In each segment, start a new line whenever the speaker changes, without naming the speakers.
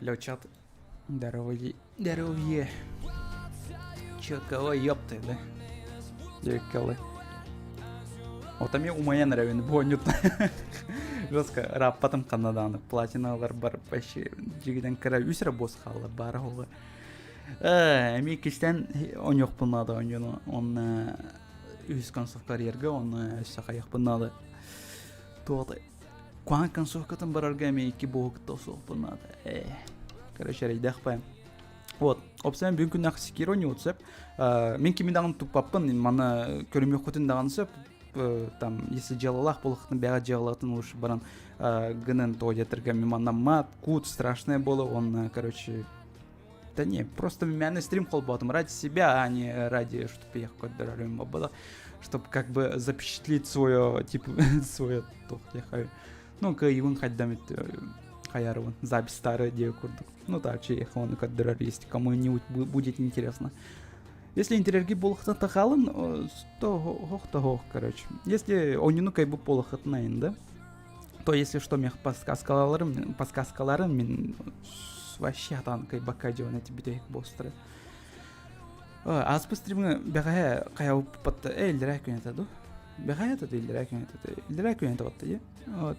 Алло, чат. Здоровье. Чё, кого ёпты, да? Декалы. Вот а мне умаян равен бонют. Жестко раппатым канаданы. Платиналар бар вообще. Жигиден кара үсра бос халла бар холла. Эми кистен он yok bunlarda oynuyor. On üst konsof kariyerge on şaka yok bunlarda. Tuğda. Kuan konsof katın bararga emi iki boğuk tosu bunlarda. Короче, рейдах паем. Вот. Обсен бүгүн күн аксы кирони утсеп. Мен кимидагын туппаппын, мана көрүмөк көтүн даган сеп. Там, если жалалах болуктун бага жалалатын уж баран гынын тоодетирге мана мат, кут страшное было, он, короче, да не, просто меня стрим холботом ради себя, а не ради, чтобы я какой-то было, чтобы как бы запечатлеть свое, типа, свое, ну-ка, его хоть дамит Хаярова, запись старая девушка. Ну так, чей он как есть, кому-нибудь будет интересно. Если интерьерги полохтан тахалан, то хох, короче. Если он не кайбу полохтан, да, то если что, мех паскаскаларым, мен вообще там кайбакадио на тебе их бостры. А с постримы бегая кая под эльдракун это, да? Бегая это эльдракун это вот, вот.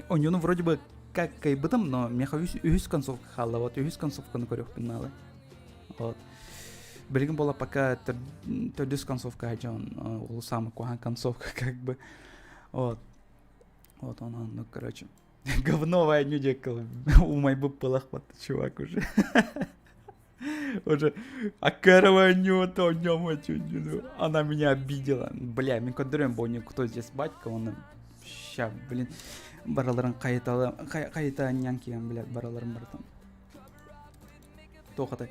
Он ну вроде бы как кайбытым, но меха үз концовка хала, вот үз концовканы көрөк пиналы. Вот. Билгин была пока төрдүс концовка ажан, ол самый кухан концовка как бы. Вот. Вот он, ну короче. Говновая нюдекал. Умай бы пылахпат, чувак уже. Уже. А каравая нюта у него, она меня обидела. Бля, мен кодырем бони, кто здесь батька, он ща, блин. Бараларын қайта нян киген, блядь, бараларын бартан. Тоқатай.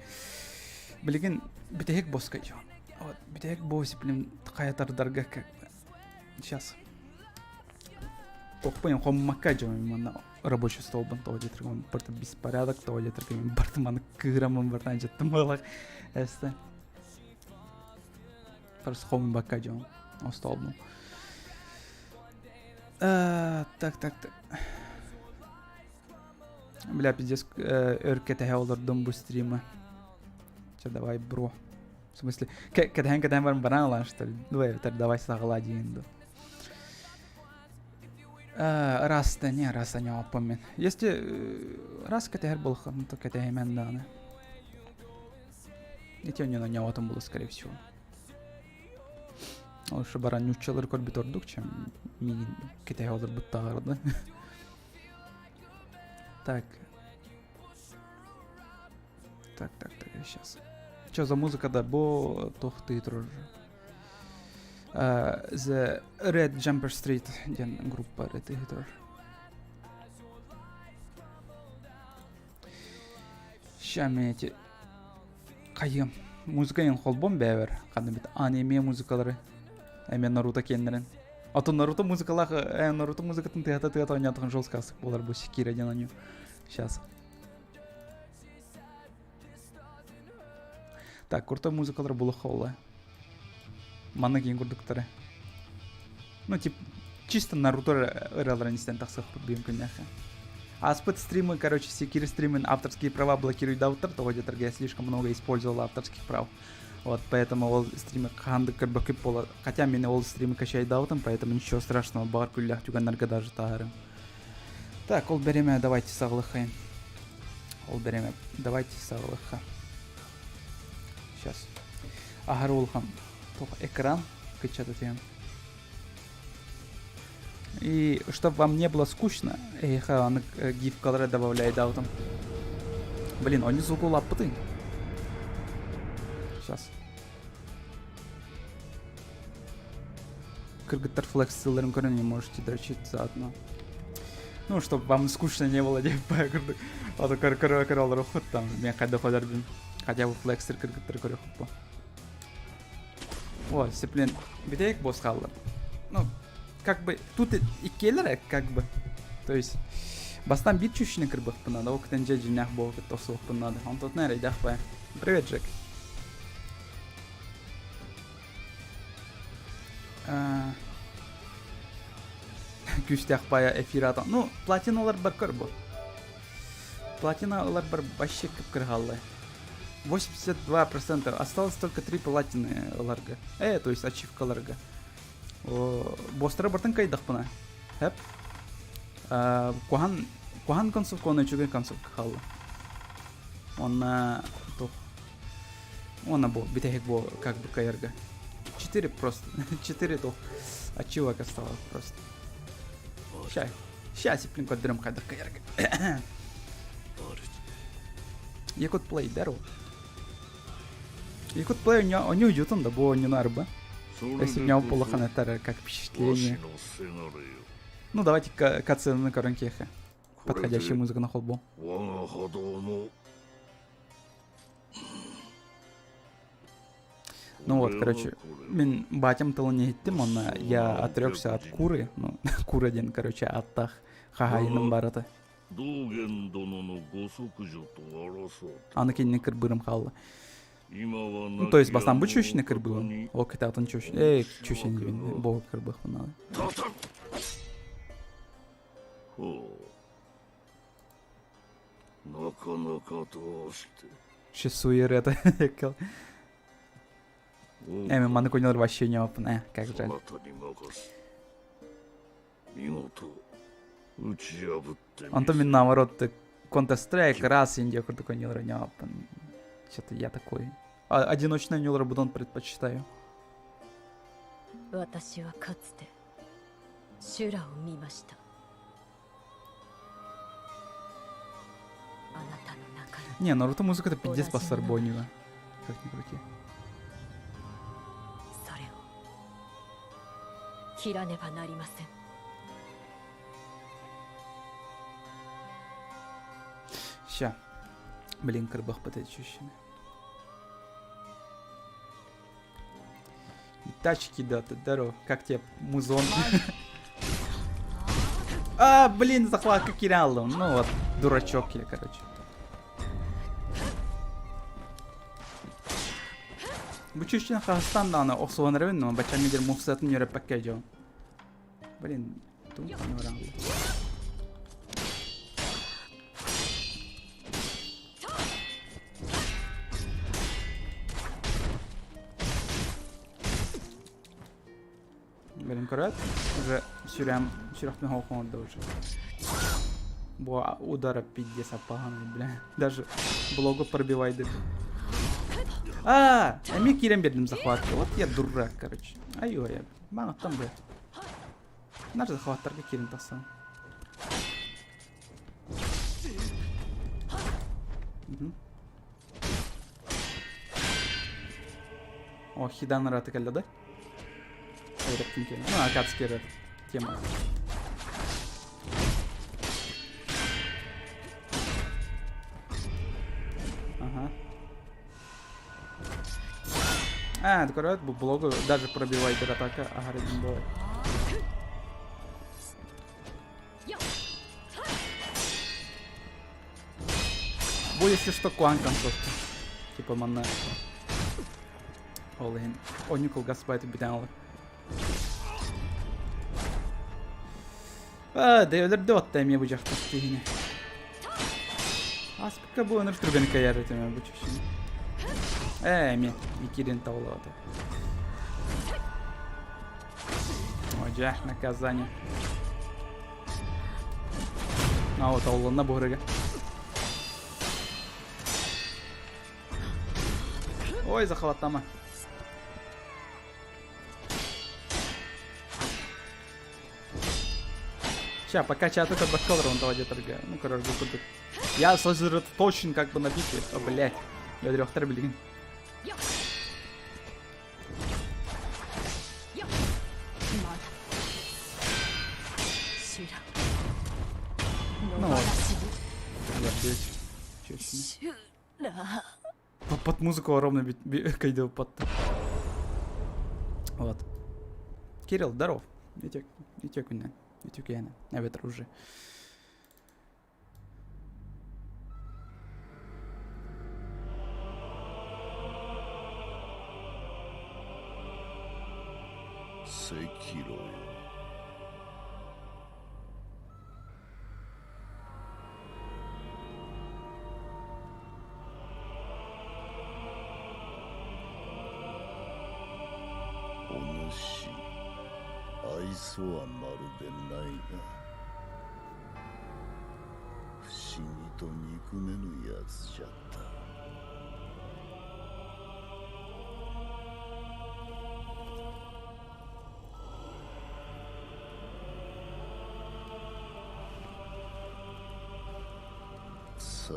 Білген, бітек бос кайчу. Вот, бітек бос, блин, қаятардарга как бы. Сейчас. Тоқпайын, хоммакка жауын, мана рабочий стол бан тоғады тұрган, барты беспорядок тоғады тұрган, барты маны кығырамын, бартан жеттім олақ. Әсті. Просто хоммакка жауын, о стол бан. Так. Бля, пиздец, өркетеге олардым бу стрима. Че, давай, бро. В смысле, кеден барм баран что ли? Давай сагала дейін. Раста не опамен. Если раз кетегер болхан, то кетеге мен даны. Эти он не отом было, скорее всего. Лучше баран нючалар көрбіт ордук, чем мен кетеге олар бұттағырды. Так, сейчас. Что за музыка да бо тохты трор. The Red Jumper Street, ден группа Red Hitter. Ща мен эти қайым музыка ең холбом бәвер. Қандай бит аниме музыкалары. Әмен Наруто кендерін. А то Наруто музыкалағы, Наруто музыкатын тыята ойнатығын жолсқа асық болар бұл Секира ден аню. Сейчас. Так, крутой музыкалар бұл холла. Мана кейін күрдіктері. Ну, тип, чисто Наруто ыраларын істен тақсық бейім күннәхі. Аспыт стримы, короче, Секира стримы авторские права блокируют автор, то где-то я слишком много использовал авторских прав. Вот, поэтому ол стримы ханды кырбакып бола. Хотя меня ол стримы качает даутом, поэтому ничего страшного. Бар күллях түгенлерге даже тағырым. Так, ол береме, давайте сағылықайын. Ол береме, давайте сағылыққа. Сейчас. Ағар олғам. Экран качать тем. И чтобы вам не было скучно, он гиф колора добавляет даутом. Блин, он не звуку лапы. Сейчас. Кыргыттар флекс ссыларын көрін не можете дрочить заодно. Ну, чтобы вам скучно не было, деп байгырды. А то кыр рухут там, мен қайда ходар бім. Хотя бы флекстер кыргыттар көрі хуппа. О, сеплен, битейк бос қалды. Ну, как бы, тут и келер, как бы. То есть, бастан бит чущины кырбық пынады, оқтен же жинақ болғы тосуық пынады. Он тут нәрі идақ бай. Привет, Джек. Күстәк бая эфир атан. Ну, платиналар бар көр бұл. Платиналар бар вообще кыпкыргаллы. 82%. Осталось только 3 платины ларга. То есть ачивка ларга. Бостра бартын кайдах бuna. Hep. Кухан концовка, он чугай концовка халла. Он был, битехик был как бы каерга. 4 просто. 4 то ачивок осталось просто. Сейчас блин кодырым кайдах каерга. You could play Daryl. You could play on New Newton, да, бо не нарба. Если у него полохан это как впечатление. Ну давайте катсцену на коронкеха. Подходящая музыка на ходбол. Ну вот, короче, мен батям тылы не гиттим, я отрекся от Куры, ну, Кур один, короче, от тах Хагайным бараты. Аны кейінен кірбірім қалды. Ну, то есть, бастан бұ чөшіне кірбірім. Ол кіті атын чөшіне. Чөшіне дейін, боғы кірбір бұнады. Ще суер это, екал. Мен маны көңілер вообще не опын, как жаль. Он-то мен наоборот, Counter-Strike, раз Индия курду көңілер не опын. Что-то я такой. Одиночный нюлер будон предпочитаю. Не, Наруто музыка-то пиздец по сарбонила. Как ни крути. Ща. Блин, кырбах потечущими. И тачки, да, ты здоров. Как тебе музон? Блин, захват как Киралло. Ну вот, дурачок я, короче. Bu çeşitli Kazakistan dağına o soğanları ben ama başka nedir mufsatın yöre pakkajı. Блин, тут не врангло. Блин, коррект. Уже сюряхтный холхон даже. Бо удара пиздец опаганный, бля. Даже блогу пробивает. Мен кирем бердім захватты. Вот я дурак, короче. Ай-ой, мана там, бля. Наш захваттарға кирем тасам. О, Хидан раты келді, да? Ойраттым керем. Ну, Акацкий раты. Тема. Докорят, bu блогу даже пробивает атака, один бывает. Будет, если что, куан концовка. Типа манна. Олин. Оникул гаспайт битанлы. Devlerde ottayım ya bu cahtaktı yine. Aspika bu önür türbeni kayar etmem bu çeşini. Микирин тавлады. Ой, наказание. Вот аулына бұрыға. Ой, захваттама. Сейчас, пока чаты под бакколором доводит торга. Ну, короче, тут. Я сосредоточен как бы на битве. Блять. Я дрёхтер, блин. Ну вот. Под музыку ровно кайдел под. Вот. Кирилл, здоров. Витек меня. Витек я на ветру уже.
Sekiro. 主愛想はまるでないが不思議と憎めぬやつじゃった。さあ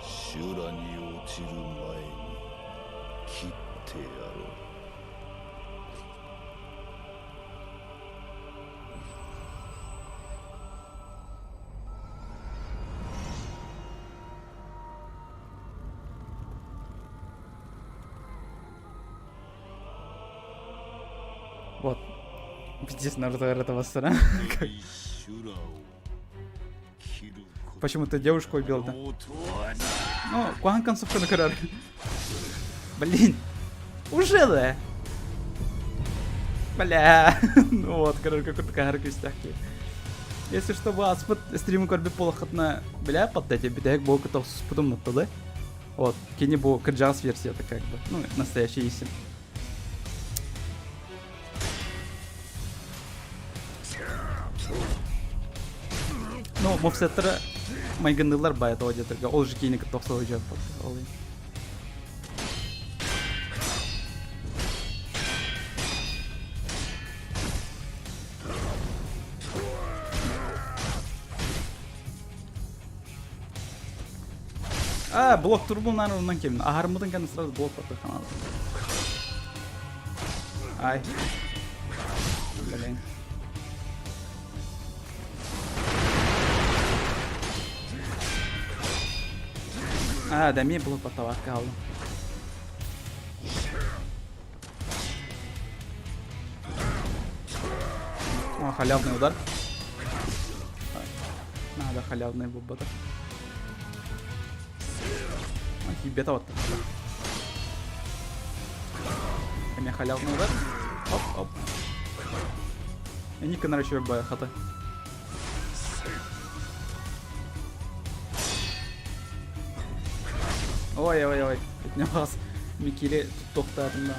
修羅に落ちる前に切ってやろう。
Вот. Пиздец, Наруто это восстана. Почему-то девушку убил, да? Ну, куан концовка на карар. Блин. Уже, да? Бля. Ну вот, короче, какой-то кагар кистяки. Если что, вас под стримы корби полохотно, бля, под эти бедек был готов с потом да? Вот, кини был каджас версия, это как бы, ну, настоящий истин. Ну, мофсеттері майгындылар баят аудиторға, ол же кейінгі тоқсалы жауап болды. Блок турбулнан ондан кемін. Ағармыдың кәні сразу блок барды қанады. Ай. Блин. Да мне блок потолка алды. О, халявный удар. Надо халявный бубата. Бета вот. У меня халявный удар. Оп, оп. И Ника наращивает боя хата. Ой. Отнялась. Микили тут тоқтадым да.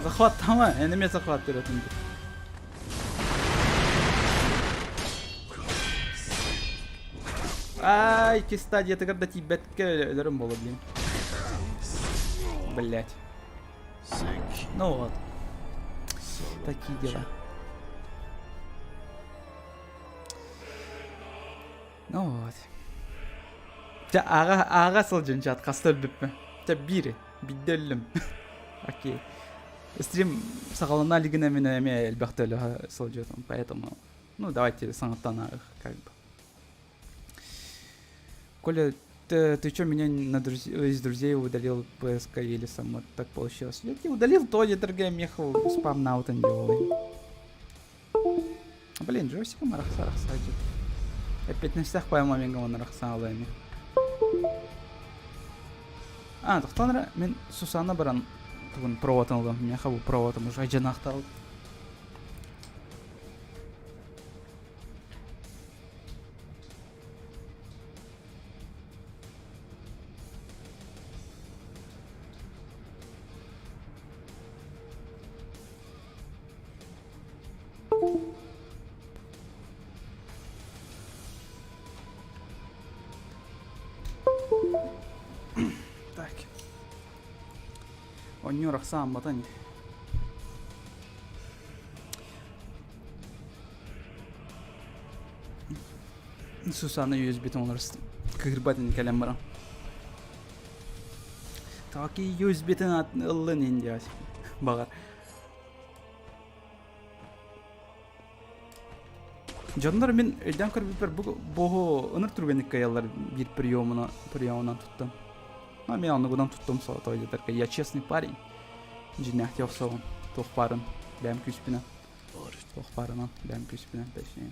Захват тама, эниме захват беретін. Ай, кистади, это когда тебе өлерім болды, блин. Блять. Ну вот. Такие дела. Ну вот. Аға сылжын жат, қасты өлбіппі. Бири, бидді өлім. Окей. Стрим сағалына лигіне мен әлбәқті өлі сылжытым, поэтому... Ну, давайте саңаттан ағық, как бы. Коля, ты что, меня из друзей удалил ПСК или сам вот так получилось? Я тебя удалил, то я торгая мехал спам наутан делал. Блин, джойстиком рахса. Опять на всех поймал мегамон рахса алайми. Тоқтанра мен Сусана баран бүгін проводын алдым. Меха бұл проводым уже жанақты алды. Так. Он не рахсам батань. Сусана USB-тен оларысты. Кығырбатын кәлем барам. Таки USB-тен ылын енді асы. Бағар. Жандар мен өйден көрбіпер бұғы ұныр түрбенік каялар бір приемынан тұттым. Мен оны бұдан тұттым соға тойдетарка. Я честный парень. Жинақ теқсауын. Тоқпарын. Бәм күспінен. Тоқпарынан. Бәм күспінен. Точнее.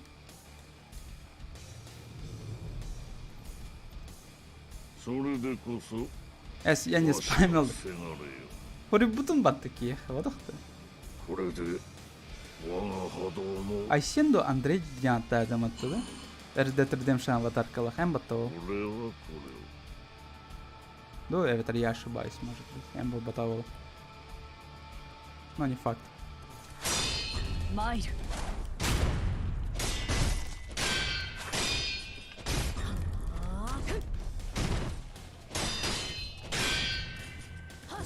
Я не спамил. Хори бутын бат такие. Вадықты. Айсенду Андрей Дянта адам атты да? Red Dead Redemption аватаркалах әм баттау. Ну, это я ошибаюсь, может быть. Я был Батавол. Но не факт.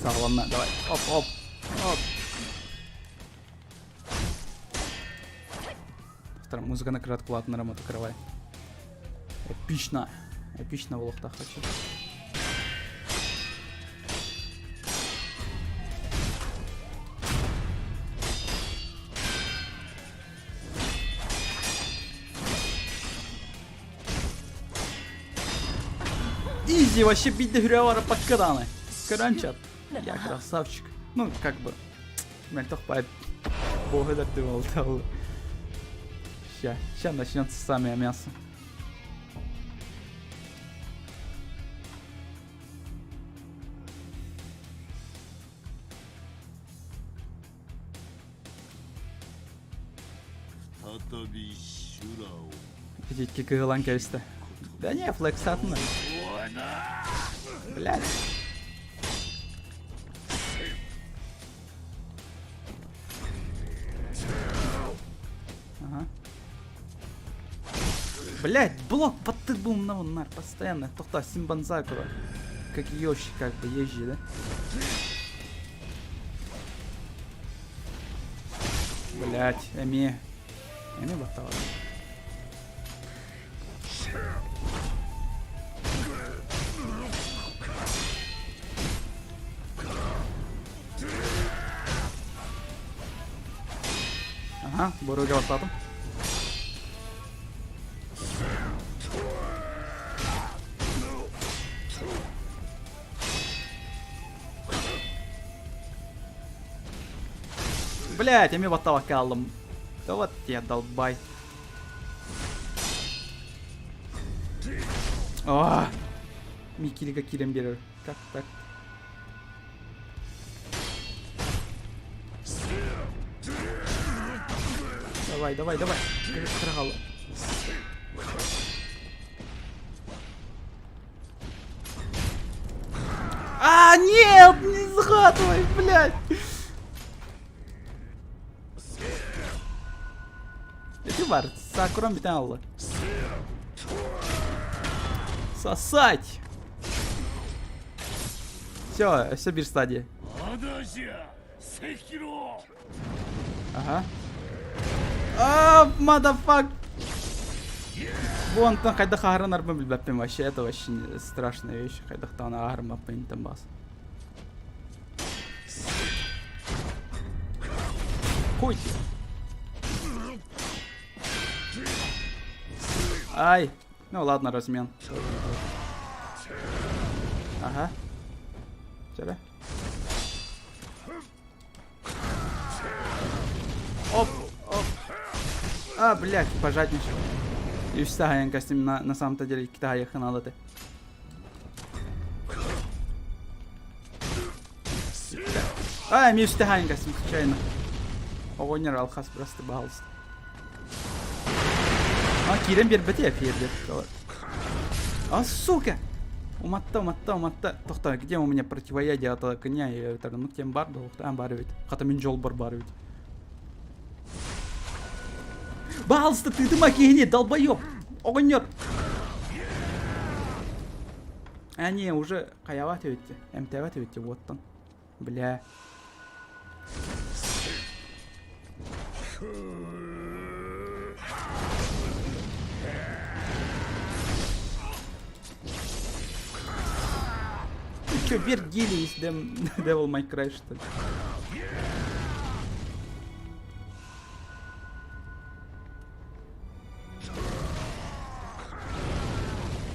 Сағланна, давай. Оп, оп, оп. Вторая музыка накрывает платно, работа открывай. Эпично. Эпично в локтах хочу. Изи, вообще бить до грёвара под краны. Кранчат. Я красавчик. Ну, как бы. Мен тохпает. Бога да ты волтал. Сейчас начнется самое мясо. Видите, кыгылан келісті. Да не, флекс атына. Блядь. Ага. Блядь, блок под тыбом на нар постоянно. Тохта Симбанзакура. Как Йоши, как бы езжи, да? Блядь, Эми бахтала. Ага, боруга бастадым. Блять, я баттала калдым. Да вот я долбай. О, Микилига килем берер. Как так? Давай, давай, давай. Крагал. А, нет, не схватывай, блядь. Это бар, Сакурам битал. Сосать. Все бир стадия. Ага. А, мадафак. Вон там хайда харан арбам билбеппем вообще, это вообще страшная вещь. Хайда хтана арма пейнтам бас. Хуйте. Ай. Ну ладно, размен. Ага. Тебе. Оп, оп. А, блядь, пожадничал. И все, костюм на самом-то деле Китая ханал это. А, ми үстәһән костюм случайно. Огонер алхас просто балст. А, кирен бер бете эфирде. А, сука! Уматта. Тохта, где у меня противоядие от коня и это, ну тем бар был, там барвит. Хата мин жол барвит. Балста, ты макини, долбоёб! Огонер! А не, уже хаяват ведь. МТВ ведь вот там. Бля. Ты чё, Вергилий из Devil May Cry, что ли?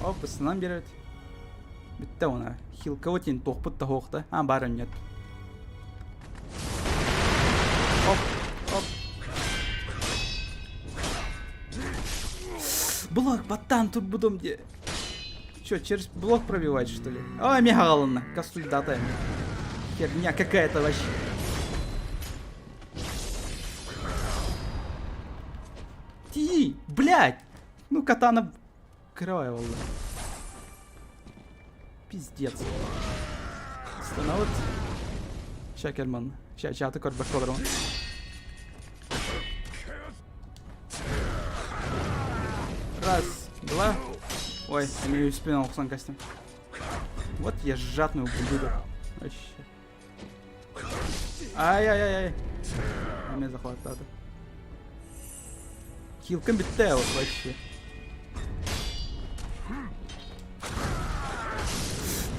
О, пацанам берет. Битте она. Хилкава тен тохпытта хоқта. А, барын нет. Оп. Блок, ботан, тут будем где. Чё, через блок пробивать, что ли? Ой, мегаланна. Кастуль дата. Херня какая-то вообще. Ти, блядь. Ну, катана... Крывая, волна. Пиздец. Станавливать. Ща, Кельман. Ща, ты короче башкодром. Раз, два. Ой, я имею в спину Хусан костюм. Вот я жадный ублюдок. Вообще. Ай-яй-яй-яй. А меня захватывает. Хилком битtel вообще.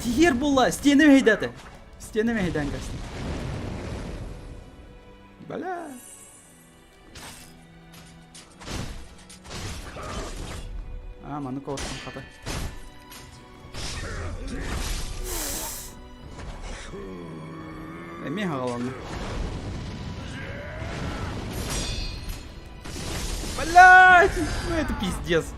Тигер була, стенime гейдати. Стенime гейдан кастым. Бля. Маны ковырсам хата. Эме хагаланды. Блять! Ну это пиздец.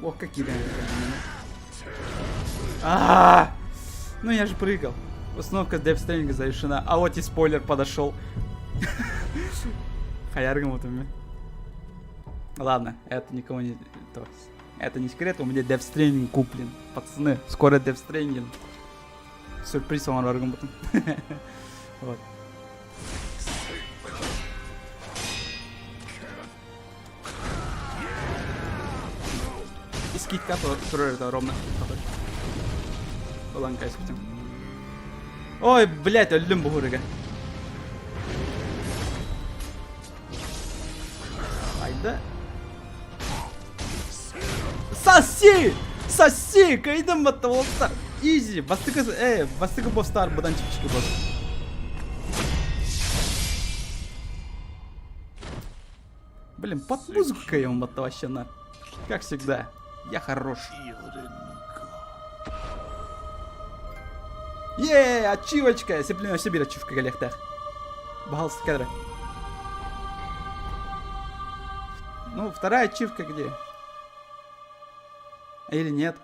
Ох, какие да. Ну я же прыгал. Установка депстринга завершена. А вот и спойлер подошел. Хаяргам вот у меня. Ладно, это никого не... Это не секрет, у меня депстринг куплен. Пацаны, скоро депстринг. Сюрприз вам аргум потом. Вот. И скидка тоже это ровно. Баланка испытим. Ой, блядь, öldüm bu hurga. Hayda. Соси! Соси! Кайдым батта болса. Изи. Бастыгы бостар бұдан чипчики бос. Блин, под музыку каем батта вообще на. Как всегда. Я хорош. Ачивочка! Сеплено себе ачивка галехтах. Бахался кадра. Ну, вторая ачивка где? Или нет?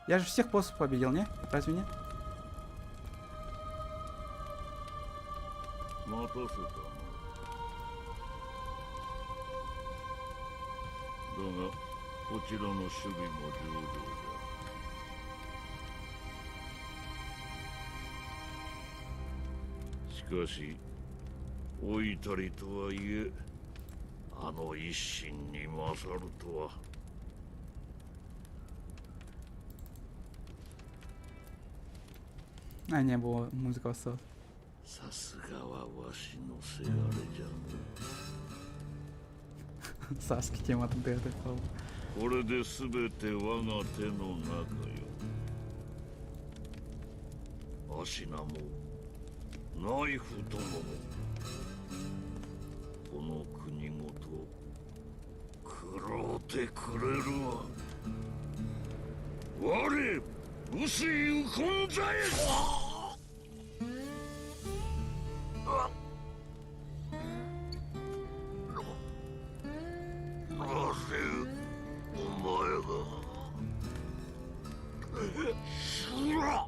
Я же всех боссов победил, не? Разве нет?
しかし老いたりとはいえあの一心に勝るとは。
Не было музыка осталась.
さすがはわしのせがれじゃの。
Саски тема там ты это.
これで全て我が手の中よ。アシナもナイフともこの国ごと食ろうてくれるわ。我薄いウコンザエ。なぜお前がすら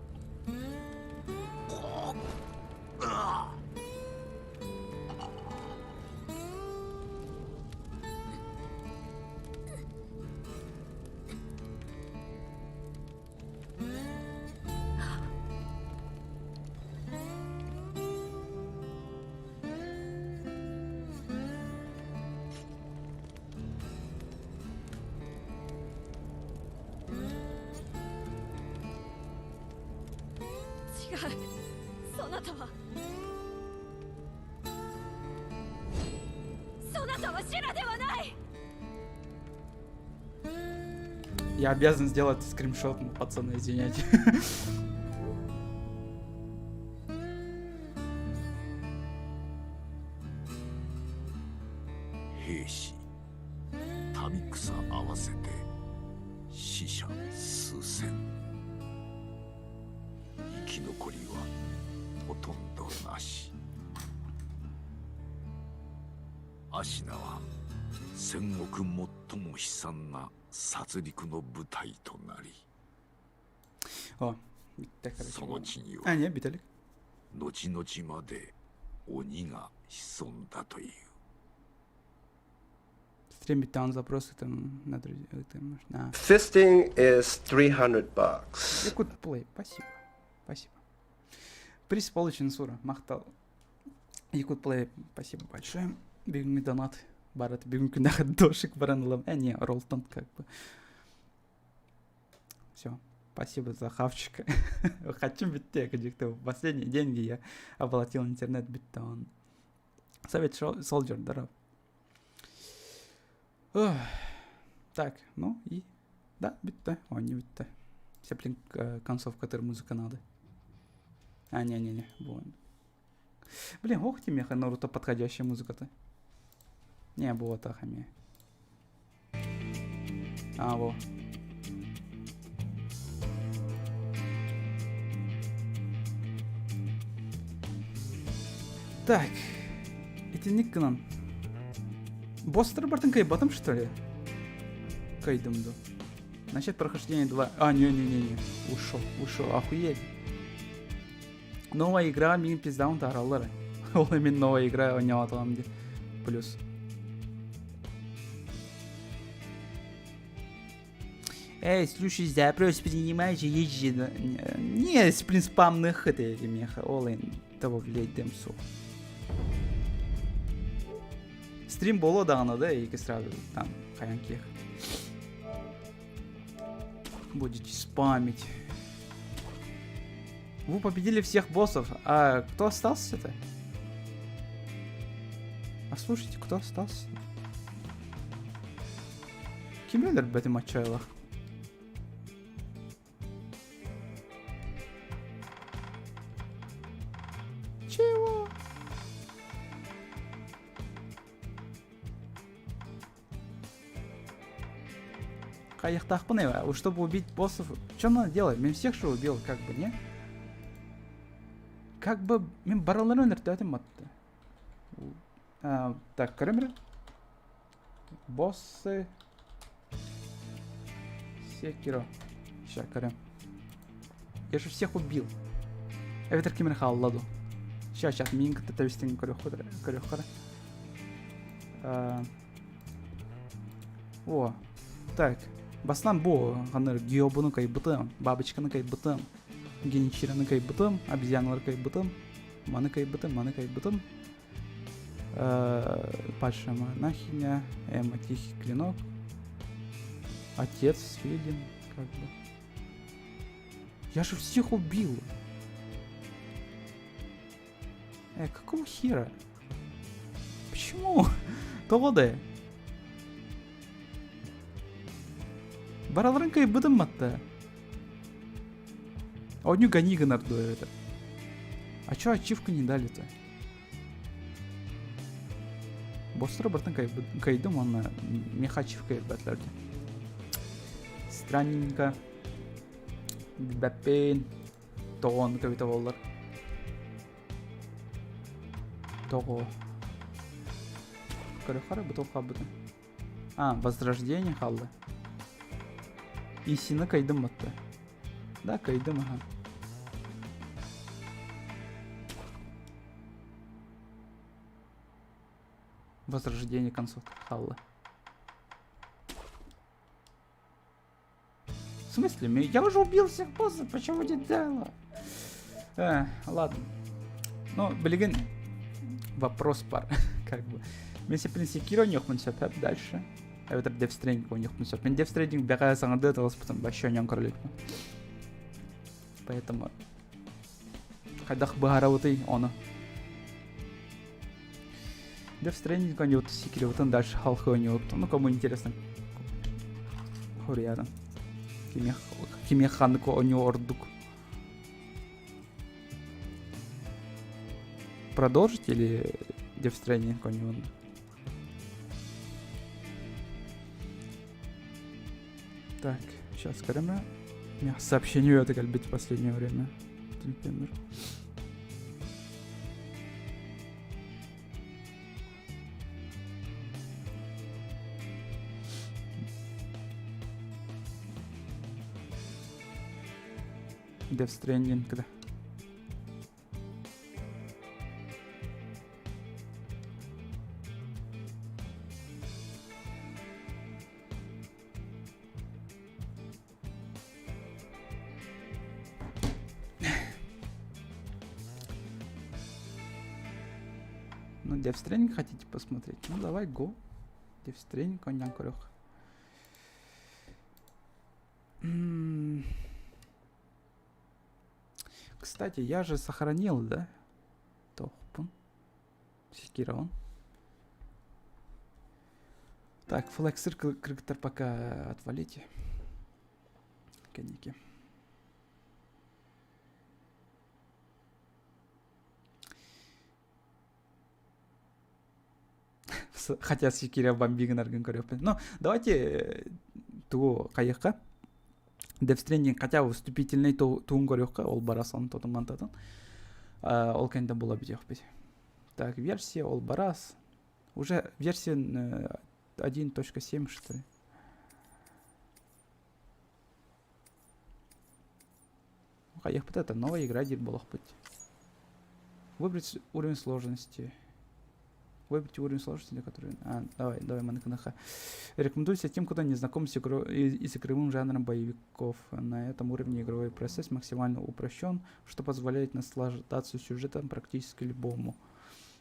違う、そなたはシュラではない。
Я обязан сделать скриншот, пацаны, извиняйте.
兵士、民草合わせて死者数千。生き残りはほとんどなし。アシナは戦国最も悲惨な殺戮の舞台となり、
О, так,
その地には
А, нет, Виталик.
後々まで鬼が潜んだという。
Стрим битан запросы там на друзей. На.
Fisting is $300.
Якут плей, спасибо. Спасибо. Приз получен, Сура. Махтал. Якут плей, спасибо большое. Бегунги донат. Барат бегунги нахад дошик баранлам. Не, ролтон как бы. Все. Спасибо за хавчика. Хочу битте, где-то последние деньги я оплатил интернет биттон. Совет Солджер, здоров. Ох. Так, ну и... Да, битте. О, не битте. Все, блин, концов, который музыка надо. А, не-не-не. Блин, ох ты, меха, Наруто подходящая музыка-то. Не, было так, хаме. А, во. Так. Это Никонан. Бостер Бартон Кайботом, что ли? Кайдумду. Начать прохождение 2. А, не-не-не-не. Ушел, охуеть. Новая игра, мин пиздаун тараллары. Ол именно новая игра, не аталам где. Плюс. Эй, слушай, запрос принимаешь, езжи. Не, сплин спамных это меха. Олен того влеть демсу. Стрим было дано, да, и сразу там хаянки. Будете спамить. Вы победили всех боссов, а кто остался-то? А слушайте, кто остался? Кимелер в этом отчаялах. Чего? Каяхтах панева, чтобы убить боссов, что надо делать? Мен всех что убил, как бы, не? Как бы, мен бараларын өлтіртіп атты. Так, көремін. Боссы. Секиро. Сейчас, көрем. Я же всех убил. Эвитер кемер халладу. Сейчас, мен күтті тәуістен көрек қара. О, так. Басынан бұл ғаныр геобыны кайбытым, бабочканы кайбытым, геничираны кайбытым, обезьяналар кайбытым, маны кайбытым. Падшая монахиня, Эмма Тихий Клинок, Отец Сведен, как бы. Я же всех убил. Какого хера? Почему? Тоғады. Бараларын кайбытым матта. А у нее ганига нардует это. А чё ачивку не дали-то? Боссера бартын кайдым, он мехачивка ебатлерди. Странненько. Бәппен. Тоғын кабита болдар. Тоғы. Көрі бұтыл қабыды. Возрождение қалды. Исины кайдым батты. Да, кайдым, ага. Возрождение концов халла. В смысле? Я уже убил всех боссов, почему не дало? Ладно. Ну, блин, вопрос пар. Как бы. Если, в принципе, Киро не охмунся, дальше. А вот Death Stranding у них охмунся. Мен Death Stranding бяга саңады эталас, потом вообще не королек. Поэтому... Хайдах бахаравутый, оно. Death Stranding у него Секиро, вот он дальше Халха у него. Ну, кому интересно. Хуриядан. Кимеханку у него ордук. Продолжить или Death Stranding у него? Так, сейчас скажем. У меня сообщение это как быть в последнее время. Death Stranding, когда? Ну, Death Stranding хотите посмотреть? Ну, давай, go. Death Stranding, оньян көрөк. Кстати, я же сохранил, да? Тохпун. Секирон. Так, флексер крыктор пока отвалите. Коньяки. Хотя Секиря бомбиген арген көрөкпен. Ну, давайте тугу кайыкка. Death Stranding хотя бы вступительный туын көрөкка, ол барасын тотумантатын. Ол кенде була битек. Так, версия ол барас. Уже версия 1.7, что ли. Кайык это новая игра, дед болох быть. Выбрать уровень сложности. Выбрать уровень сложности, который... давай, манеканаха. Рекомендуется тем, кто не знаком с игровым жанром боевиков. На этом уровне игровой процесс максимально упрощен, что позволяет наслаждаться сюжетом практически любому.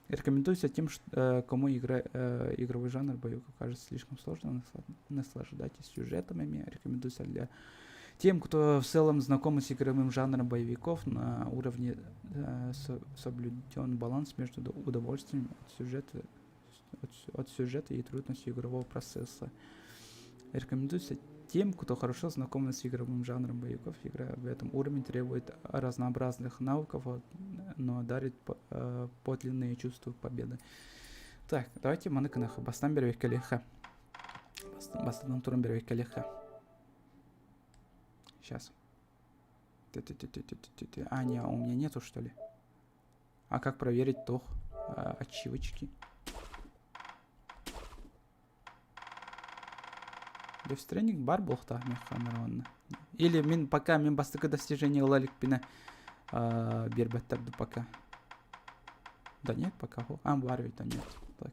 Рекомендуется тем, кому игровой жанр боевиков кажется слишком сложным, наслаждайтесь сюжетами. Рекомендуется для тем, кто в целом знаком с игровым жанром боевиков. На уровне соблюден баланс между удовольствием от сюжета и трудностью игрового процесса. Рекомендуется тем, кто хорошо знаком с игровым жанром боевиков. Игра в этом уровне требует разнообразных навыков, но дарит подлинные чувства победы. Так, давайте манеканаха. Бастан бервек калиха. Бастан туром бервек калиха. Сейчас. А, не, у меня нету, что ли? А как проверить тох? Ачивочки. Death Stranding бар болта механизмно. Или пока мен бастыкы достижения лалик пина бербеттарды пока. Да нет, пока. Бар это нет. Так.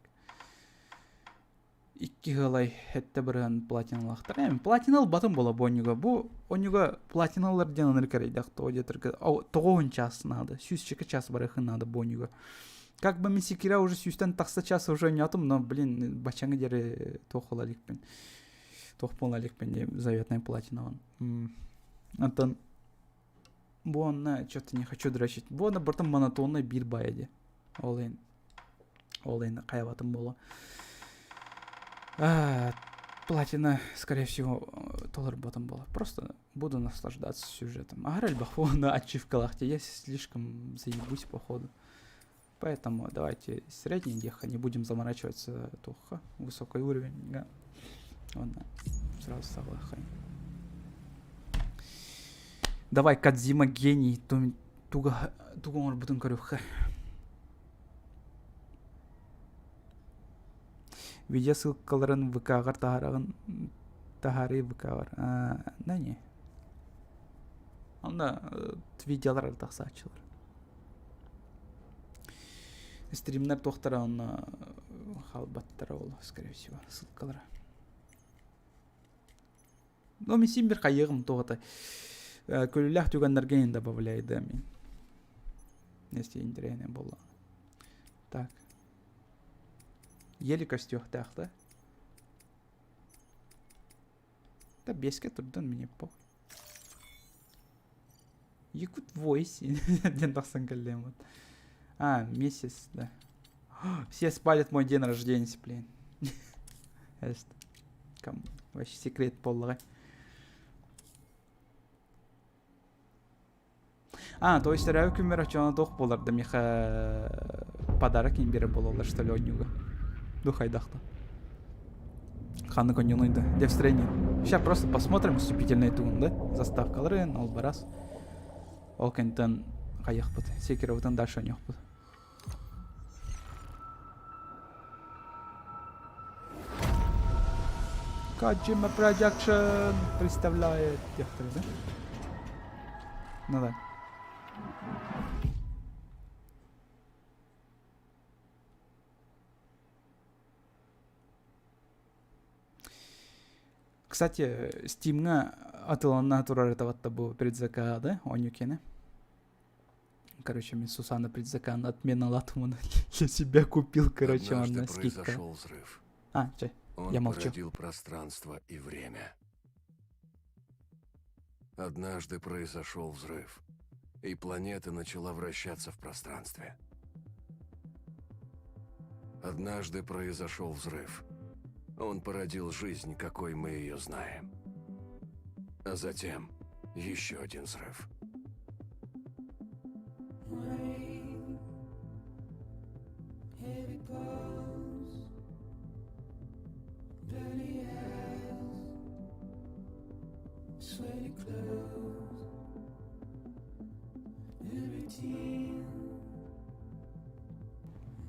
Икки галай хетте бірін платиналақтар. Платинал батым бола бонюга. Бу онюга платиналар денаныр керейдақ. Тоғын час надо. Сюзчика час барахы надо бонюга. Как бы Месикира уже сюстен такса час уже нетом, но, блин, бачаңы дері тоқылаликпен. Тоқпылаликпен заветная платина он. Антон. Буонна, что-то не хочу дрочить. Буонна бортом монотонный бир баяде. Олейн қайватым болу. Платина, скорее всего, толар ботом была. Просто буду наслаждаться сюжетом. А рельбаху на ачивкалахте я слишком заебусь походу. Поэтому давайте средний деха, не будем заморачиваться. Тоха, высокий уровень. Да. Ладно, сразу согласен. Давай, Кадзима гений. Туга он бутын корюха. Видео ссылкаларын ВК-ға тахары ВК-ға. Да не. Онда видеолар тақса ачылыр. Стримнер тоқтара онна халбаттара ол, скорее всего, ссылкалары. Но мен сен бір қайығым тоғыта. Көліләқ түгендерге енді добавляйды мен. Если интересно было. Так. Еле костюх так, да? Да беске турдан мне похуй. Якут войс. День тахсан калем. Месяц, да. Все спалят мой день рождения, блин. Вообще секрет полный. То есть рәукімер очуана тоқ боларды меха подарок ең бері болалар, что ли, онюга. Духайдахта. Ханны конюнуйда. Death Stranding. Сейчас просто посмотрим вступительный тун, да? Заставкалары, албарас. Олкентен қайықпыд. Секировтан дальше онюқпыд. Kojima Production представляет техтер, да? Ну да. Кстати, Steam'ga atılana turarıtavatta bu предзаказы, онюкені. Короче, мне Сусана предзакан отмена латмана для себя купил, короче, он
Однажды
на скидка.
произошел взрыв.
А, чай,
Он
я молчу.
породил пространство и время. Однажды произошел взрыв, и планета начала вращаться в пространстве. Однажды произошел взрыв. Он породил жизнь, какой мы ее знаем. А затем еще один взрыв.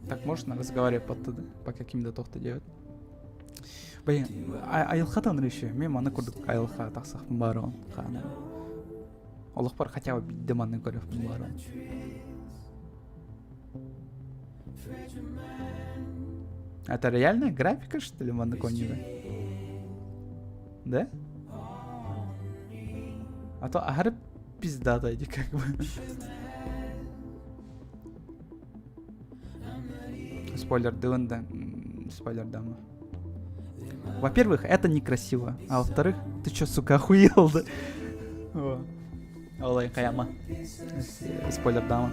Так можно разговаривать по каким-то тоқта делать? Блин, айылхатан реши. Мен маны көрдік айылха тақсақ бар он қаны. Олық бар хотя бы бидді маны көріп бар он. Это реальная графика, что ли, маны конега? Да? А то агрып пизда дойди как бы. Спойлер, да, спойлер, да. Во-первых, это некрасиво. А во-вторых, ты чё, сука, охуел, да? Олай, Хаяма. Спойлер, дама.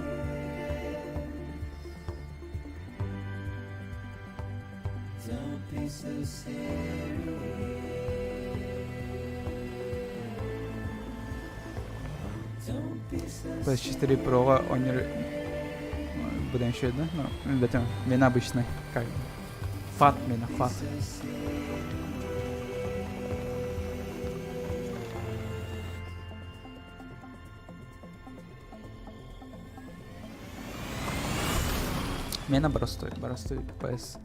PS4 Pro онер... Будем еще, да? Ну, это мен обычный. Как? Фат, мена, фат. Мена барастой PS.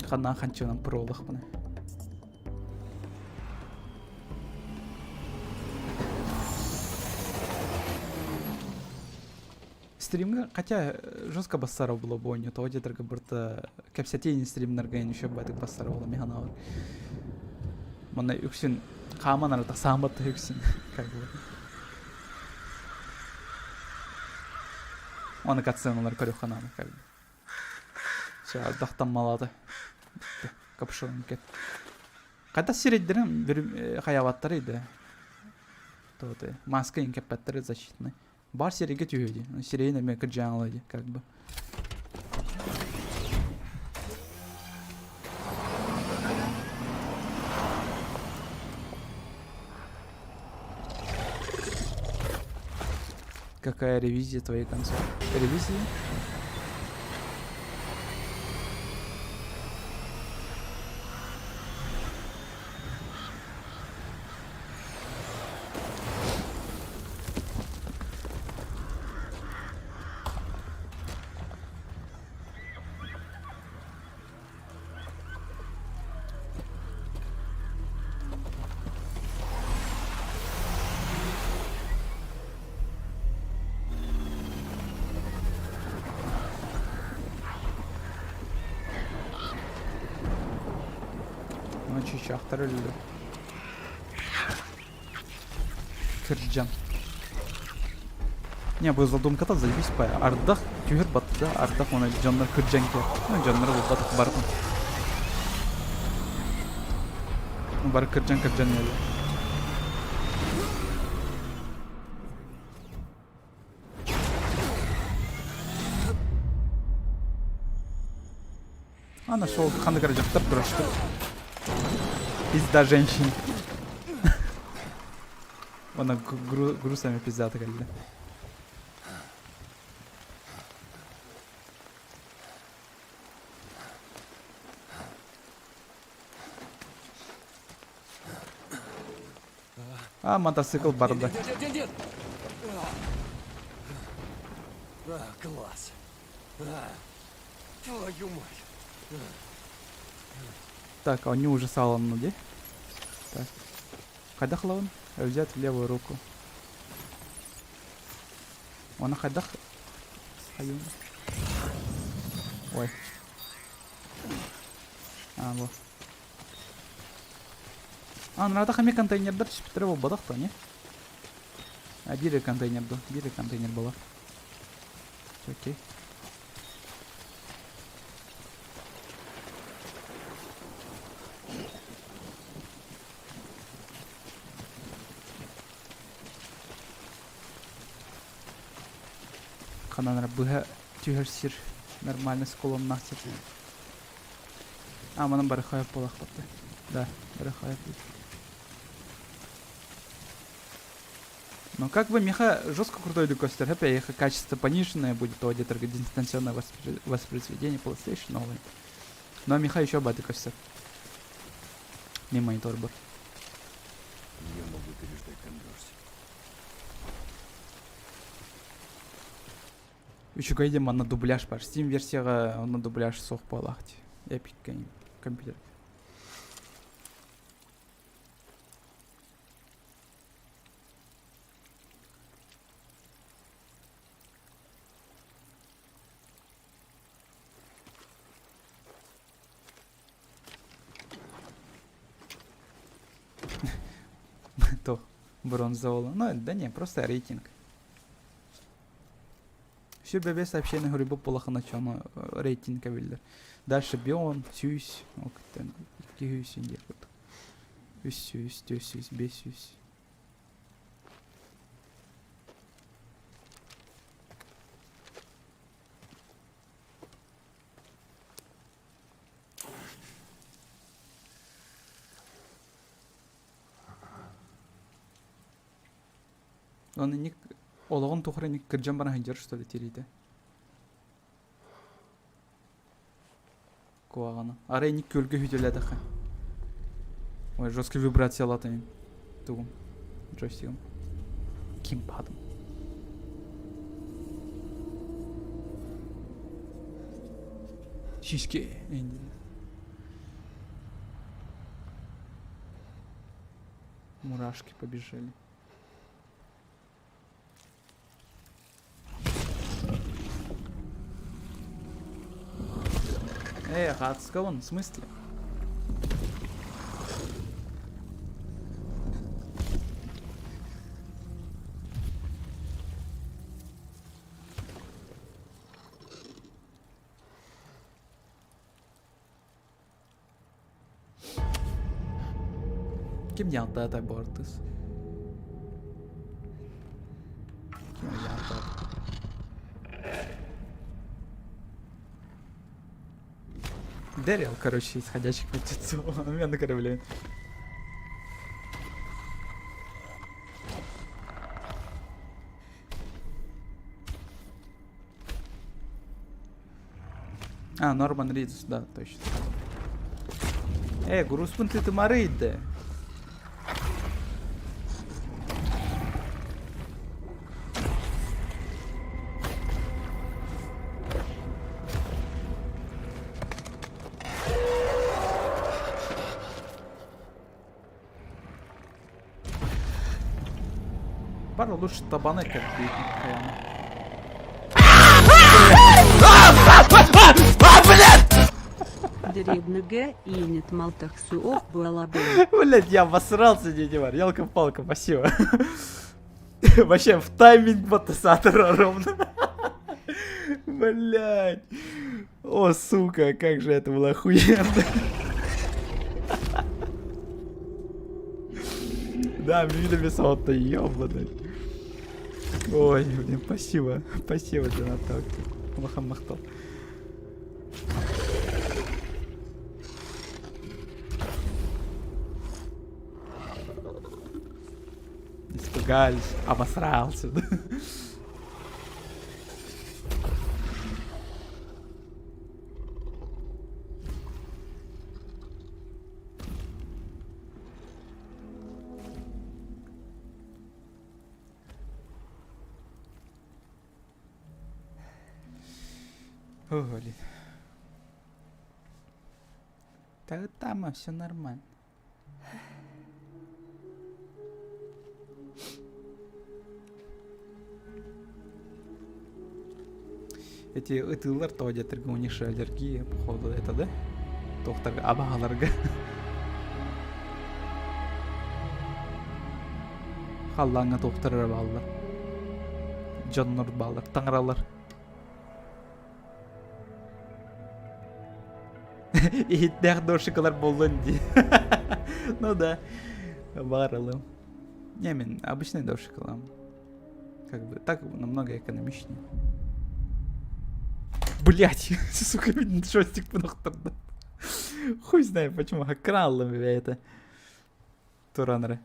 Хана ханчуnan пролах мына. Стримга, хотя жестко бассарау было бойню, то одетрга бурта кепсятейни стримнерген еще байтык бассарау было механавар. Мана юксин каманар та самбатта юксин, как бы. Оны катсценалар көрөхананы, как бы. Все, дахтан малады. Капшон кет. Кайда сиреддерин бир хаябаттар иде. Тоты маска инкеппеттери защитный. Бар сереге түйеді. Серейін әме кір жаңылайды, как бы. Какая ревизия твоей консоли? Ревизия? Чичахтар өлді. Кірджан. Не, бұл задумката заебись бай. Ардақ түйір батты да, ардақ оны жанлар кірджан кер. Ну, жанлар бұл батық бардың. Бары кірджан еді. Ана сол қанды кірі жақтап тұрашты. Пизда женщин. Она грустными пиздата калды. А, мотоцикл барда.
Нет. Класс. Твою мать.
Так, а у него уже салон, ну где? Так. Хайдах лаун? Взять в левую руку. Он хайдах. Ой. А, вот. А, надо хами контейнердар шиптере болбадық та, не? Бири контейнерду. Бири контейнер была. Окей. Кананар быга тюгерсир нормально с колом нахтит. А, манам барахая полах попты. Да, барахая. Но как бы меха жестко крутой декостер, опять их качество пониженное будет, то где-то дистанционное воспроизведение PlayStation новое. Но меха еще баты костер. Не монитор был.
Я могу переждать конверсию.
Еще гайдем на дубляж пар. Steam версияға на дубляж соқ болақты. Epic Game компьютер. То бронзового. Ну, да не, просто рейтинг. Все бебе сообщение грибу полоха начала рейтинга вилдер. Дальше бион, сюсь, октен, кигюсь индекут. Сюсь, тюсюсь, бесюсь. Он ник ологон тухры ник кырджан бана хинжар что ли терейте. Куагана. Арай ник көлгө хүжөлөдө ха. Ой, жесткий вибрация латынын. Тугум. Джойстигим. Ким падым. Шишке. Мурашки побежали. Хацкавон, в смысле? Kim yaptı ata bu artız? Kim yaptı? Дэрил, короче, исходящих птицов. У меня на корабле. А, Норман Ридс, да, точно. Груспун ты марыйде. Пара лучше табаны как бить.
Дребныга и нет малтах суов была бы.
Блять, я обосрался, дядя Вар. Ялка-палка, спасибо. Вообще в тайминг мотосатора ровно. Блять. О, сука, как же это было охуенно. Да, видно висота, ёбаный. Ой, блин, спасибо. Спасибо за наталки. Махал. Испугались, обосрался, да? О, блин. Да там все нормально. Эти ытылар то где-то у них аллергия, походу, это да? Доктор абагаларга. Халланга доктор баллар. Жоннор балар, таңыралар. Иттәк дошикалар болдун ди. Ну да. Баралым. Не, мен обычный дошикалам. Как бы так намного экономичнее. Блять, сука, видно, шостик пунктом. Хуй знает почему, хакралом я это. Туранры.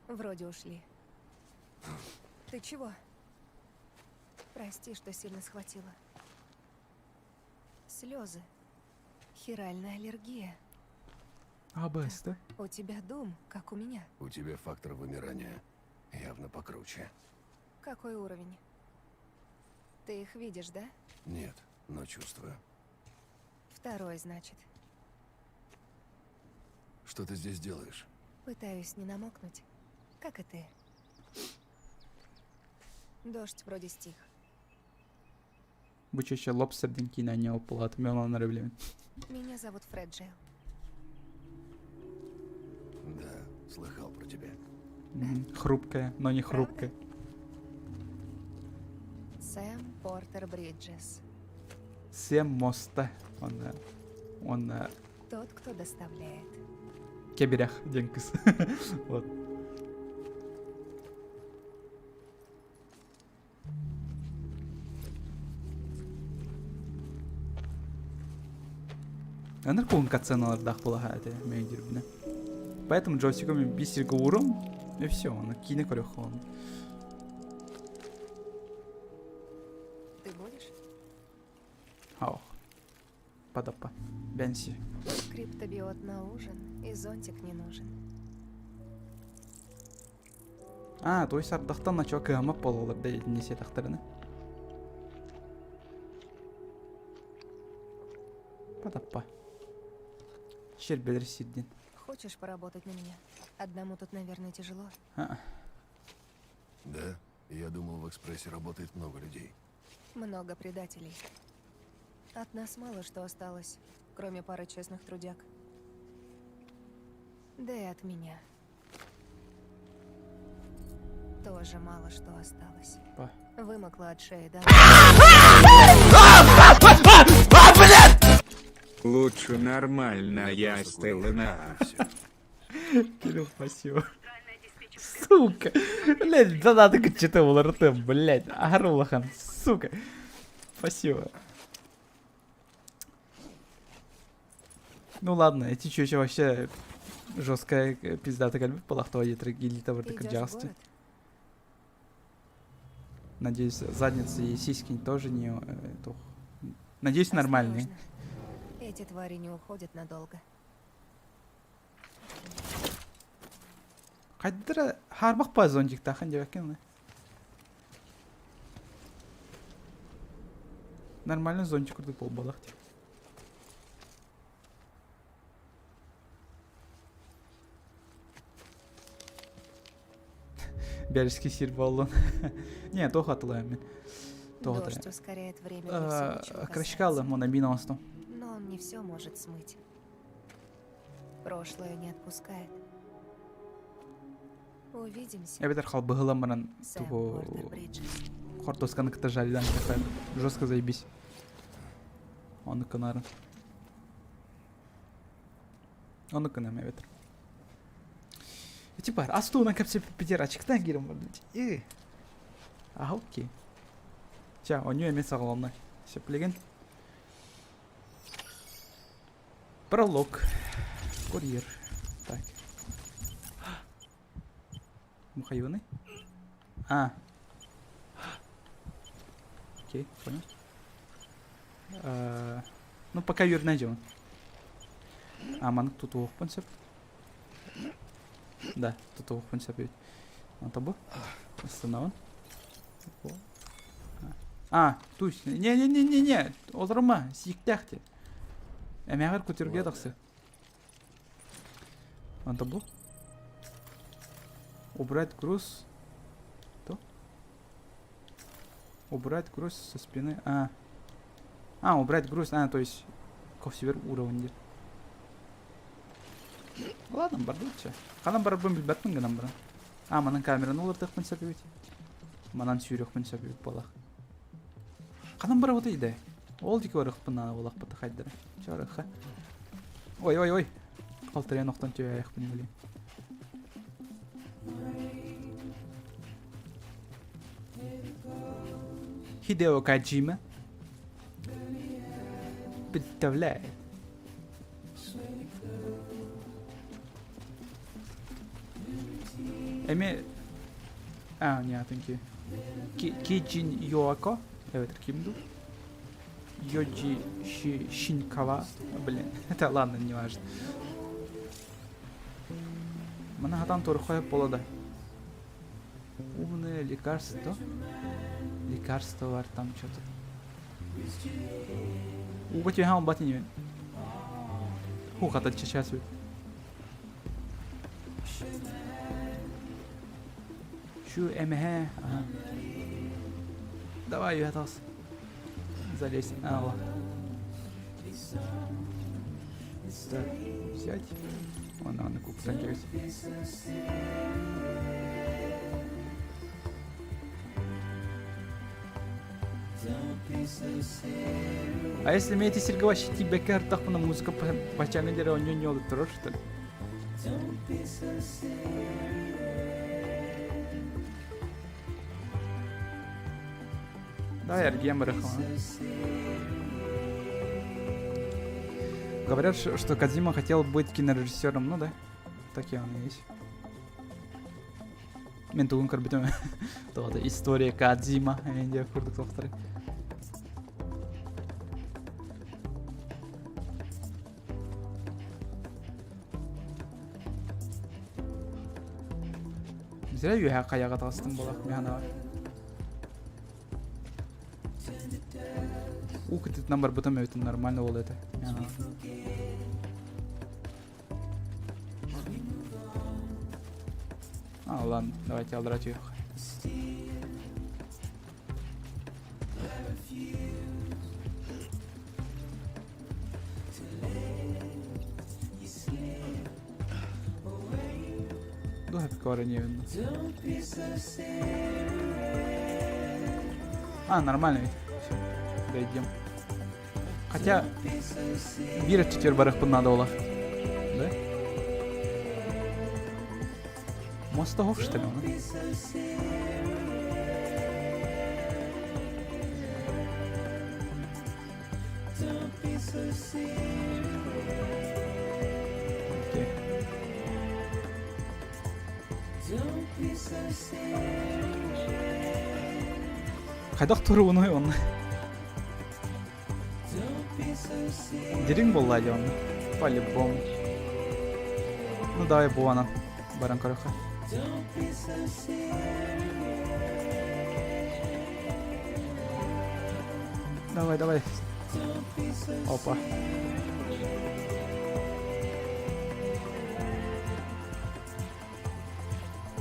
Вроде ушли. Ты чего? Прости, что сильно схватила. Слезы. Хиральная аллергия.
Абэс, да?
У тебя дум, как у меня.
У тебя фактор вымирания явно покруче.
Какой уровень? Ты их видишь, да?
Нет, но чувствую.
Второй, значит.
Что ты здесь делаешь?
Пытаюсь не намокнуть. Как и ты. Дождь вроде стих.
Bu çeşe lobster'dinki на него плату, мен оны білемін.
Меня зовут Фреджил.
Да, слыхал про тебя.
Хрупкая, но не хрупкая.
Сэм Портер Бриджес.
Сэм моста. Он
Тот, кто доставляет.
кеберях денкіз. Вот. Анар кон катсценалардах була это мейдербіне. Поэтому джойстиком бисерге урым, и все, он кине көрек он.
Ты будешь?
Ау. Падапа. Бенси.
Криптобиот на ужин, и зонтик не нужен.
А, той сардақтан начал кыамап болалар да несе тақтарыны. Падапа. Шербелер сиддин.
Хочешь поработать на меня? Одному тут, наверное, тяжело.
Да? Я думал, в экспрессе работает много людей.
Много предателей. От нас мало что осталось, кроме пары честных трудяг. Да и от меня. Тоже мало что осталось.
Па.
Вымокла от шеи, да?
Лучше нормально, я стылына.
Кирилл, спасибо. Сука. Блядь, да надо что-то было ртом, блядь. Агарлахан, сука. Спасибо. Ну ладно, эти чуть вообще жесткая пиздата кальбы полахтоя трагили того
Ты
так
идёшь в
джасти.
город?
Надеюсь, задницы и сиськи тоже не... Надеюсь, нормальные.
Осторожно. Эти твари не уходят надолго.
Қайдыра харбақ па зонтик тақын деп екен. Нормальный зонтик құрдық бол балақ деп. Бәріске сир болын. Не, тоқ атылайым мен.
Дождь ускоряет время для всего, чего
Крашкалы,
касается.
мона бина осту.
Но он не все может смыть. Прошлое не отпускает. Увидимся.
Я бетер қал бұғыламыран
Сэм
туғы
Портер Бриджес.
қортосканы кіті жаридан кефайм. Жестко заебись. Оны кынарын. Оны кынам, я бетер. Типа, астуынан кәпсе петер ачықтан керім бар. Ага, окей. Ча, он не емес ағылымна. Сеплеген. Пролог. Курьер. Так. Мухайваны? А. Окей, понял. Ну, пока юр найдем. А, маны тут оқпын сеп. Да, тут оқпын сеп. Он табу? Останован. А, туш. Не. Олырма, сиктяхте. Әмәғір көтерге дақсы. Он табу? Убрать груз. То? Убрать груз со спины. Убрать груз. То есть ковсевер уровень. Ладно, бардыча. Канан бар бым билбетмин гынан баран. Манан камераны олырдыкмын себебит. Манан сүйрөкмүн себебит болак. Канан бар оты иде. Ол дике барыкпын ана болак бата хайдара. Чарыха. Ой. Калтырыя ноктон төяякпын билем. Хидео Каджима. Представляет. Эми... нет, тhank you. Кичин Йоако. Evet, kimdi? Йоджи Шинкава. Блин, это ладно, не важно. Мана хатан торы коюп болоду. Умное лекарство. Лекарство бар там что-то. Уготи хам батинен. Хата сейчас. Şu emehe. Ага. Давай, Ютас. Залезь. Вот. Так, взять. Вон надо кук закрыть. А если мне эти серговащи тебе так на музыка почему дерево не олып турар, что ли? Да, Эргем Рахман. Говорят, что Кодзима хотел быть кинорежиссером, ну да, так и он и есть. Мен тугун көрбөтөм. Тода история Кодзима, менде көрдүк токтор. Зря юха каяга тастым болак механа. Этот номер потом это нормально вот это. Ладно, давайте алдрать их. Духа пикора не видно. Нормально ведь. Все, дойдем. Хотя бир четвер барых надо было. Да? Мостов, что ли? Окей. Хайдақ тұры оны оны. Дерин болады оны. По-любому. Ну давай буана. Баран корыха. Давай. Опа.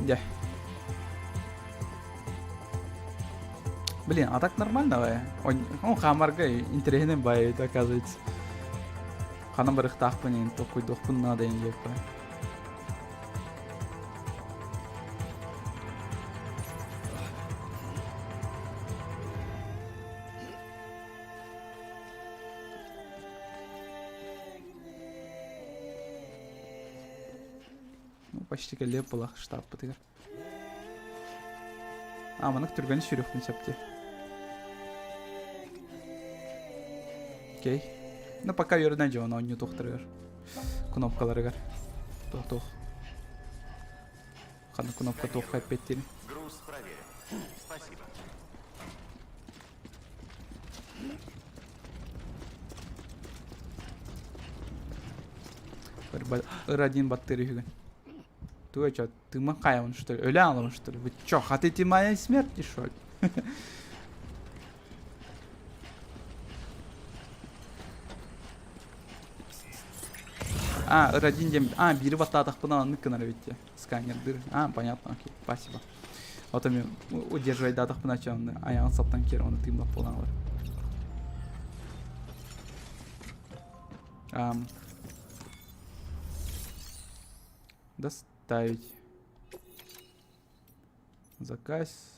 Да. Блин, а так нормально, бай. Он хамарга интересный бай, оказывается. Ханам барых тахпанин, такой дохпун надо им епа. Почти келіп болақ штаб бітігір. Мұнық түргені сүйрекпін сәпте. Окей. Ну пока верно же, он не тоқтырыр. Кнопкалары гар. Тоқ. Қаны кнопка тоқ қайпеттері.
Груз проверен. Спасибо.
Р1 баттері үйген. Ты что, ты Макаеван, что ли? Элянов, что ли? Вы что, хотите моей смерти, что ли? Р1 дем... бири баттатах пынан ныкынар ведь. Сканер дыр. Понятно, окей, спасибо. Вот он удерживает датах поначалу. Аян саптан кер, он тымлап болан бар. Доставить. Заказ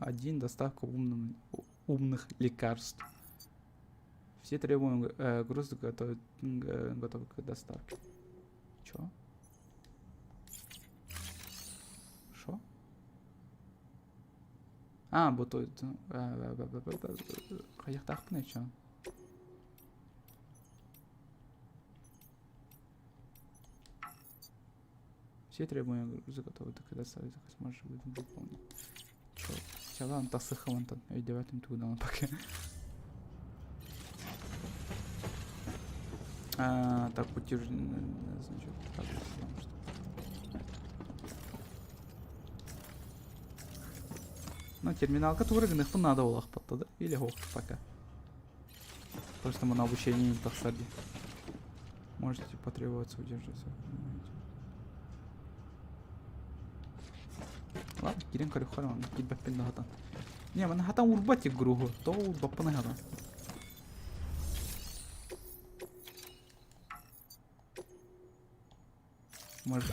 1. Доставка умных лекарств. Все требуемые грузы готовы к доставке. Чё? Шо? А, бутыль. Қаяқтақ не чё? Все требуемые грузы готовы к доставке. Заказ можешь выполнить. Чё? Чала тасыхым антон. Өйдебәтім тугудан пока. Так, утверждение, значит, так, потому что... Ну, терминалка турыгных надо улах подта, да? Или гох пока. Просто мы на обучение не тахсади. Можете потребоваться удержаться. Ладно, кирен карю харам, кидбэк пен хатан. Не, мен хатан урбати гругу, то урбапаны хатан. Может...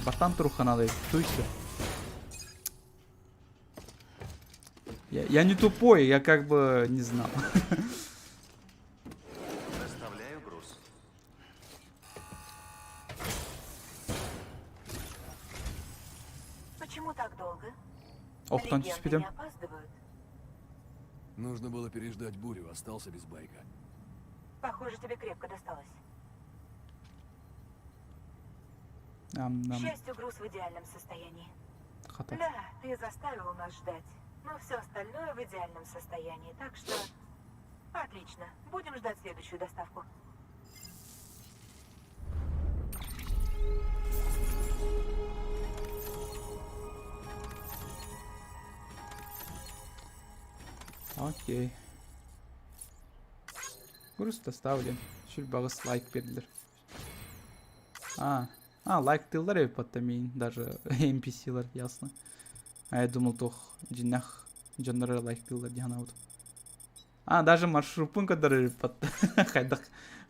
Батан труха надо. Туйся. Я не тупой, я как бы не знал.
Доставляю груз.
Почему так долго?
Ох, тончи
Легенды
спидем.
не опаздывают.
Нужно было переждать бурю, остался без байка.
Похоже, тебе крепко досталось. К
Нам
счастью, груз в идеальном состоянии.
хата.
Да, ты заставил нас ждать. Но все остальное в идеальном состоянии, так что... Отлично. Будем ждать следующую доставку.
Окей. Груз доставлен. Шүл бағыс лайк берділер. Лайк тылдар эпаттамин, даже NPC-лар, ясно. А я думал, тох джиннах джаннары лайк тылдар дихана. Даже маршрутпун кадар эпатта.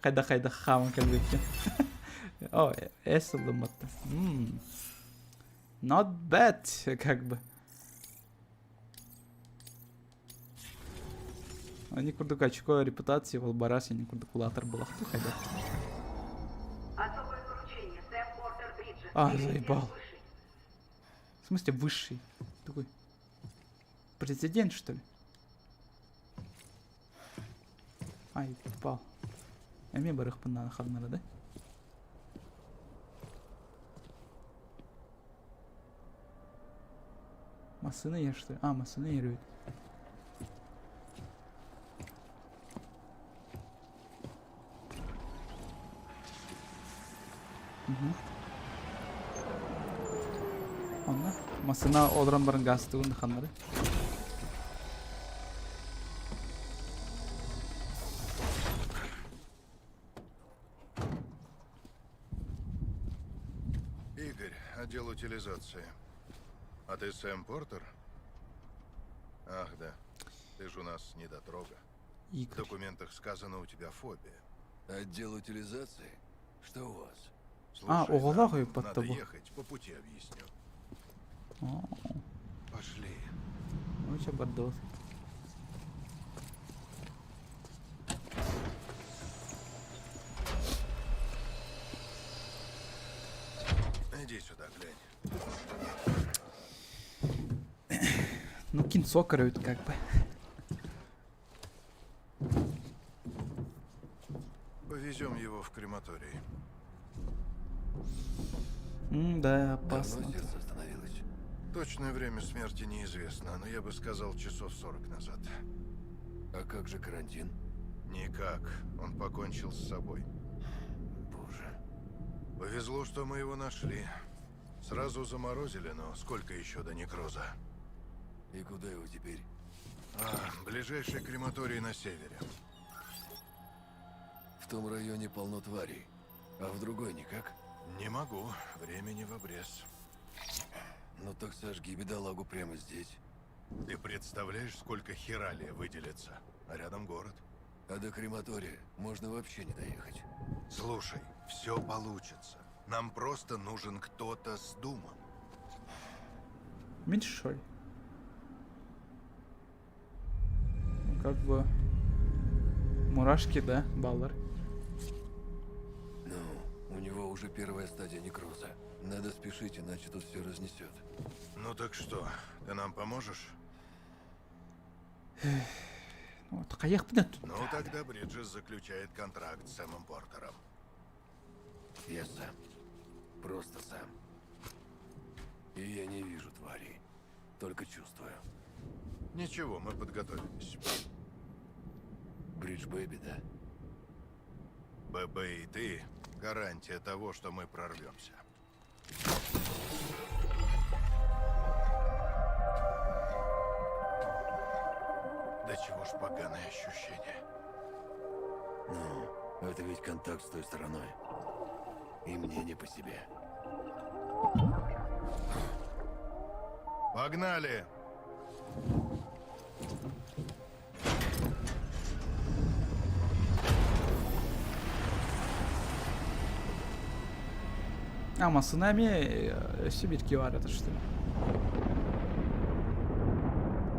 Хайда хаман калбекте. О, эсэлдэ матта. Not bad, как бы. Они курдук очко репутации, волбарас, я не курдукулатор был. Кто хайда? Заебал. В смысле высший? Такой президент, что ли? Ебал. Эме барых панна хаднара, да? Масыны я что ли? Масыны ерует. Онна масына одран барын газ тугун ханнары.
Игорь, отдел утилизации. А ты Сэм Портер? Ах, да. Ты же у нас недотрога. В документах сказано, у тебя фобия.
Отдел утилизации? Что у вас?
Слушай,
оголагаю
нам
под
надо
тобой.
ехать, по пути объясню. Пошли.
Ну, че бардос.
Иди сюда, глянь.
Ну, кинцо корют, как бы.
Повезем его в крематорий.
Да, опасно.
Давно сердце остановилось?
Точное время смерти неизвестно, но я бы сказал часов 40 назад.
А как же карантин?
Никак. Он покончил с собой.
Боже.
Повезло, что мы его нашли. Сразу заморозили, но сколько еще до некроза?
И куда его теперь?
Ближайший крематорий на севере.
В том районе полно тварей, а в другой никак?
Не могу. Времени в обрез.
Ну так сожги бедолагу прямо здесь.
Ты представляешь, сколько хералия выделится? А рядом город.
А до крематория можно вообще не доехать.
Слушай, все получится. Нам просто нужен кто-то с думом.
Меньшой. Ну, как бы... Мурашки, да, Баллар?
Ну, у него уже первая стадия некроза. Надо спешить, иначе тут все разнесет.
Ну так что, ты нам поможешь?
Ну, так ехать тут.
Ну тогда Бриджес заключает контракт с Сэмом Портером.
Я сам. Просто сам. И я не вижу тварей. Только чувствую.
Ничего, мы подготовились.
Бридж Бэби, да?
ББ и ты — гарантия того, что мы прорвемся. Да чего ж поганое ощущение.
Ну, это ведь контакт с той стороной. И мне не по себе.
Погнали!
Ama tsunami Сибирки варят, что ли?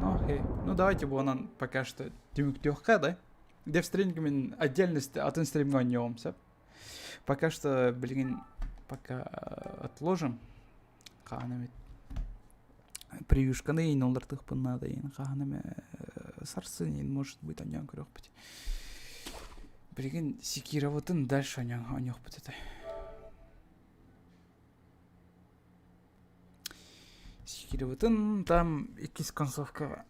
Ну, окей. Ну, давайте вон пока что тюмик-тюхка, да? Где стриминг отдельности от инстримга ойнауымыз. Пока что, блин, пока отложим. Қағанаме превьюшканы ең олар тықпынна да ең. Қағанаме сарсын ең, может быть, ойнауын көрек біт. Блин, секироватын дальше ойнауын біт еді. Секироватын там икис концовка.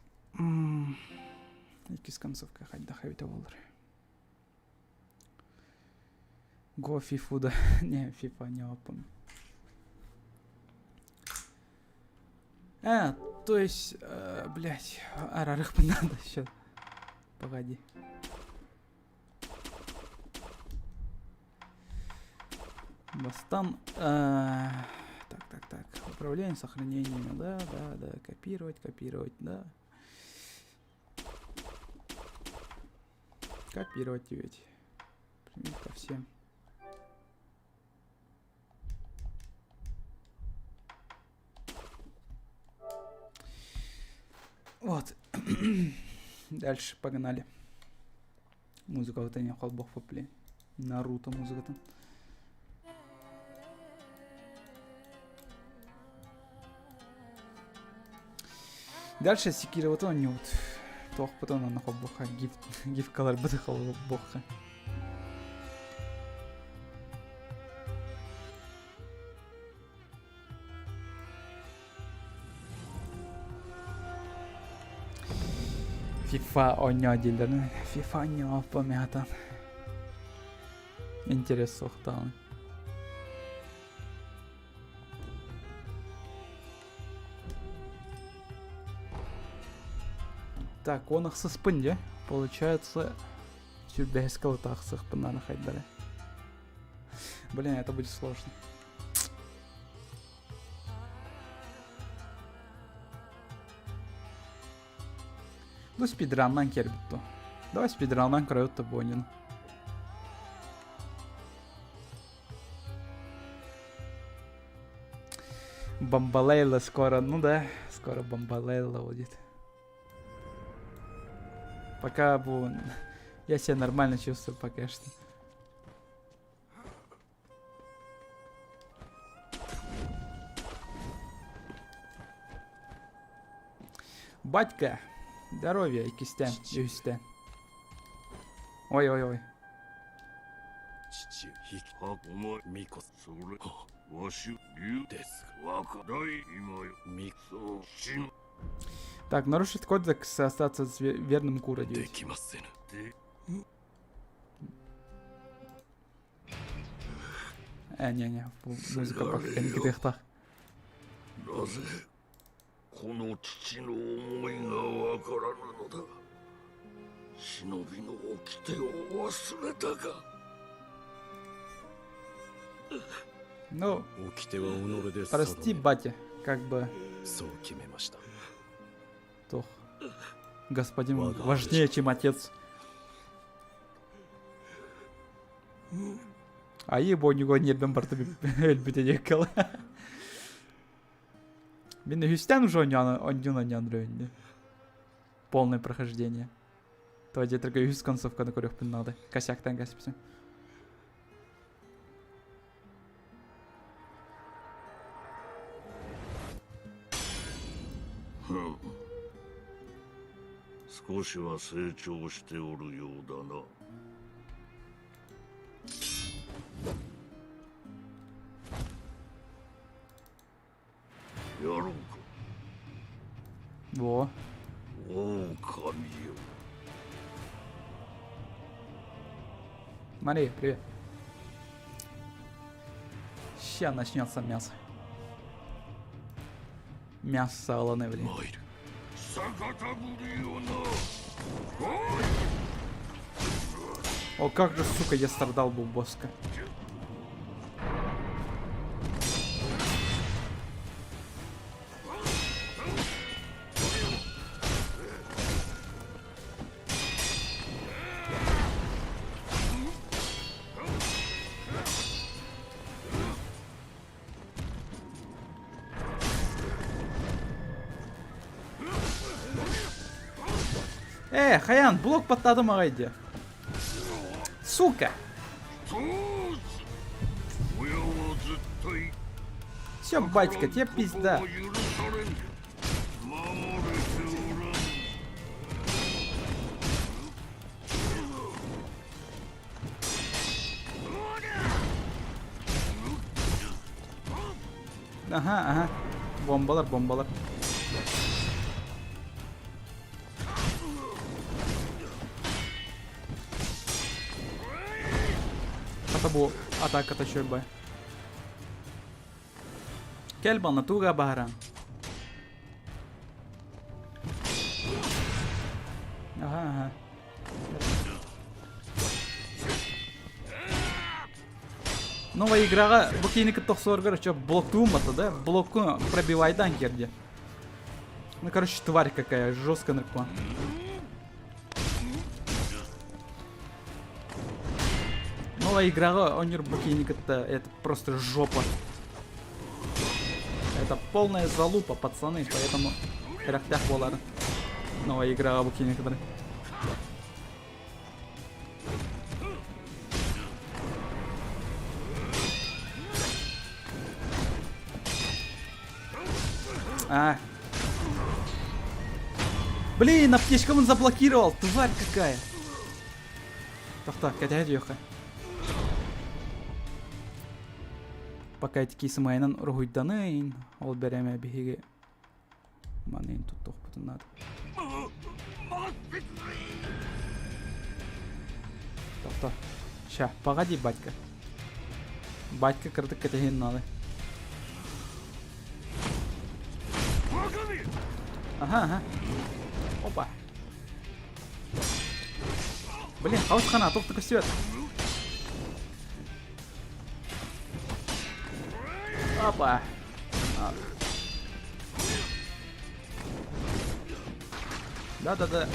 Икис концовка қайда қайда болыр. Го фифу да. Не, фифа не опам. То есть, блять, арарых надо сейчас. Погоди. Бастан. Так. Управление сохранениями. Да. Копировать, да. Копировать ведь. Примерно ко всем. Вот. Дальше погнали. Музыка вот не холбох попли. Наруто музыка-то. Дальше секира вот он не вот. Тох потом на холбоха. Гиф колор буде холбоха. FIFA oynuyor dilleri. FIFA oynuyor yapamıyordum. Интерес соқтан. Так, он их соспынде. Получается, сюрбейского тахсах на хайдере. Блин, это будет сложно. Ну, спидраннан кербитто. Давай спидраннан краютто бонин. Бомбалейла скоро, ну да, скоро Бомбалейла будет. Пока я себя нормально чувствую пока что. Батька, здоровья и кистян, и кистян. Ой. Так, нарушить кодекс, остаться верным Кура 9. Не, музыка пока не грехта.
この父の思いがわからぬのだ。忍びの掟を忘れたか。
Ну, прости, батя, как бы... Тох, господин важнее, чем отец. Айы бонюго нербен барты өлбүтө кала. Мен үстен уже оньюн рöyünde. Полное прохождение. То где только үст концовка на көрөк пин надо. Косяктан каспсы.
Хм. 少しは成長しておるようだな。やろうか。
Во.
狼よ。
Мария, привет. Сейчас начнется мясо. Мясо солоное, блин.
逆たぶるよな。
О, как же, сука, я страдал был боска. Хаян, блок паттадым ағайды. Сука! Все, батька, тебе пизда. Ага. Бомбалар. Bu atak taşıyor bay. Gel bana tuğra baharan. Ага. Новая игра, букиника тохсор, короче, блок тумата, да? Блоку пробивай данкерди. Ну, короче, тварь какая, жесткая наркоман. Новая игра, онер букиник, это просто жопа. Это полная залупа, пацаны, поэтому рахтях болар. Новая игра букиник. Блин, аптечка он заблокировал, тварь какая. Так, катя. Пакайтики сымайнан ругуйданын, ол береме биһиги. Манын туттук бутуннат. Так. Ща, погоди, батька. Батька кырдык кетехин надо. Ага. Опа. Блин, хаус хана, тоқтық істет. Опа. Да.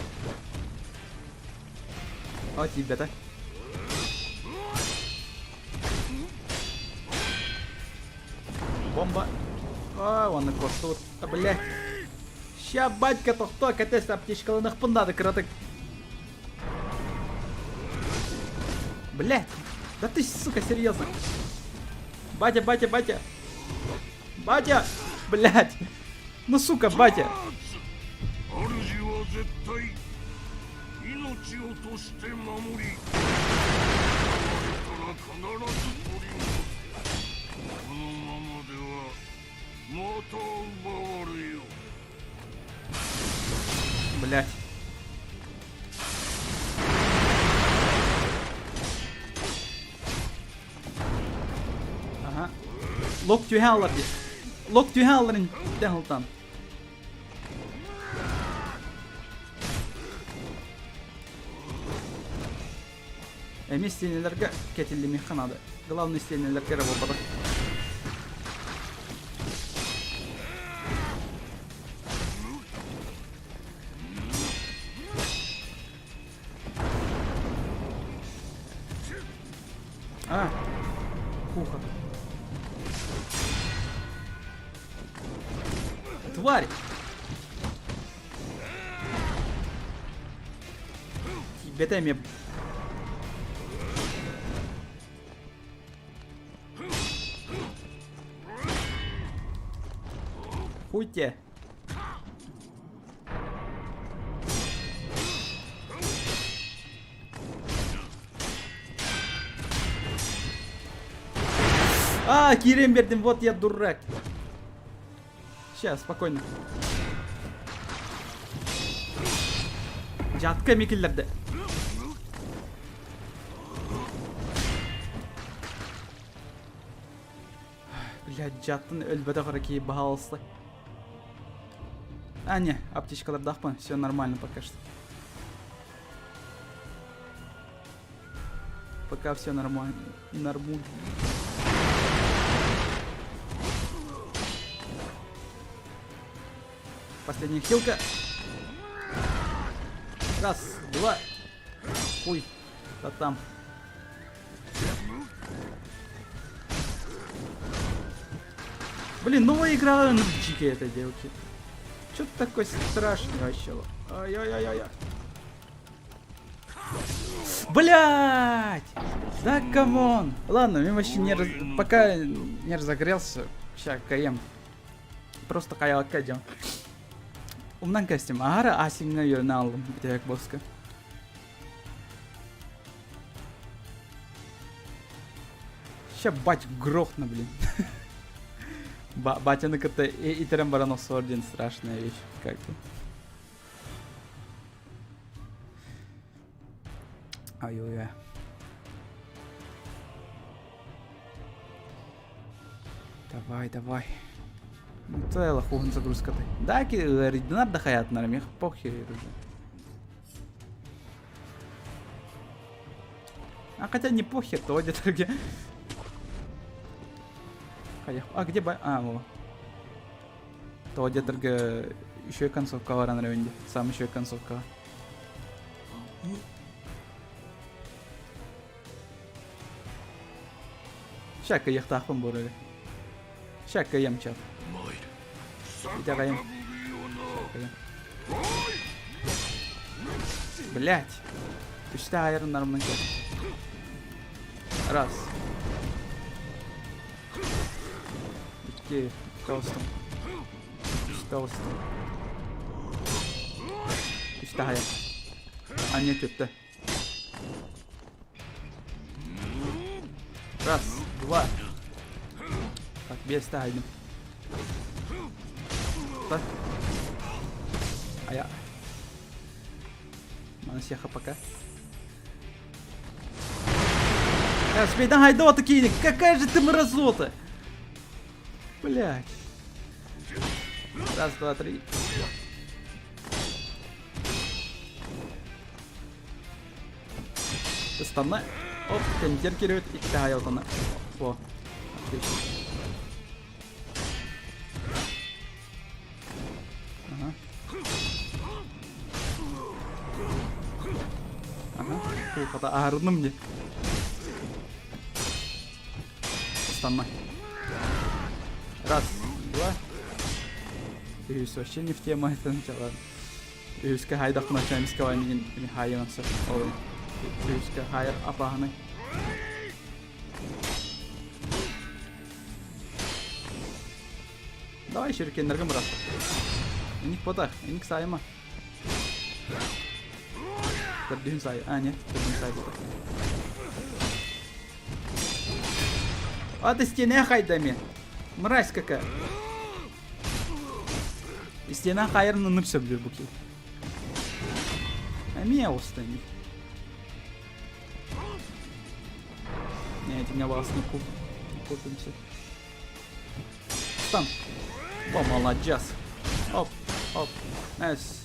О, тебя-то. Бомба. Он на костур. Блять. Ща, батька, то катайся, аптечкаланах пындады кратык. Блять. Да ты, сука, серьезно. Батя. Батя! Блять! Ну сука, батя! Блять. Ага. Лок тюхалар ди. Лок тюхаларын дәһылтан. Эми стенелерге кетилди механады. Главный стенелерге работа. Пуха. Тварь! Тебе-то мне... Хуйте. А, Кирем бердим, вот я дурак. Сейчас, спокойно. Жатка мекиллерде. Блядь, жаттын өлбөтө караки баалсы. А, не, аптечкалар дахпан, все нормально пока что. Пока все нормально. Нормально. Последняя хилка. Раз, два. Хуй. Да там. Блин, новая игра на чике этой девки. Чё ты такой страшный вообще? Ай-яй-яй-яй. Блять! Да камон! Ладно, я вообще не пока не разогрелся. Сейчас КМ. Просто каялка идем. Умнан кастим. Ара асиңна йөрүнө алдым. Битек боска. Ща бать грохну, блин. Батяны как-то и Трембаранос орден страшная вещь. Как-то. Ай-ой-ой. Давай, давай. Ну, целая хугун загрузка-то. Да, ординар да хаят, наверное, похер уже. А хотя не похер, то где-то где. А где бай? А, во. То где-то еще и концовка в районе. Сам еще и концовка. Ща-ка я тахпам бурали. Ща-ка ем чат. Иди ем. Блять. Ты что, айрон нормально. Раз. Иди, толстым. Толстым. Ты что, айрон? А нет, это. Раз, два. Так, без тайны. Так. А я. Манасеха пока. Спейда хайдо такие, какая же ты мразота! Блять. Раз, два, три. Стана. Оп, контер кирует и кидает она. О, отлично. Ага. Ага. Ката ağrıdı мне. Стана. Раз, два. Yüz вообще не в тему это начало. Yüzke haydak начальник скаванин hayvansı. Ой. Yüzke hayır apağını. Давай ширкенлерге брат. Эник подах, эник сайма. Көрдүн сай. А, нет, көрдүн сай болды. А ты стене хайдами. Мразь какая. И стена хайрны нырса билер буки. А меня устани. Нет, у меня вас не купимся. Стан. О, молодец. Оп, оп. Найс.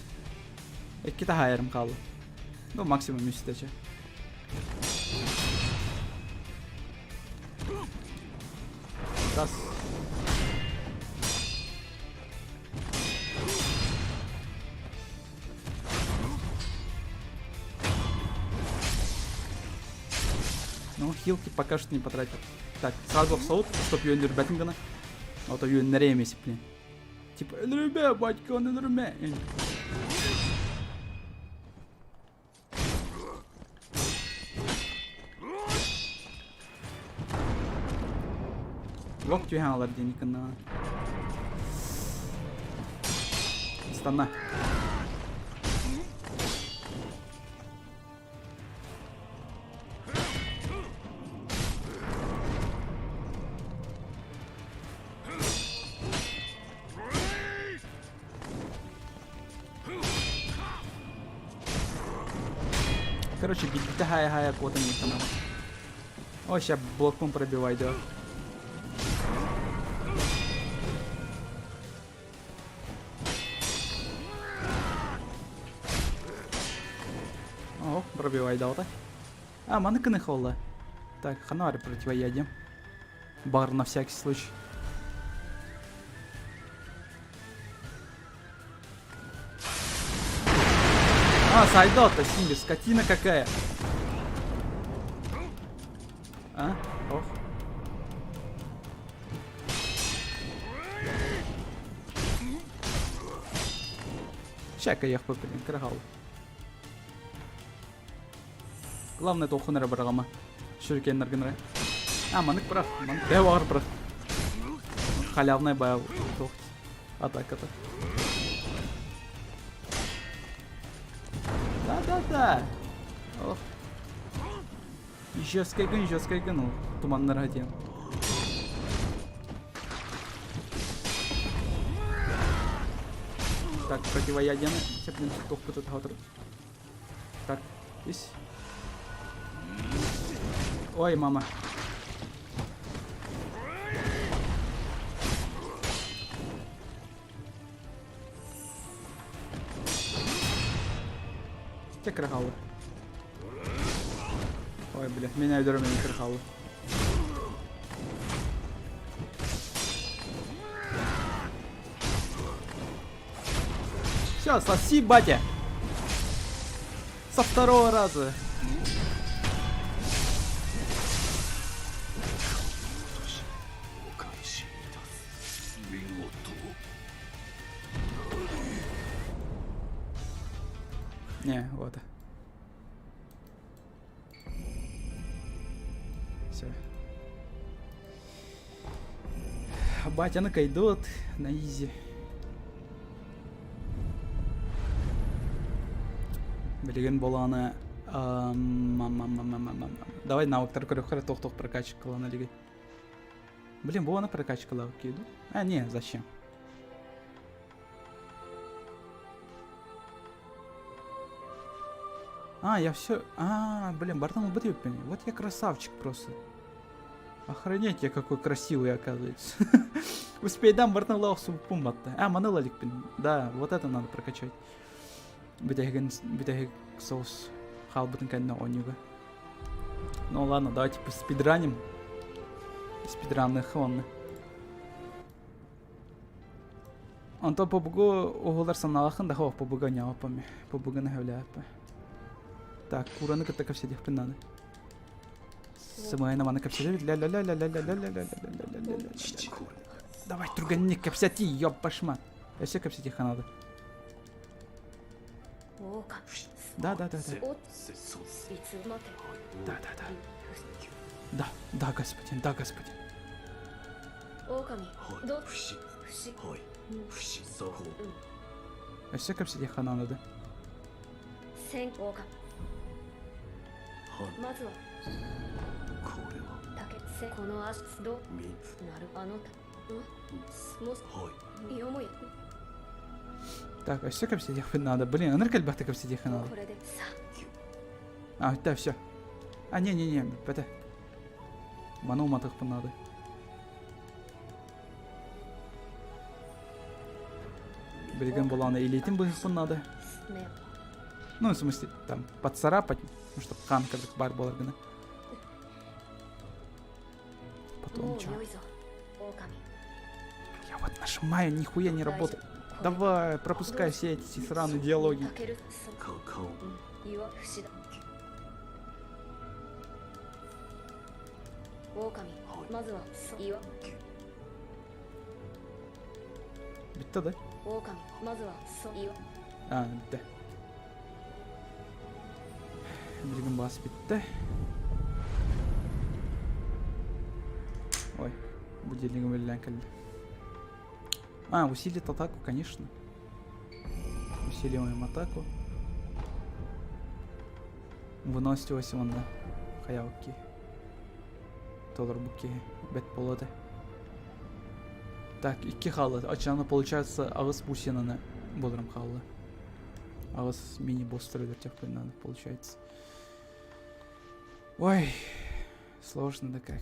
İki daha yarım kaldı. Bu maksimum üstece. Раз. Ну, хилки пока что не потратил. Так, сразу в соут, чтоб ее не рубятин гана. А то ее на реме блин. Типа, энрубе, батька, он энрубе. Лок тюйхан алар денег на. Стана. Короче, битта хая кота не канал. О, сейчас блоком пробивай, да. О, пробивай, да. А, манекены холла. Так, ханары противоядие. Бар на всякий случай. А, сайдот-то, Симби, скотина какая. А? Ох. Щака я блин, крагал. Главное это ухунера барагама. Шурикен наргенре. А, манык прав. Манык бевар прав. Халявная бая. Атака-то. Да. Ох. Еще скайган, туман на радио. Так, противоядие. Сейчас, блин, только тут хатр. Так, здесь. Ой, мама. Те крахалы. Ой, блядь, меня ведером не крахалы. Все, соси, батя. Со второго раза. Не, вот. Все. Батя накайдут на изи. Билеген боланы. Давай навыктар көрөкөр тох прокачка кылана лиги. Блин, боланы прокачкалау кейду. А, не, зачем? А, я все. А, блин, бартан убытый. Вот я красавчик просто. Охренеть, я какой красивый, оказывается. Успей дам бартан лаусу пумбатта. А, манылалик, блин. Да, вот это надо прокачать. Битаги соус. Халбатан на онюга. Ну ладно, давайте спидраним. Спидранный хон. Он то побугу уголар саналахын да хох побуга няпами. Побуга на хевляпа. Так, кураны как-то все этих надо. Самая на мана капсидовит. Давай, труганник, капсяти, ёб пашма. Я все капсяти надо. Да. Да, господин, да, господин. Я все капсяти надо, да? Так, а все капсидих надо. Блин, энергия бахта капсидих надо. А, да, все. А, не, это. Ману матах надо. Береган была или этим будет надо. Ну, в смысле, там, поцарапать, ну, чтобы хан как бар был. Потом что? Я вот нажимаю, нихуя не работает. Давай, пропускай все эти сраные диалоги.
狼まずは岩
Bitti de.
狼まずは岩
Ha bitti. Bir gün bas bitti. Ой, будильник вылетел. Усилит атаку, конечно. Усиливаем атаку. Выносливость вон да. Хаявки. Тодорбуки. Бет полоды. Так, 2 қалды. Açılan получается Ağız Бусинаны Бодрым қалды. Ağız мини-босс тек надо, получается. Ой, сложно да как.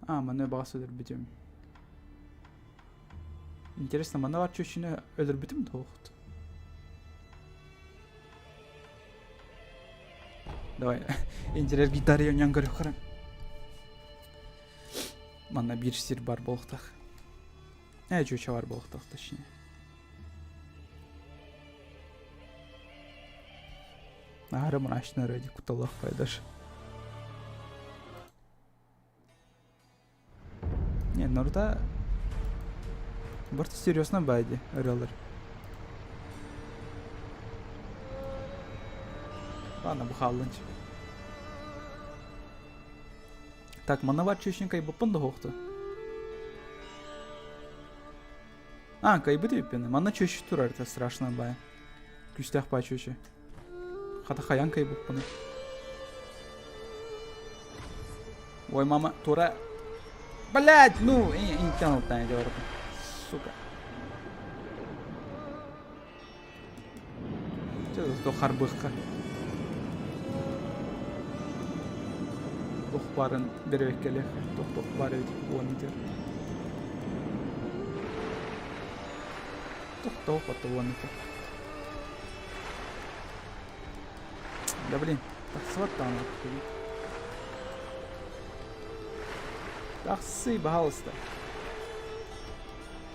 Мана бағасы өлір бітем. Интересно, мана бар чөшіне өлір бітім де оқты. Давай, интерес гитары өңен көріп қарам. Мана бір сир бар болықтақ. Чөші бар болықтақ точнее. Ары мрачно ради куталақ пайдаш. Не, нұрда бірті серьезно бәйді өрелер. Ладно, бұқалынч. Так, мана бар чөшін кайбыппын да хоқты. Кайбы дейппені. Мана чөші тұрар, это страшно бай. Күстәқ бай чөші. Хата хаян кайбыппыны. Ой, мама, тура. Блять, ну, не тянул там эти ворота. Сука. Что за харбыхка? Тухпарын бербек келек. Тухпары өтіп уанитер. Тухпаты уанитер. Да блин, так сватан. Тақсы, пожалуйста.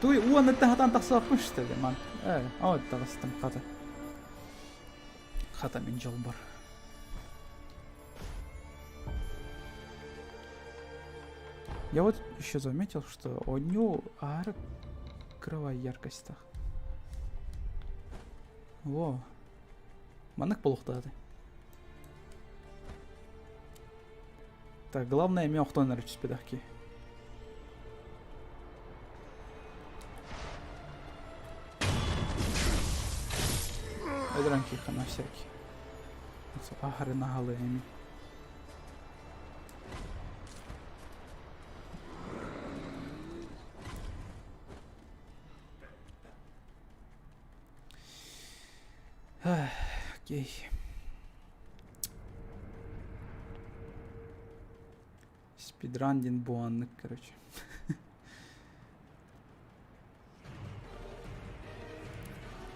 Туй, уан это хатан тақсы апын что ли, ман? Ой, тағыстым хата. Хата мен жол бар. Я вот еще заметил, что у него кровая яркость так. Во. Манық болуқтады. Так, главное мен оқтонар түспедақки. Эдранки хана всякий. Ахары нағалы әмін. Окей. Спидрандин буаннык, короче.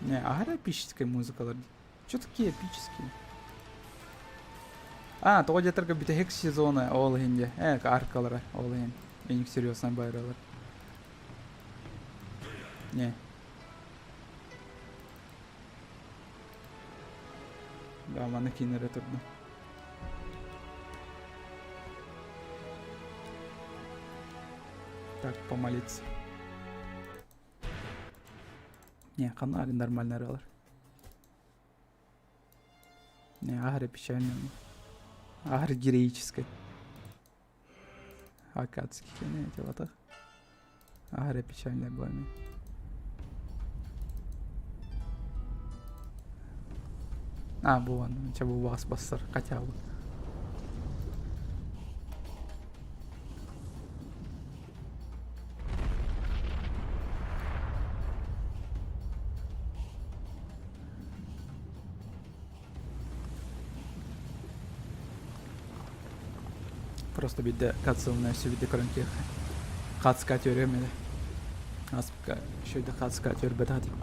Не, ага, эпическая музыка. Чё такие эпические? Тоғы жетіргі біті хек сезоны ол хенде. Аркалары ол хен. Менің серьезно байралар. Не. Да, мана кинер тұрды. Так, помолиться. Не, канали нормально ралар. Не, агро печальный. Агро героической. Акадский, не, эти вот так. Агро печальный бами. Bu он, чабу вас бассар, хотя бы. Просто биде катсылына сөбиде көрінке қатысқа төремеді. Аспыка шөйді қатысқа төрбеді ғадим.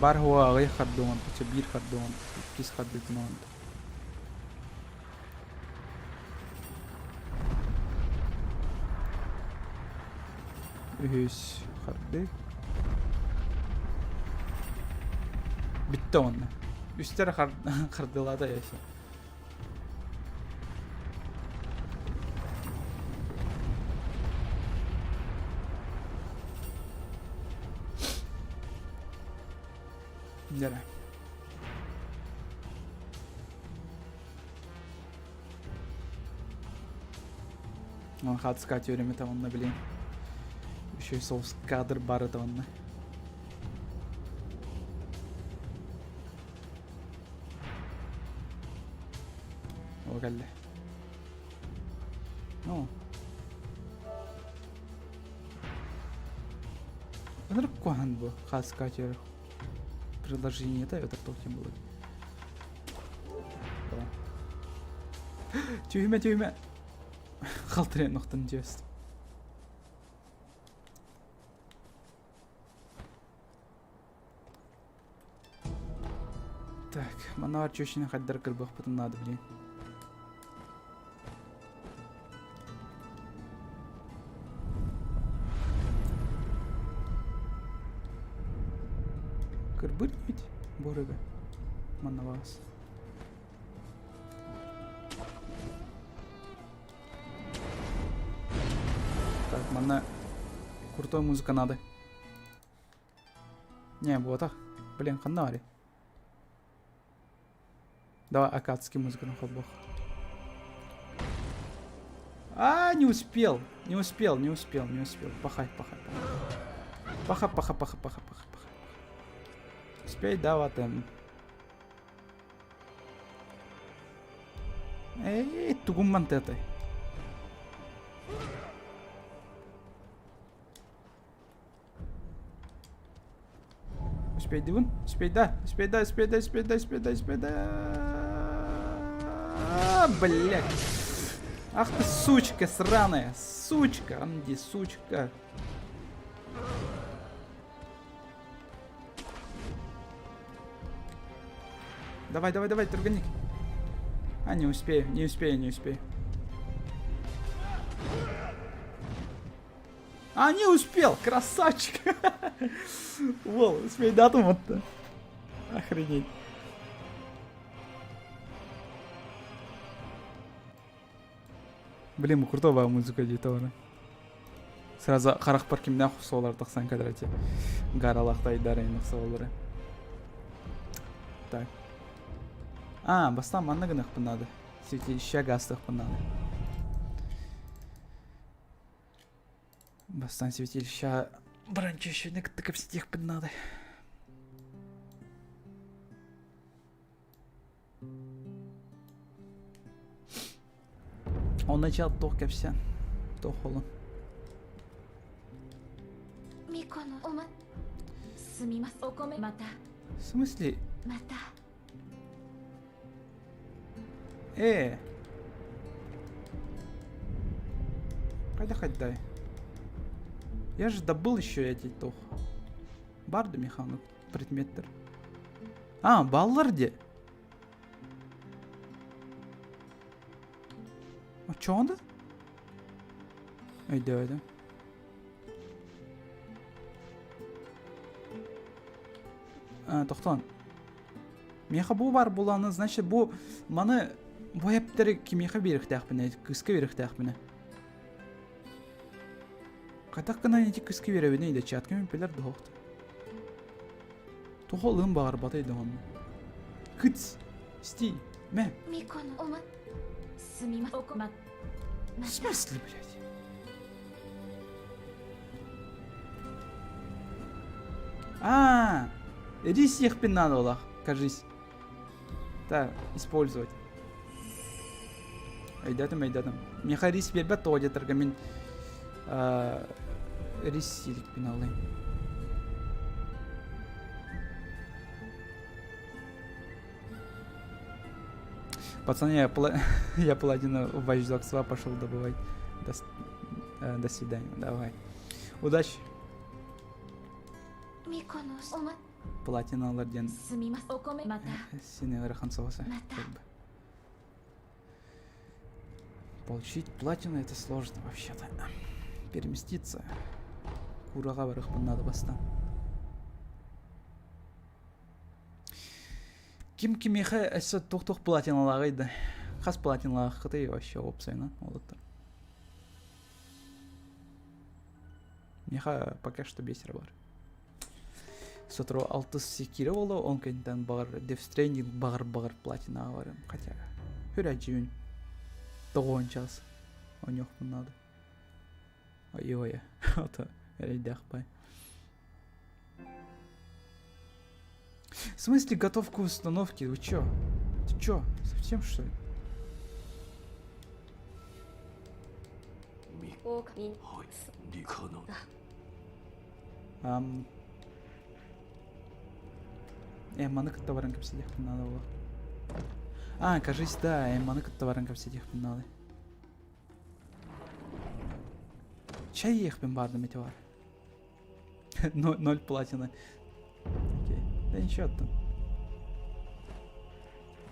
Бар хуа ағай қардуан, көче бір қардуан, кес қардуан оңды. Үхіс қарды. Бітті оны. Үстері қардылады яшы. Жарай. Он қатысқа теорема тамамына білейін. Еще и соус кадр бар тамамына. О, gəldi. О. Өнір көған бұл қатысқа теорема. Приложение это толком было. Тюрьма. Халтырен ноқтын жест. Так, мана чөшіне қаддар кірбақ бұтын надо, блин. Кырбыр ведь борыга манавас. Так, мана крутой музыка надо. Не, вот так. Блин, канари. Давай акадский музыку на ходбах. А, не успел. Пахай. Паха. Успей, да, вот там. Эй, тугуман это. Успей, Диван? Успей, да. Блядь. Ах ты, сучка сраная. Сучка, Анди, сучка. Давай, турганик. А, не успею. А, не успел, красавчик. Вол, успей дату вот-то. Охренеть. Блин, крутая музыка дейді. Сразу қарақ бар кеміне құсы олар 90 кадрате. Гаралақтай дарайын ұқса олары. Так. А, бастан маннығын ұқпынады. Светилище гасты ұқпынады. Бастан светилище бірінші үшіні күттікіп сетек ұқпынады. Он начал тоқ кәпсе. Тоқ олын. В смысле? Қайда? Я же добыл еще эти тоқ. Барды механик предметтер. А, баллар де? А чё онда? Айда. Тоқтан. Меха бұл бар боланы, значит, бұл маны бояптары кемеха берік тәқпіне, күскі берік тәқпіне. Қайтақ қана неті күскі беребіне еді, чаткамен пелер доқты. Тоқалығын бағар батайды оны. Күтс, сти, мәм. В смысле, блядь? Рис ехпен надо олақ, кажись. Так, использовать. Айдатым. Меха рис бербет тоғадетіргі мен рис селікпен алайын. Пацаны, я паладина в Watch Dogs 2 пошел добывать. До свидания, давай. Удачи. Платиналар ден
すみますお米また
синелер хансоваса. Получить платину это сложно вообще-то. Переместиться. Курага барых надо бастан. Ким кимеха эссе тух платиналарайды. Хас платиналар хыты вообще опцияны олыттыр. Меха пока что бесер бар. Сотро 6 секире болу, он кенттен бар Death багыр платина бар. Хотя хүрә жүйін 9 час. Он yok надо. Ой-ой. Это рейдахпай. В смысле готовку установки? Вы чё? Ты чё? Совсем что ли?
おかみ
はい理科の
Эмманы товарын көп сидех надо было. Кажись, да, эмманы товарын көп сидех надо. Чай их бен бардым эти var. 0 платина. Окей. Да ничего там.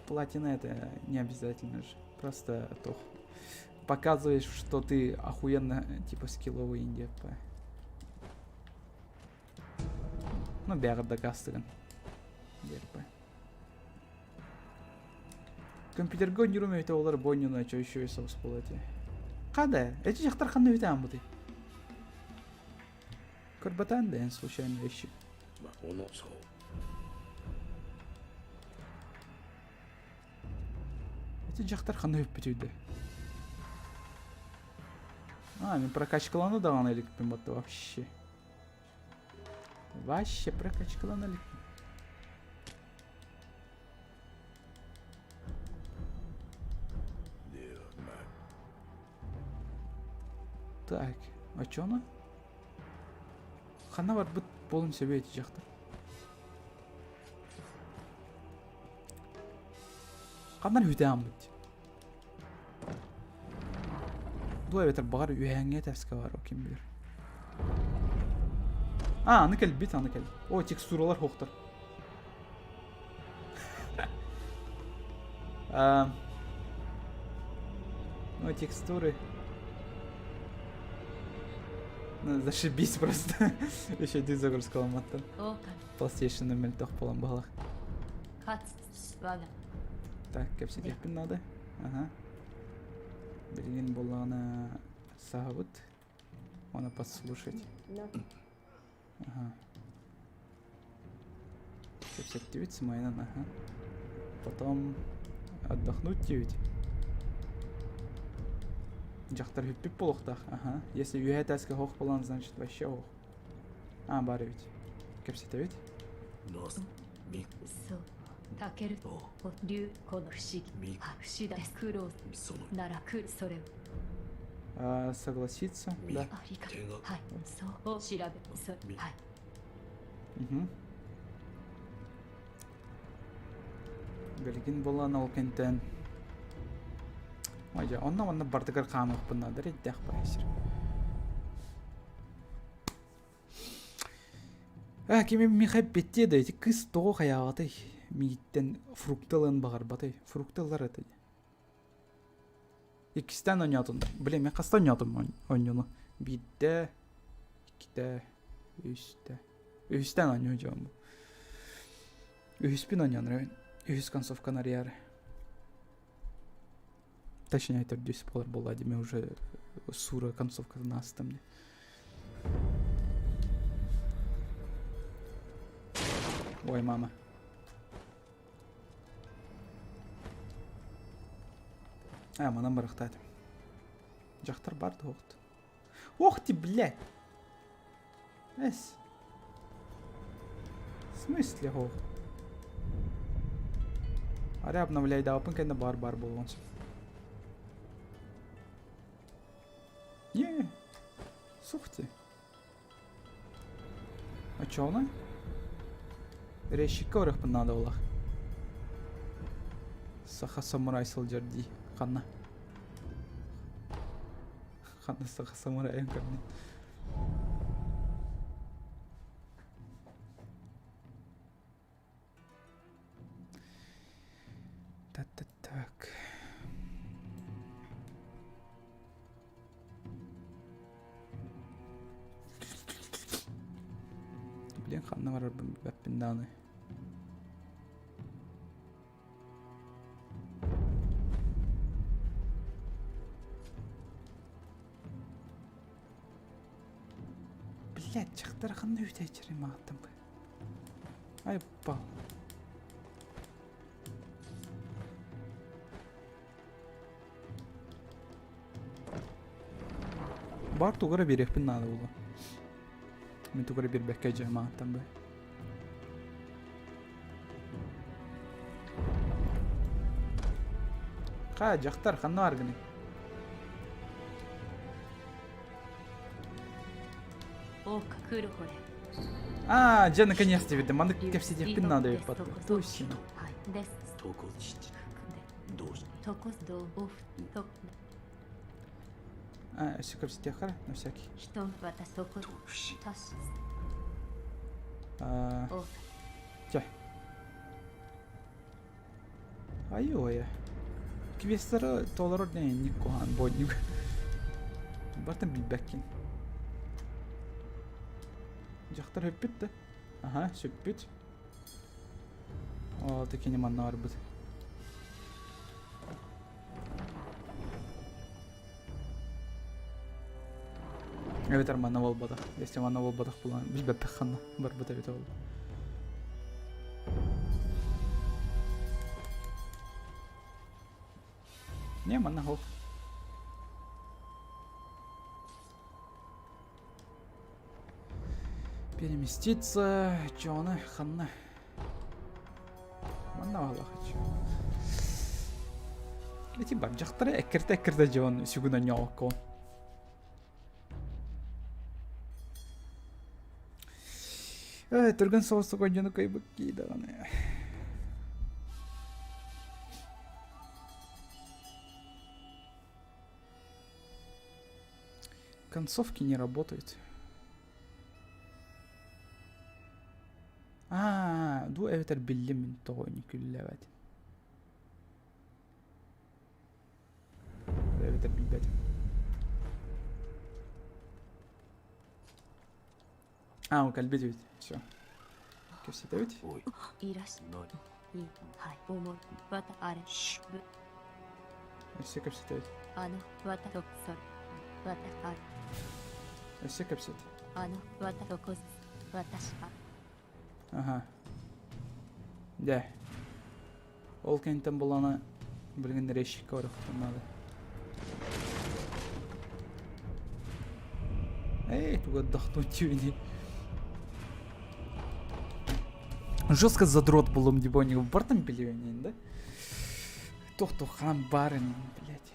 Платина это не обязательно же. Просто то показываешь, что ты охуенно типа скилловый инди. Ну, бәрі да кастырын. Берпай. Компьютерге ойнырым өйті олар бойнына чөй соғыс болады. Қада? Эти жақтар қанды өйтен бұды? Көрбатан да ән случайно вещи.
魔法の層
Эти жақтар қанды өйт бітуді? Мен прокачкаланы да ғана елікпен баты вообще. Вообще прокачкаланы елікпен. Так, а чё она? Хана бар бұт болын сөбе еті жақтар. Қандан өйтен бұт? Дуа бетер бағар үйәңе тәскі бар, о кем білер. Аны кәл, бет аны кәл. О, текстуралар хоқтыр. Ну, текстуры. Ну, зашибись просто. Еще один загрузка ломаттан. PlayStation нөмел тоқ болан бағалақ. Так, кәпсет екпін надо. Ага. Білген болағына сағабыт. Оны послушать. Ага. Кәпсет девять смайнан, ага. Потом отдохнуть девять. Жақтар өтпеп болуқтақ, ага. Если үйә тәскі хоқ болан, значит вообще хоқ. Бар өйт. Кәпсет өйт.
そうたけると竜この不思議不思だ苦労ならくそれを
Согласиться, да.
はいそう調べそうはい
Білген болан ол кенттен. Ойжа, онна бардығыр қамық бұнадыр еттіқ байсыр. Кеме мехайп беттеді, кыз тоғы қаяғатай. Мегіттен фрукталын бағар батай. Фрукталар әті. Екістен ойнатын. Біле, мен қаста ойнатым ойнуны. Бидді, екіті, өсті. Өстен ойны өйжауым бұл. Өспен ойнаныр өйн. Өз концовканар яры. Точнее, это 10 полар болады. Мен уже сура концовкасын астым. Ой, мама. Манам барықтады. Жақтар барды оқты. Ох ты, блядь! Эс. В смысле оқ? Аре обновляйды, апын кәнді бар болғансы. Не, сухте. А чё она? Решикка орықпын надо олақ. Саха самурай солдерди. Қанна. Қанна саха самурай өңкірмен. Так. Блин, ханна var бәппинданы. Блять, чақтар ханна өте черем ағаттым бы. Ай, ба. Бар тугара берекпин нады болу. Мен тугара бербекке жамааттан бы. Ха, жақтар ханна бар гыны. Же наконец-то видно, маны кепси девпин надо ей потом. Точно. Все кепси техара, на всякий. Чай. Ай-ой. Квестері толар не никохан бодник. Бартын билбеккен. Жақтар өппет да. Ага, сөппет. О, такие манна бар бұд. Evet manna vol badaq. Este manna vol badaq bulan bilbepek xanna бар бұд evet oldu. Не, манна хол. Переместиться. Чё она? Ханна. Манна вала хочу. Эти бар жақтары эккерте жон сүгүнөн ñoокко. Турган соосу конжону кайбык кийди аны. Концовки не работают. Ду evet bildim min toğuni küllevet. Evet bilbedim. O kalbi evet. Все. Köfte evet. Все köfte evet. Все köfte. Ага. Да. Ол кенттен боланы білген решік көріп тұрмады. Туға дақтың тюни. Жестко задрот болым деп ойнығы бартым білеуінен, да? Тоқ-тоқан барын, блядь.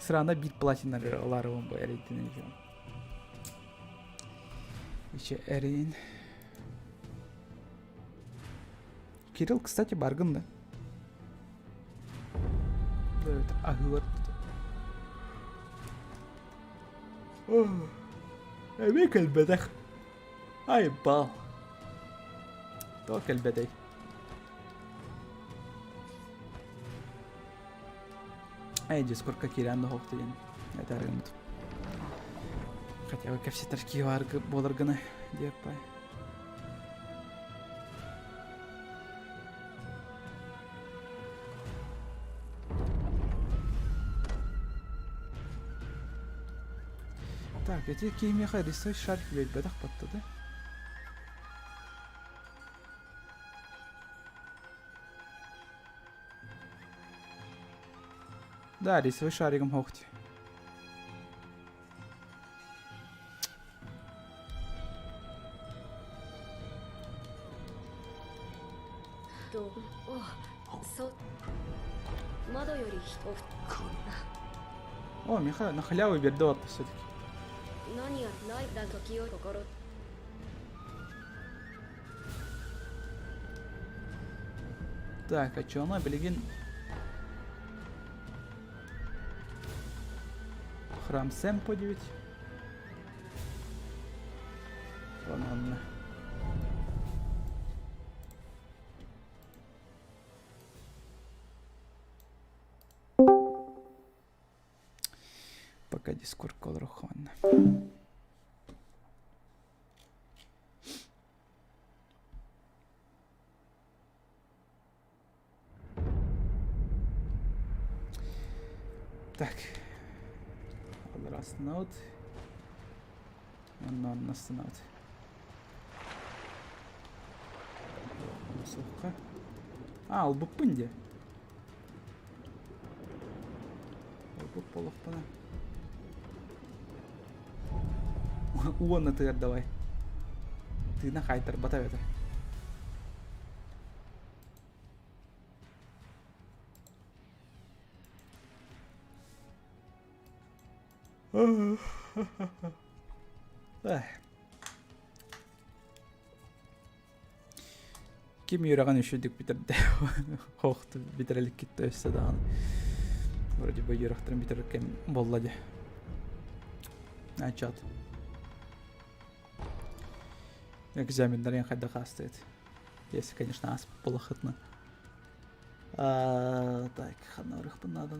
Сырана бит платинарлары он бұл әрейден жон. Еще Эрин. Кирилл, кстати, баргын, да? Evet, ahılar. Emek elbedek. Ay bal. Tok elbedek. Ay, Discord'ka kiren de hoktu yani. Yeter yanıt. Хотя бы все трошки боларганы деп пай. Так, эти кеймеха рисуй шарик ведь бедах потто, да? Да, рисуй шариком хохти. О, Миха, на халяву бердот все-таки. Так, а чё она, блин? Храм Сэм подивить. Ладно. Ка дискорд колор хонна. Так. Алар астанауд. Оннан астанауд. Сухо. Ал буппунде. Буп полохпана. Уонна ты отдавай. Ты на хайтер батавета. Ким юраган үшүдүк битерди. Хокту битерелик кетти өссө дагы. Вроде бы юрактырын битеркен боллади. Чат. Экзамендарен хайда хастает. Если, конечно, ас полохытно. Так, ханарых надо.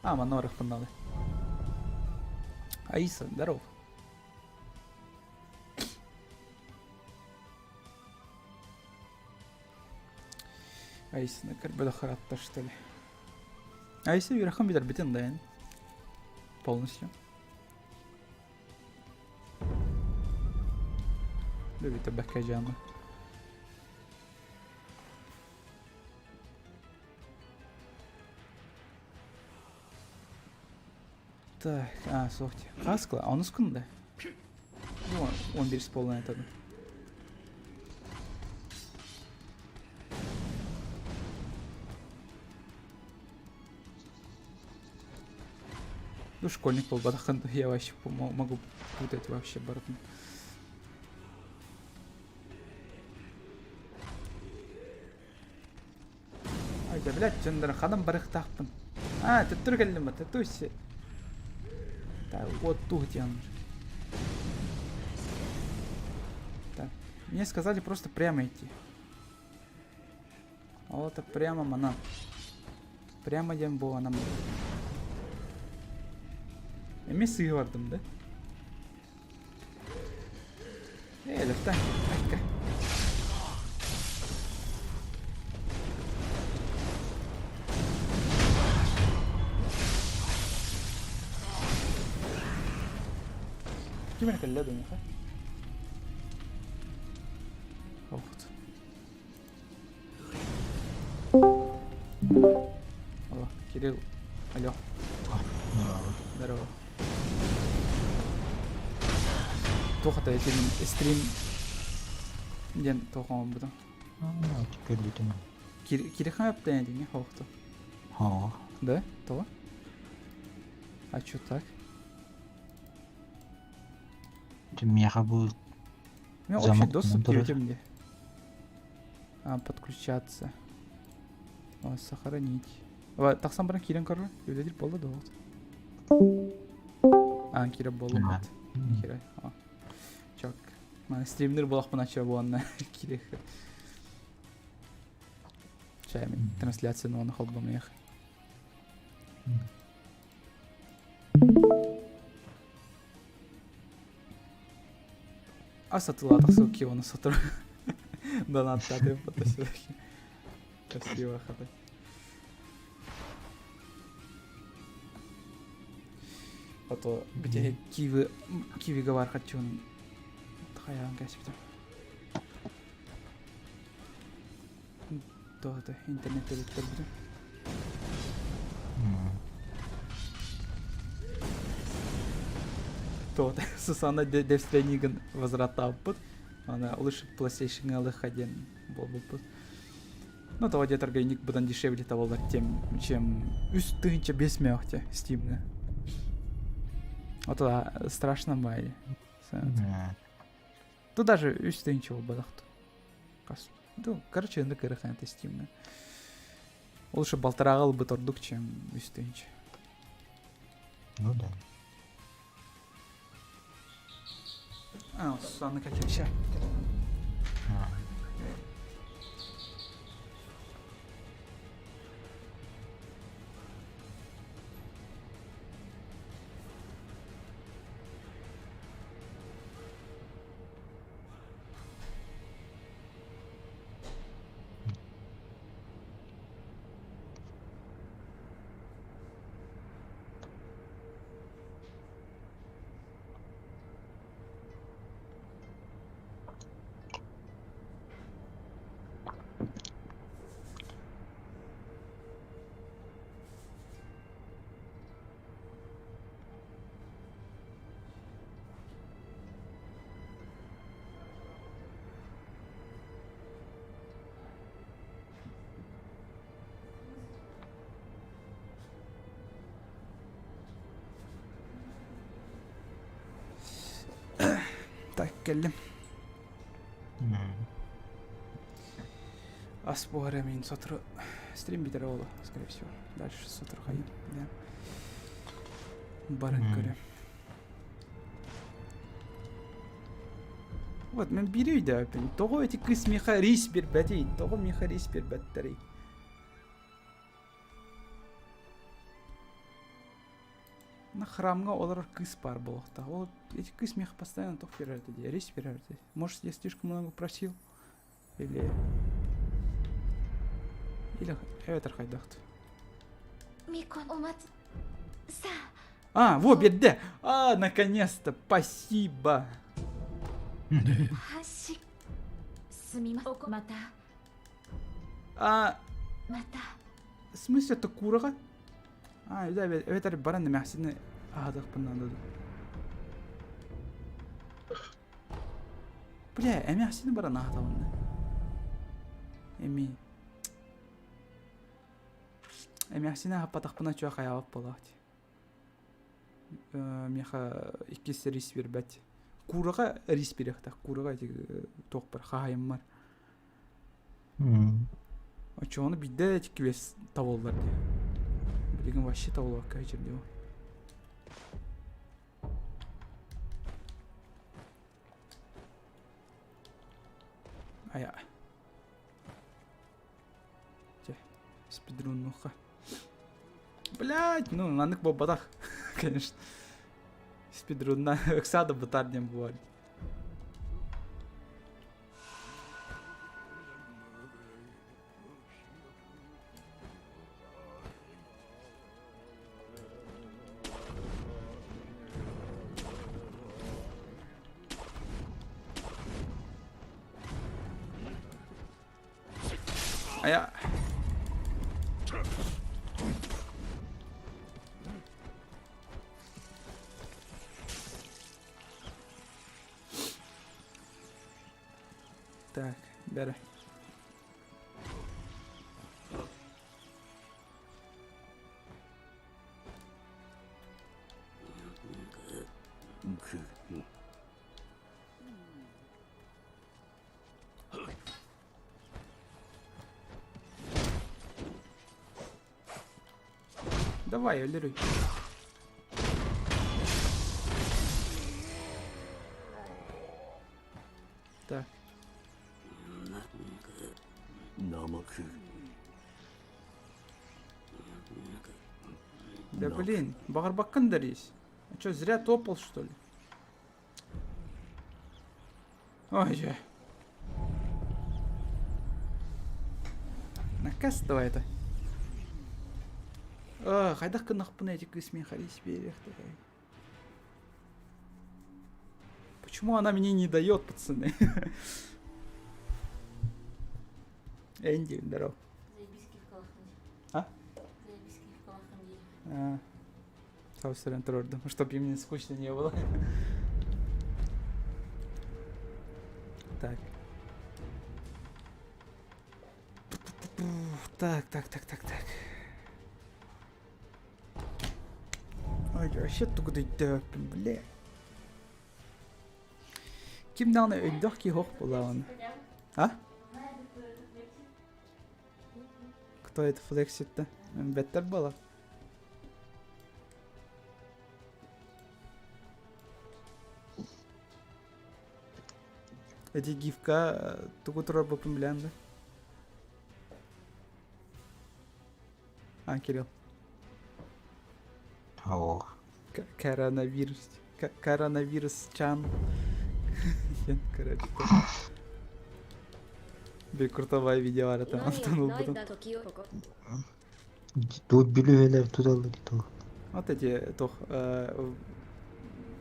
Манорых надо. Аиса, здоров. Аиса на карбидохаратта, что ли? Аиса верхом битер битен, да? Полностью. Любит бакаджана. Так, сохти. Хаскла, а он ускунда? Ну, он берет полная тогда. Ну, школьник был батахан, я вообще могу путать вообще бортом. Ай, да, блядь, джендер, хадам барых тахпан. Ты тургальнема, ты туси. Так, вот тут где он. Так, мне сказали просто прямо идти. Вот это прямо мана. Прямо идем было нам. Эми сыгывардым, да? Лефта, айка. Кимер калля думаю, ха? Алло, Кирилл. Алло. Здорово. Тоқта этим стрим ден тоқам будан.
Теперь битен.
Кирихан аптен ден хоқта. Да? То? А чё так?
Ты меня будет.
У меня общий доступ к мне. Подключаться. Сохранить. Так сам баран кирен кору. Юледил болду да вот. Кире болду. Кире. Чок. Стримнер болақ пына ча болғанна керек. Чаймен трансляцияны оны қалбам ех. Сатыла атақсы ке оны сатыр. Донатта деп потасил. Красиво хаты. А то бітеге кивиға бар қатчуын таяғын кәсіптім. Тоғыда интернетте бүттір бұдым. Тоғыда сұсана девстренигін возвраттап бұд. Ана улышып PlayStation алых один был бы. Ну, то где торгайник будан дешевле того, чем үстінче 5 мягте Steam. Вот это страшно бай. Тут даже үстінче был Ну, короче, енді кіріхан это Steam. Лучше болтырағал бы тордук, чем үстінче.
Ну да.
А, сонны какие-то. Так, келдим. Аспуара мен сотру стрим битер болду, скорее всего. Дальше сотру хайын, да. Барын көрөм. Вот, мен бирей да, того эти кыз меха рис бир бәтей, того меха рис бир бәттәрей. На храмга олар кыз бар болохта. Вот эти кыз меха постоянно тох берерди, рис берерди. Может, я слишком много просил? Или evet arkadaşlar. А, во, беда. А, наконец-то, спасибо. А, в смысле, это курага? А, да, evet, баран мәхсіне ағадық бұндан деді. Бля, мәхсіне баран ағадығында. Эми. Мәхсіне хаппатақ бұна чуақ аяғып болағды. Меха иккесі рис бер бәт. Курага рис беректақ. Курага тоқ бір қағайым бар. Очоғыны бидді теккебес таволдар де. Білген вообще таволға кәй жерде ол. Ая. Спидрун нуха. Блять, ну нанык бабадах, конечно. Спидрунна Оксада батарнем бывали. А я... Так, бери. Давай, лируй. Так. Да блин, Багарбакан дарись. А что, зря топал, что ли? Ой же. Наказ давай это. Хайдах нахпын эти кысмен харис берех. Почему она мне не дает, пацаны? Энди, здоров. А? Саусарен трордом, чтобы мне скучно не было. Так. Так. Ой, вообще тугда дөппін, бля. Ким даны өйдіқ ки хоқ болауын? А? Кто это флексит-то? Беттер бала. Эти гифка тугу тура бапым билен да. А, Кирилл.
О,
Коронавирус. Коронавирус чан. Короче. Bir kurtavay video var там Антон Улбутун.
тут билюэлер тудалды диту.
Вот эти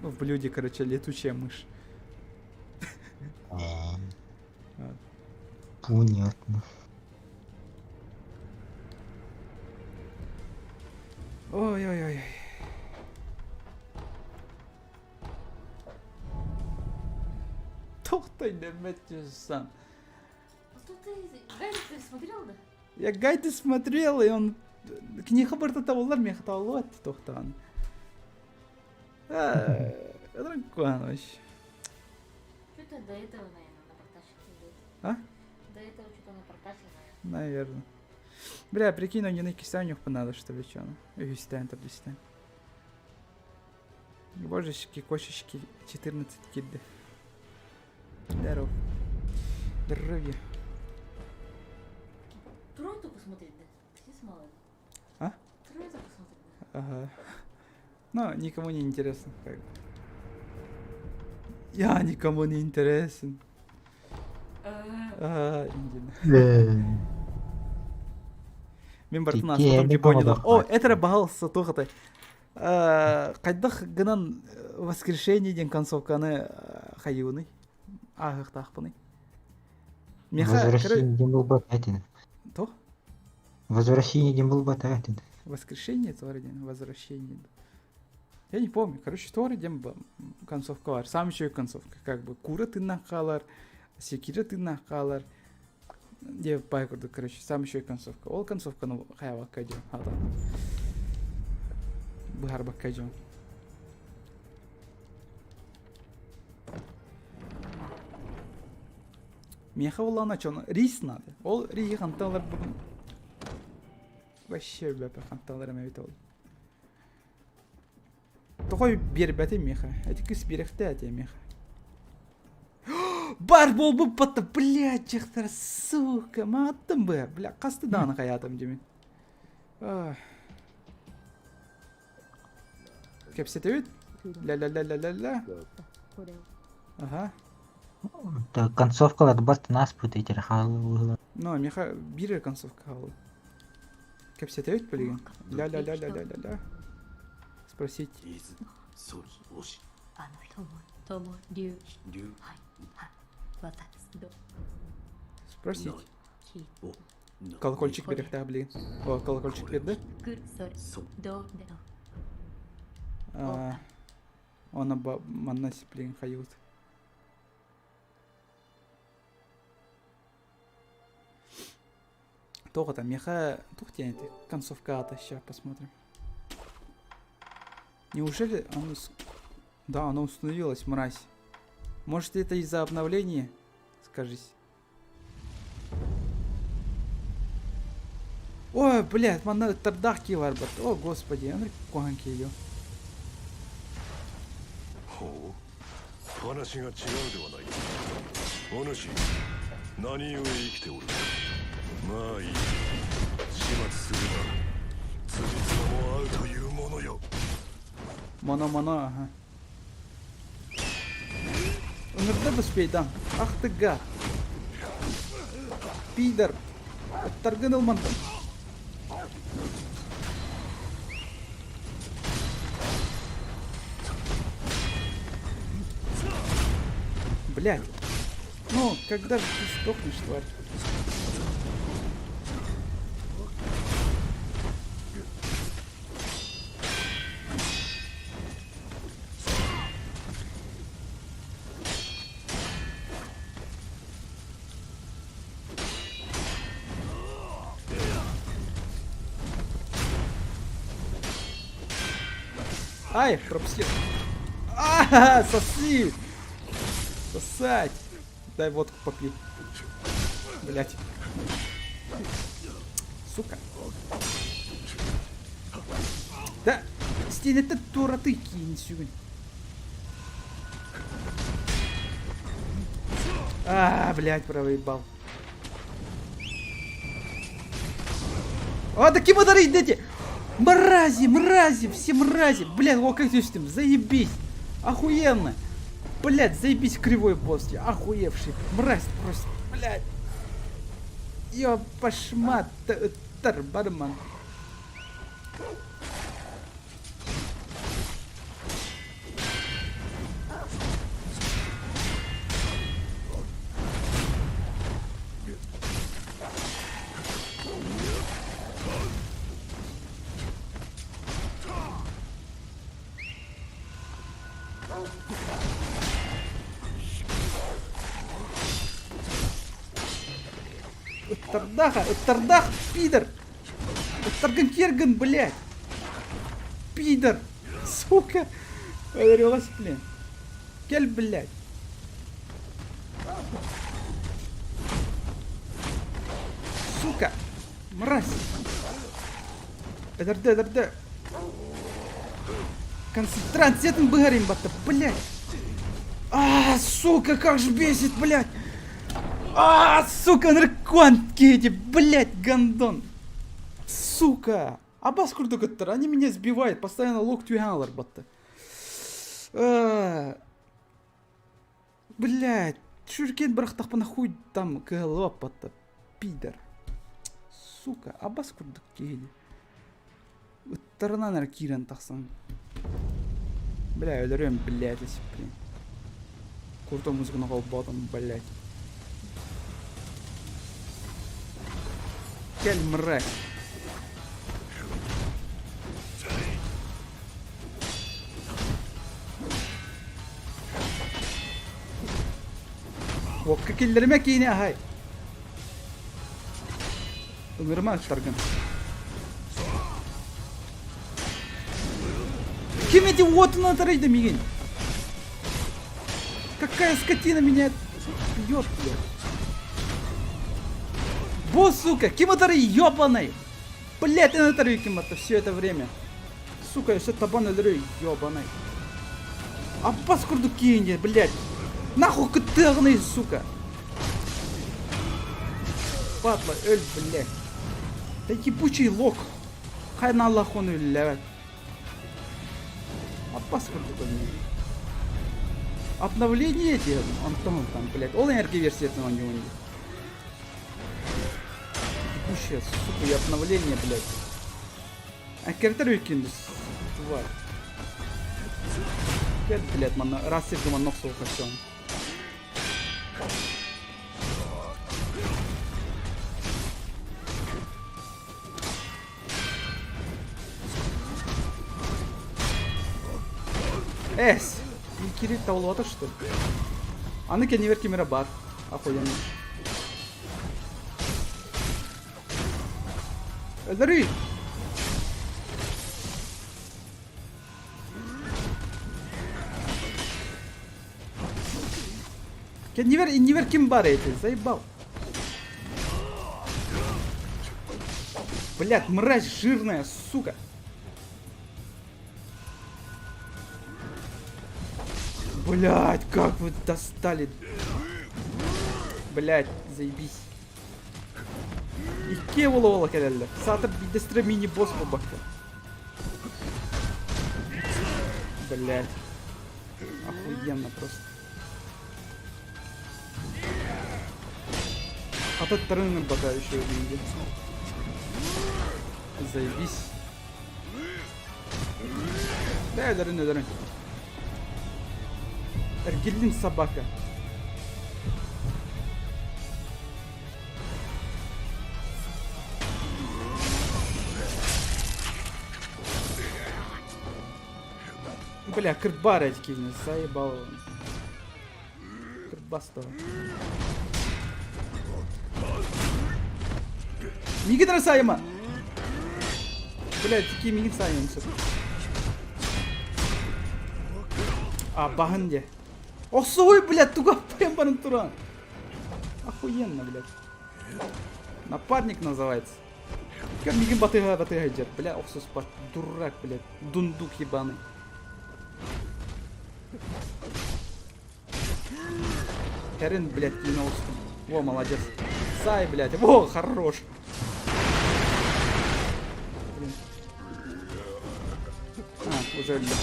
в блюде, короче, летучая мышь.
Понятно.
Ой-ой-ой. Тохтай Деметьюсан.
Что ты гайды смотрел, да?
Я гайды смотрел, и он... Книга бартатавалар мен хатавалуат тохтан. Дракон вообще.
Что-то до этого, наверное, напортачил.
А?
До этого что-то напортачил,
Наверное. Бля, прикинь, он не на кистанях понадо, что ли, чё? Юстайн, таблистайн. Божечки, кошечки, 14 кидды. Здоров. Здоровье.
Тройку посмотреть, да? Здесь мало.
А?
Тройку посмотреть, да?
Ага. Но никому не интересно, как бы. Я никому не интересен. Индина. Мен бартына сотом Японияда. О, это бағалысы тоқытай. Қайдақ гынан воскрешение ден концовканы қайуыны. Ағық тақпыны.
Возвращение был бататин.
То?
Возвращение был бататин.
Воскрешение творден, возвращение. Я не помню. Короче, творден концовка var. Сам еще и концовка. Как бы кура тына қалар, секира тына қалар. Деп байкурду, короче, сам еще и концовка. Ол концовканы хаябакка жон. Адам. Бахарбакка жон. Меха улана чон рис надо. Ол ри ханталар бүгін вообще бәпе ханталар әмәбет ол. Тохой бер бәте меха. Эти кис беректе әте меха. Бар бол бы пата, блядь, чехтар, сука, маттым бы, бля, қасты даны хаятым демен. Кепсете өт? Ля-ля-ля-ля-ля-ля. Ага.
Концовка бас нас путайте рахал.
Ну, меха бире концовка халы. Кепсете өт білеген? Ля-ля-ля-ля-ля-ля. Спросить. Спросить. Колокольчик беректе, блин. О, колокольчик берді. Оны маннаси, блин, хают. Только там меха... Тухтянет, концовка-то, сейчас посмотрим. Неужели оно... Да, оно установилось, мразь. Может, это из-за обновления? Скажись. Ой, блядь, мана тардахки варбат. О, господи, он куанки ее. Моно, ага. Умерде успейдам. Ах ты гад. Пидор. Отторгнул мантон. Блядь. Ну, когда же ты сдохнешь, тварь? Ай, пропустил. Соси! Сосать! Дай водку попью. Блять. Сука. Да! Стиль, это дура ты кинь сюда. Блядь, проебал. Такие модары идите! Мрази, все мрази! Блядь, о, как здесь там, заебись! Охуенно! Блядь, заебись кривой босс, охуевший! Мразь просто, блядь! Ёпашмат, тарбарман! Тардах, пидор! Тарганкерган, блядь! Пидор! Сука! Одарилась, блин. Кель, блядь. Сука! Мразь! Эдерде. Концентрация, мы говорим, бата, блядь! Сука, как же бесит, блядь! Сука, нарконки эти, блядь, гандон. Сука. Баскурду каттар, они меня сбивают, постоянно локтью галар, батта. Блядь, шуркен брахтах нахуй там кэлоп, батта. Пидор. Сука, баскурду кейди. Тарнанар кирен тахсан. Бля, өлөрөм, блядь, если, блин. Курто музыку нахал ботом, блядь. Кель, мразь. Kellerime kiyine hay. Ömürüme aktargın. Kim эти вот на тарейда мигин? Какая скотина меня бьет, блядь. Босс, сука, кимотары ёбаный! Блядь, я на тарей кимота все это время. Сука, я все табан өлрей, ёбаный. Паскурду кине, блядь. Нахуй кытырный, сука. Падла, ölь, блядь. Да ебучий лох. Хай на Аллах он өлләвәт. Паскурду кине. Обновление делал, Антон там, блядь. Ол энергия версиясының он не. Сейчас, сука, и обновление, блядь. Кертер викиндус. Тварь. Кert, блядь, мана, раз я думаю, ног сухо всё. Кирилл Таулота, что ли? Аны кеневер кемера бар. Охуенно. Эдери! Кеневер кем бар эти? Заебал. Блядь, мразь жирная, сука. Блядь, как вы достали. Блядь, заебись. Икке болуп келелер. Сатыр бидестре мини-босс болбакта. Блядь. Охуенно просто. Тот тренер бока еще видит. Заебись. Да, дарин. Эргелин собака. Бля, кырбар этики, заебал. Кырбастого. Мигидра сайма. Блядь, такие мигид сайма. Бахын де. Охсой, блядь, туга пембарен туран. Охуенно, блядь. Напарник называется. Как мигин батыга джет, бля, охсус пат. Дурак, блядь. Дундук ебаный. Херен, блядь, 90. Во, молодец. Сай, блядь. Во, хорош. Блин. А, уже, блядь.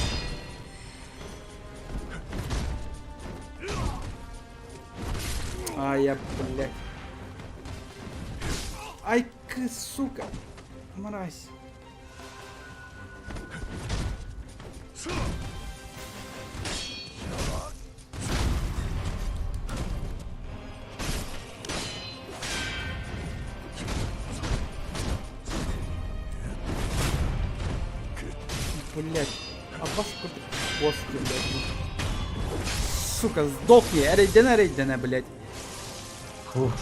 А, я, блядь. Ай, сука. Мразь. Блять, Аббас какой-то плоский, блядь. Сука, сдохни, рейдена, блядь.
Фух.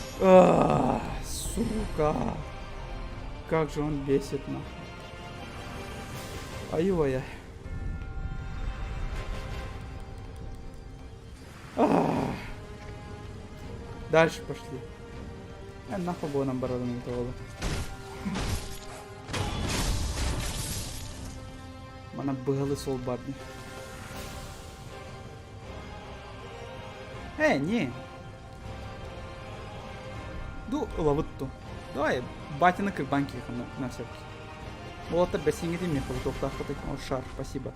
Сука. Как же он бесит, нахуй. Ай-ой-ай. Дальше пошли. Нахуй было нам бороду не того. Mana bığalı sol bardi. Не. Лавытту. Давай, батина как банки на всякий. Вот это бассейн мне хватит такой шар, спасибо.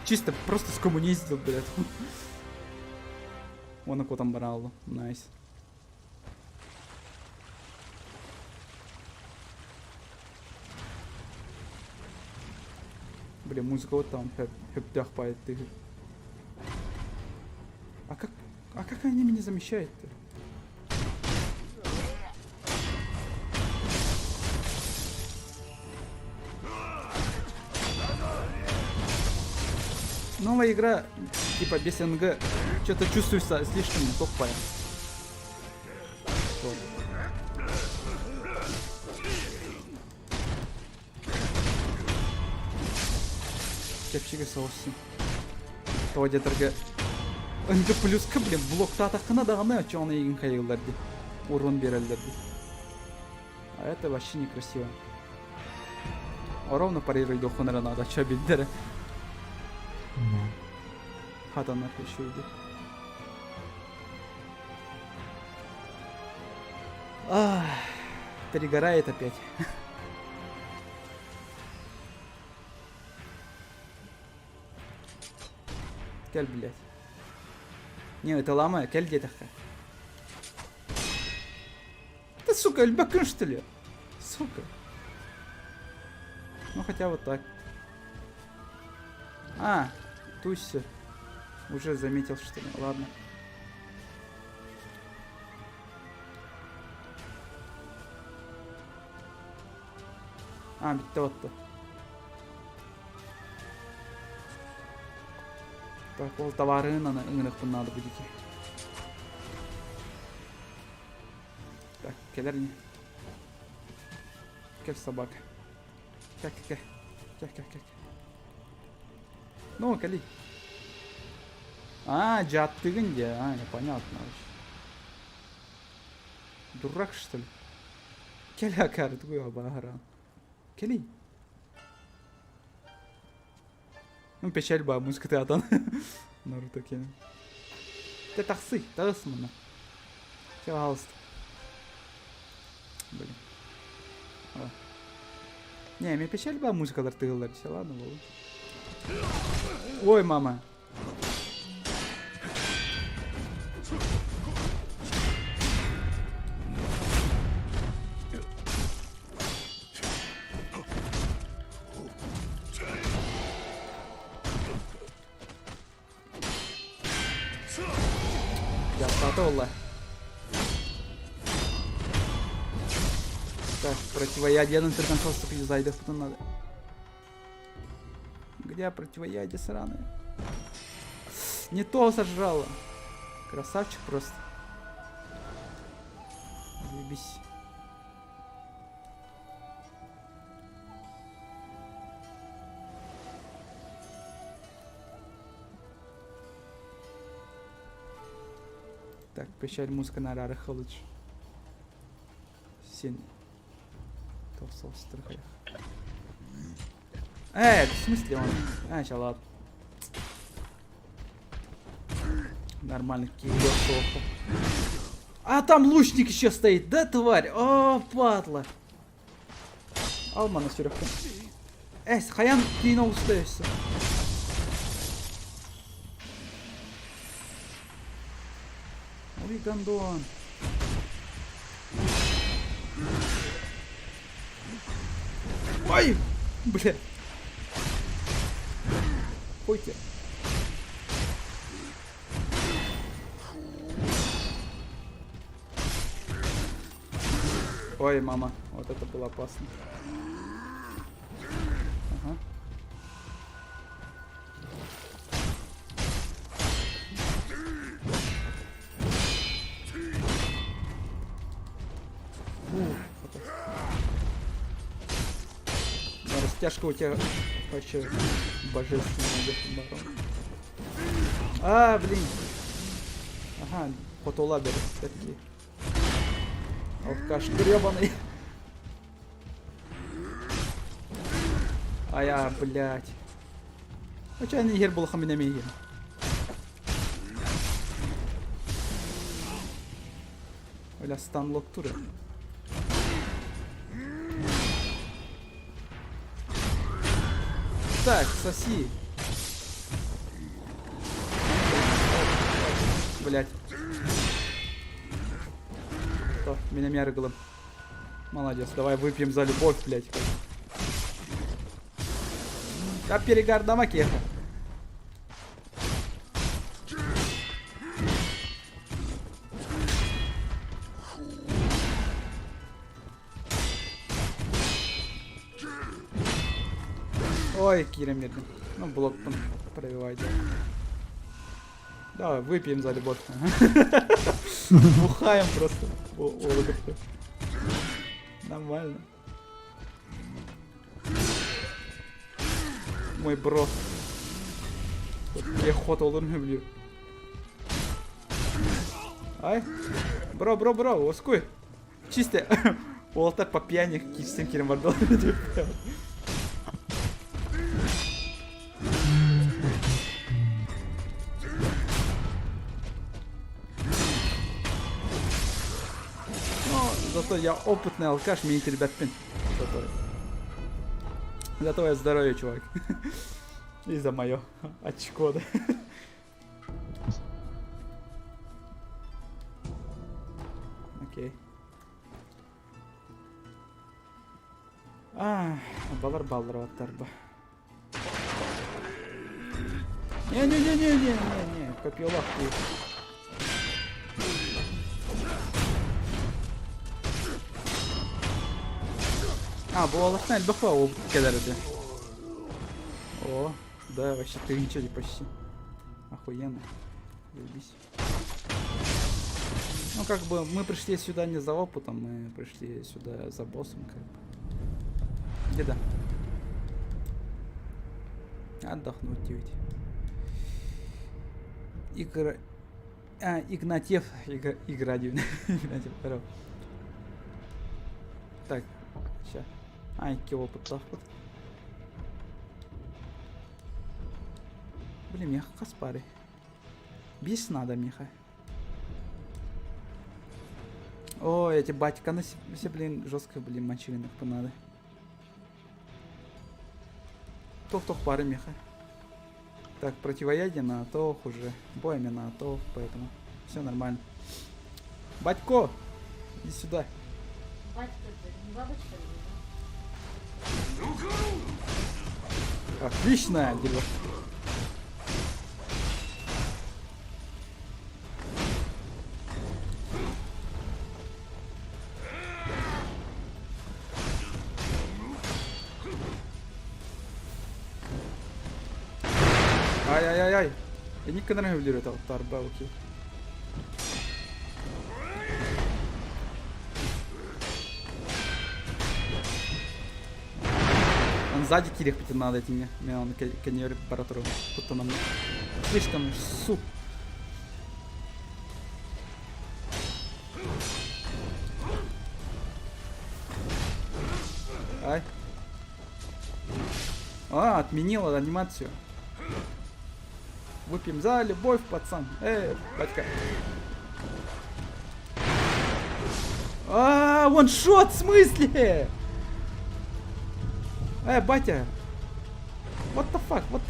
Чисто просто скоммуниздил, блядь. Вон на там баралу. Найс. Блин, музыка вот там, хэптях пает. А как они меня замещают-то? Новая игра, типа без НГ, что-то чувствуется слишком тупая. Кепчиге соусы. Тоде торга. НГ плюска, блин, блокта атакана даганы ачуаны еген кайгыларды. Урон берелдерди. А это вообще некрасиво. Ровно парируйду хонора надо, ча билдері. Хаданар еще перегорает опять. Кель, блядь. Не, это лама, кель где-то. Ты, сука, альбакын, что ли? Сука. Ну, хотя вот так. Туся. Уже заметил, что ли. Ладно. Битто. Так, ол товарын ыңынықтың надо будет. Так, келер не? Кель собака. Кек. Ну, кали. Жаттыгын де. Непонятно вообще. Дурак, что ли? Кели акары тугуя багаран. Кели. Ну, печаль ба, музыка ты атан. Наруто кені. Ты тақсы, тағыс мұны. Пожалуйста. Блин. Не, мне печаль ба, музыкалар тығылар. Все, ладно, болды. Ой, мама. Олла. Так, противоядие на интерконсоль зайдет, потом надо. Где противоядие сраное? Не то сожрала. Красавчик просто. Заебись. Так, печаль музыка на рары халыч. Сен. Толсол страхаях. В смысле он? Сейчас ладно. Нормально, килософа. А там лучник еще стоит, да, тварь? О, падла. Алма на сюреху. Хаян кейна устаешься. Ой, гандон. Ой, бля. Пойте. Ой, мама, вот это было опасно. Ага. Растяжка у тебя вообще божественная. А, блин. Ага, фотолабер такие. Алкаш гребаный. А я, блядь. А чё не был хаминамием? Оля станлок туры. Так, соси. Блядь. Меня мяргалом. Молодец, давай выпьем за любовь, блядь. А перегар на макеха. Ой, Кира медленно. Ну, блок пробивает. Давай, выпьем за любовь. Бухаем просто. Нормально. Мой бро. Я охоту люблю. Ай. Бро, оскуй. Чисто. Уолтер по пьяни кистем кирем вардал. Зато я опытный алкаш, мне эти ребят пин. За твое здоровье, чувак. И за мое очко, да. Окей. Балар ваттарба. Не, копьелах ты. Буалахна альбаха о кедарите. О, да, вообще ты ничего не почти. Охуенно. Любись. Ну, как бы, мы пришли сюда не за опытом, мы пришли сюда за боссом, как бы. Деда. Отдохнуть ведь. Игнатьев. Иградьев. Игнатьев, здорово. Так, сейчас. Ай, опыт. Блин, меха Каспари. Бись надо, меха. О, эти батька на себе, блин, жестко, блин, мочилиных понадо. Тох пары меха. Так, противоядие на тох уже. Боями на тох, поэтому все нормально. Батько! Иди сюда. Отлично, дело. Ай. Я никогда не люблю этого тарбауки. Он сзади кирих пить надо этими. Мне он каньер паратору. Тут он слишком суп. Ай. Отменила анимацию. Выпьем за любовь, пацан. Батька. Ваншот, в смысле? Батя. What the fuck? What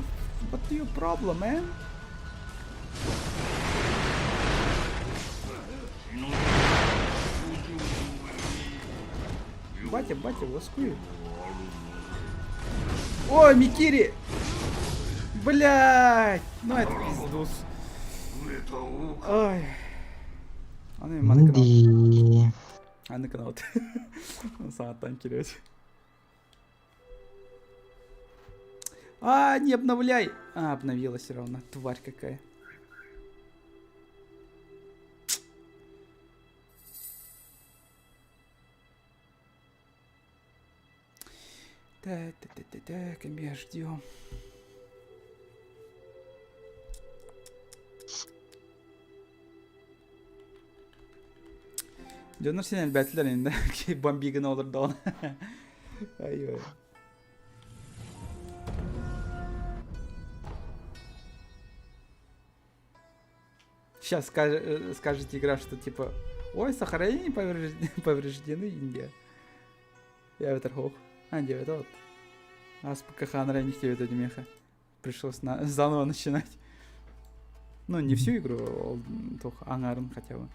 your problem, man? Батя, воскуй. Ой, Микири! Блять! Ну это пиздус. Ой. Аны канал. Саатан кирет. Не обновляй! Обновилась все равно. Тварь какая. Так, мы ждем. Canlar seni elbettiler elinde. Bambigin olur da ona. Ay. Сейчас скажет игра, что типа, ой, сохранение повреждены, Индия. Я ветер хох. 900. А с ПКХ на ранних 900 меха. Пришлось заново начинать. Ну, не всю игру, только Ангарн хотя бы.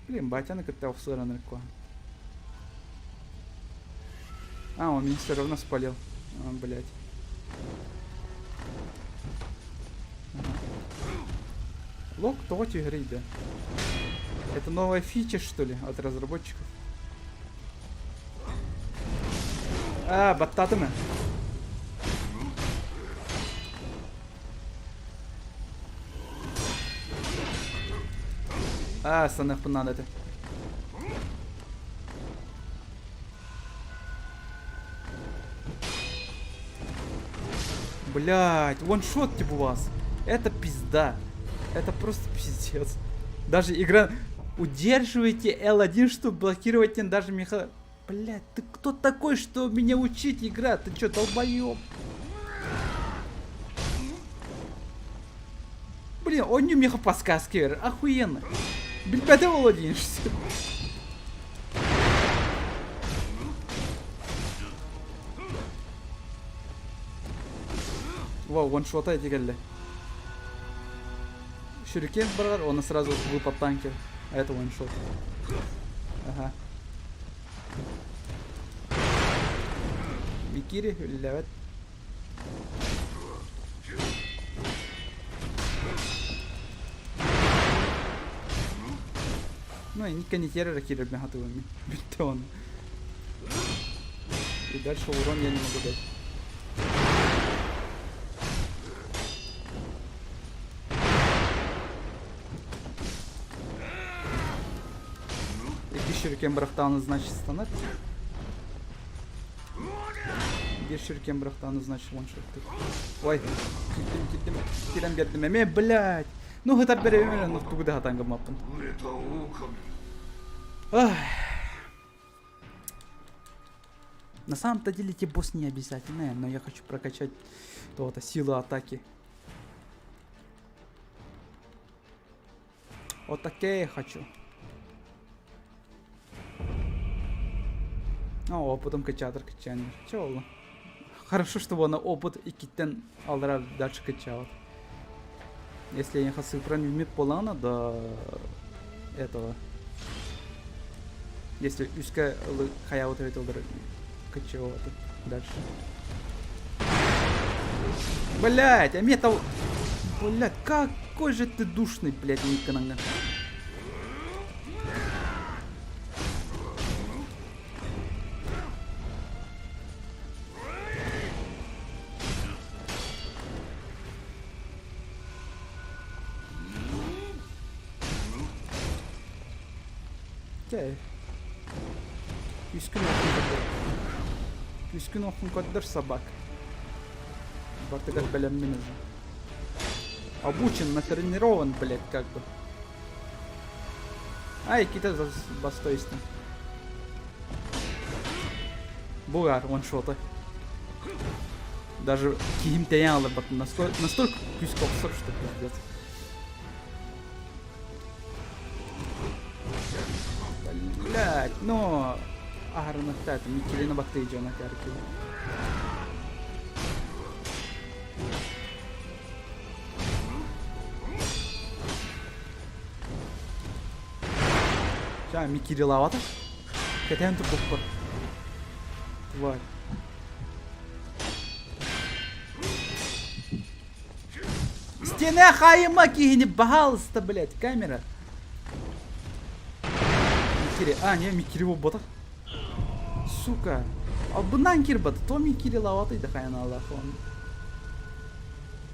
Блин, батя накатал в сторону легко. Он меня все равно спалил. Блять. Лок тоти игры, да. Это новая фича, что ли, от разработчиков? Баттатами. Саных надо это. Блять, ваншот типа у вас. Это пизда. Это просто пиздец. Даже игра... Удерживайте L1, чтобы блокировать даже меха... Блять, ты кто такой, что меня учить играть? Ты чё, долбоёб? Блин, он не меха подсказки, охуенно. Блин, ты владеешься. Вау, ваншота эти галли. Шурикен брат, он сразу выпал танкер. А это ваншот. Ага. Микири, левет. Ну и никак не террора киллер готовыми. Бетон. И дальше урон я не могу дать. Шурикен брахтауны значит станет. Где шурикен брахтауны значит ваншот. Ой, кидем гетдеме, блять. Ну это перевернем, ну куда хатанга маппен. На самом-то деле те босс не обязательные, но я хочу прокачать то-то силу атаки. Вот такие я хочу. Опытом качатор качание. Чего? Хорошо, что она опыт и киттен алра дальше качал. Если я хочу сохранить полана до этого. Если üstka хаяут это качал дальше. Блять, а метал. Блять, какой же ты душный, блять, никогда. Küskün okun kadar собак. Бартыгаш белям минус. Обучен, натренирован, блять, как бы. Ай, какие-то бастойсты. Бугар, ваншоты. Даже каким-то ялы, настолько кусков что пиздец. Блять, но... Агарных это Микелина Бактейджа на карте. Сейчас Микири лавата. Хотя он тупо под... Тварь. Стена хайма кигни, пожалуйста, блять, камера. Микири, не, Микири в бота. Сука. Bundan kirbadı. To Mикири lavatıydı kayan Allah falan.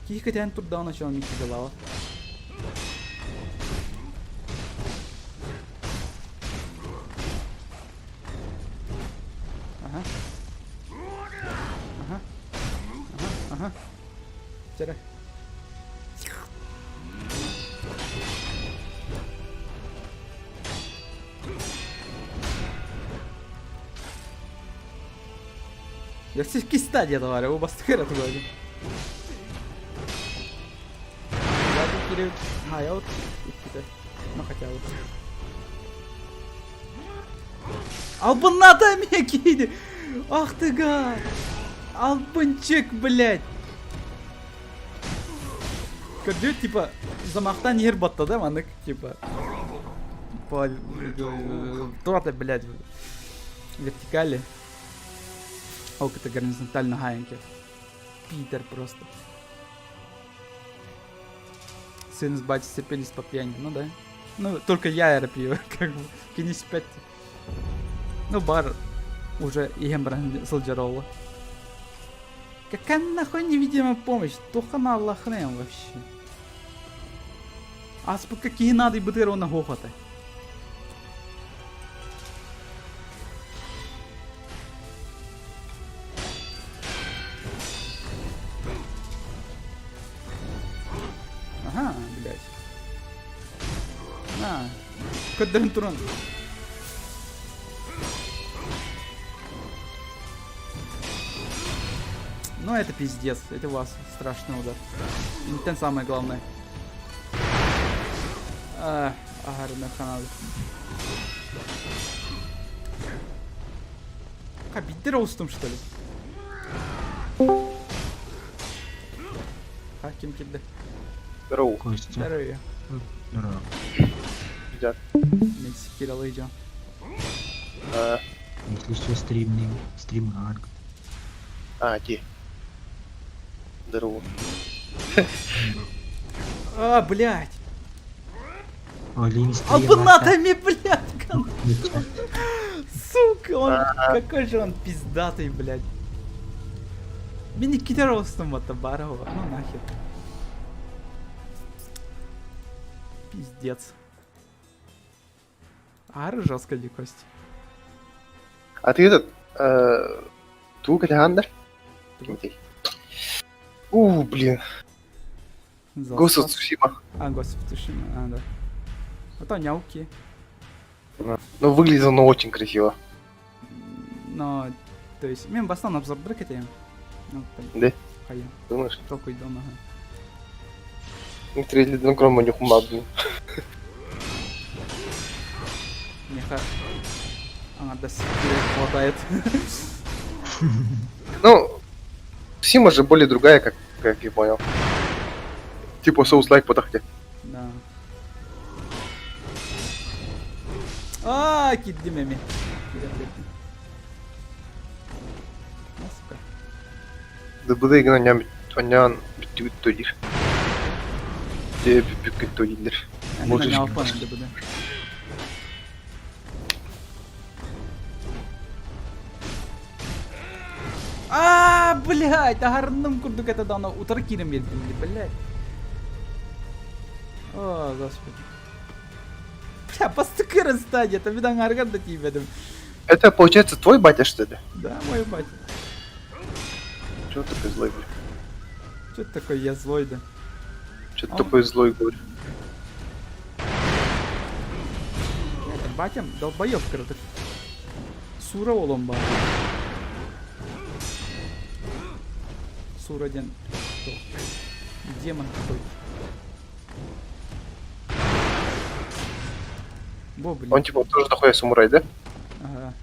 Ki hakikaten turdan açan Mикири lavat. Aha. Aha. Aha. Aha. Çere. Я все-таки стадия, товарищ, оба стыра туда. Я бы я вот ну хотя бы. Албаната меня кинь! Ах ты гад! Албанчик, блядь! Короче, типа, замахтан ербатта, да, манык, типа. Тоты, блядь, вертикали. Ох, это горизонтально гаеньки. Питер просто. Сын с батей сцепились по пьяни, ну да. Ну, только я пью, как бы, кинись 5. Ну, бар уже Ембра Солджерова. Какая нахуй невидимая помощь? Только на Аллахрем вообще. А спод какие надо и бутыру на гохоты. Ага, блядь. На. Коден турон. Ну это пиздец, это у вас страшный удар. Интен самое главное. Агарная ханада. Как бить роустом что ли? Ким кидде.
Здорово.
Костя.
Здорово.
Здорово.
Ребят.
Мен секирал идем.
Если что, стрим арк.
Где? Здорово.
Блядь.
Олин стрим.
Албанатами, блядь. Сука, он какой же он пиздатый, блядь. Мини кидеростом это барова. Ну нахер. Пиздец. Ары жестко дикость.
А ты этот... Тука Леандр? Блин. Ghost of Tsushima.
Ghost of Tsushima, да. Это няуки.
Ну, выглядит оно очень красиво.
Но, то есть, мен бастан обзор брекетем.
Да?
Хайя.
Думаешь?
Только иду, ага.
Ну, трейлер, кроме них ума, блин.
Неха... до сих пор хватает.
Ну, Сима же более другая, как я понял. Типа соус-лайк по тахте.
Да. Киддимеми.
Да буде игра онян битүттөдир. Де битүттөдир.
Можешь да буде. Блядь, агарным курдук это давно утро кирим едем, блядь. О, господи. Бля, постыки расстань, это видно арган до тебя.
Это получается твой батя, что ли?
Да, мой батя.
Чё ты такой злой, блядь?
Чё ты такой я злой, да?
Чё ты такой злой, говорю?
Батям, долбоёб, короче. Сура олом бар. Сура ден. Кто? Демон какой-то. Во, блин.
Он типа тоже дохуя самурай, да?
Ага.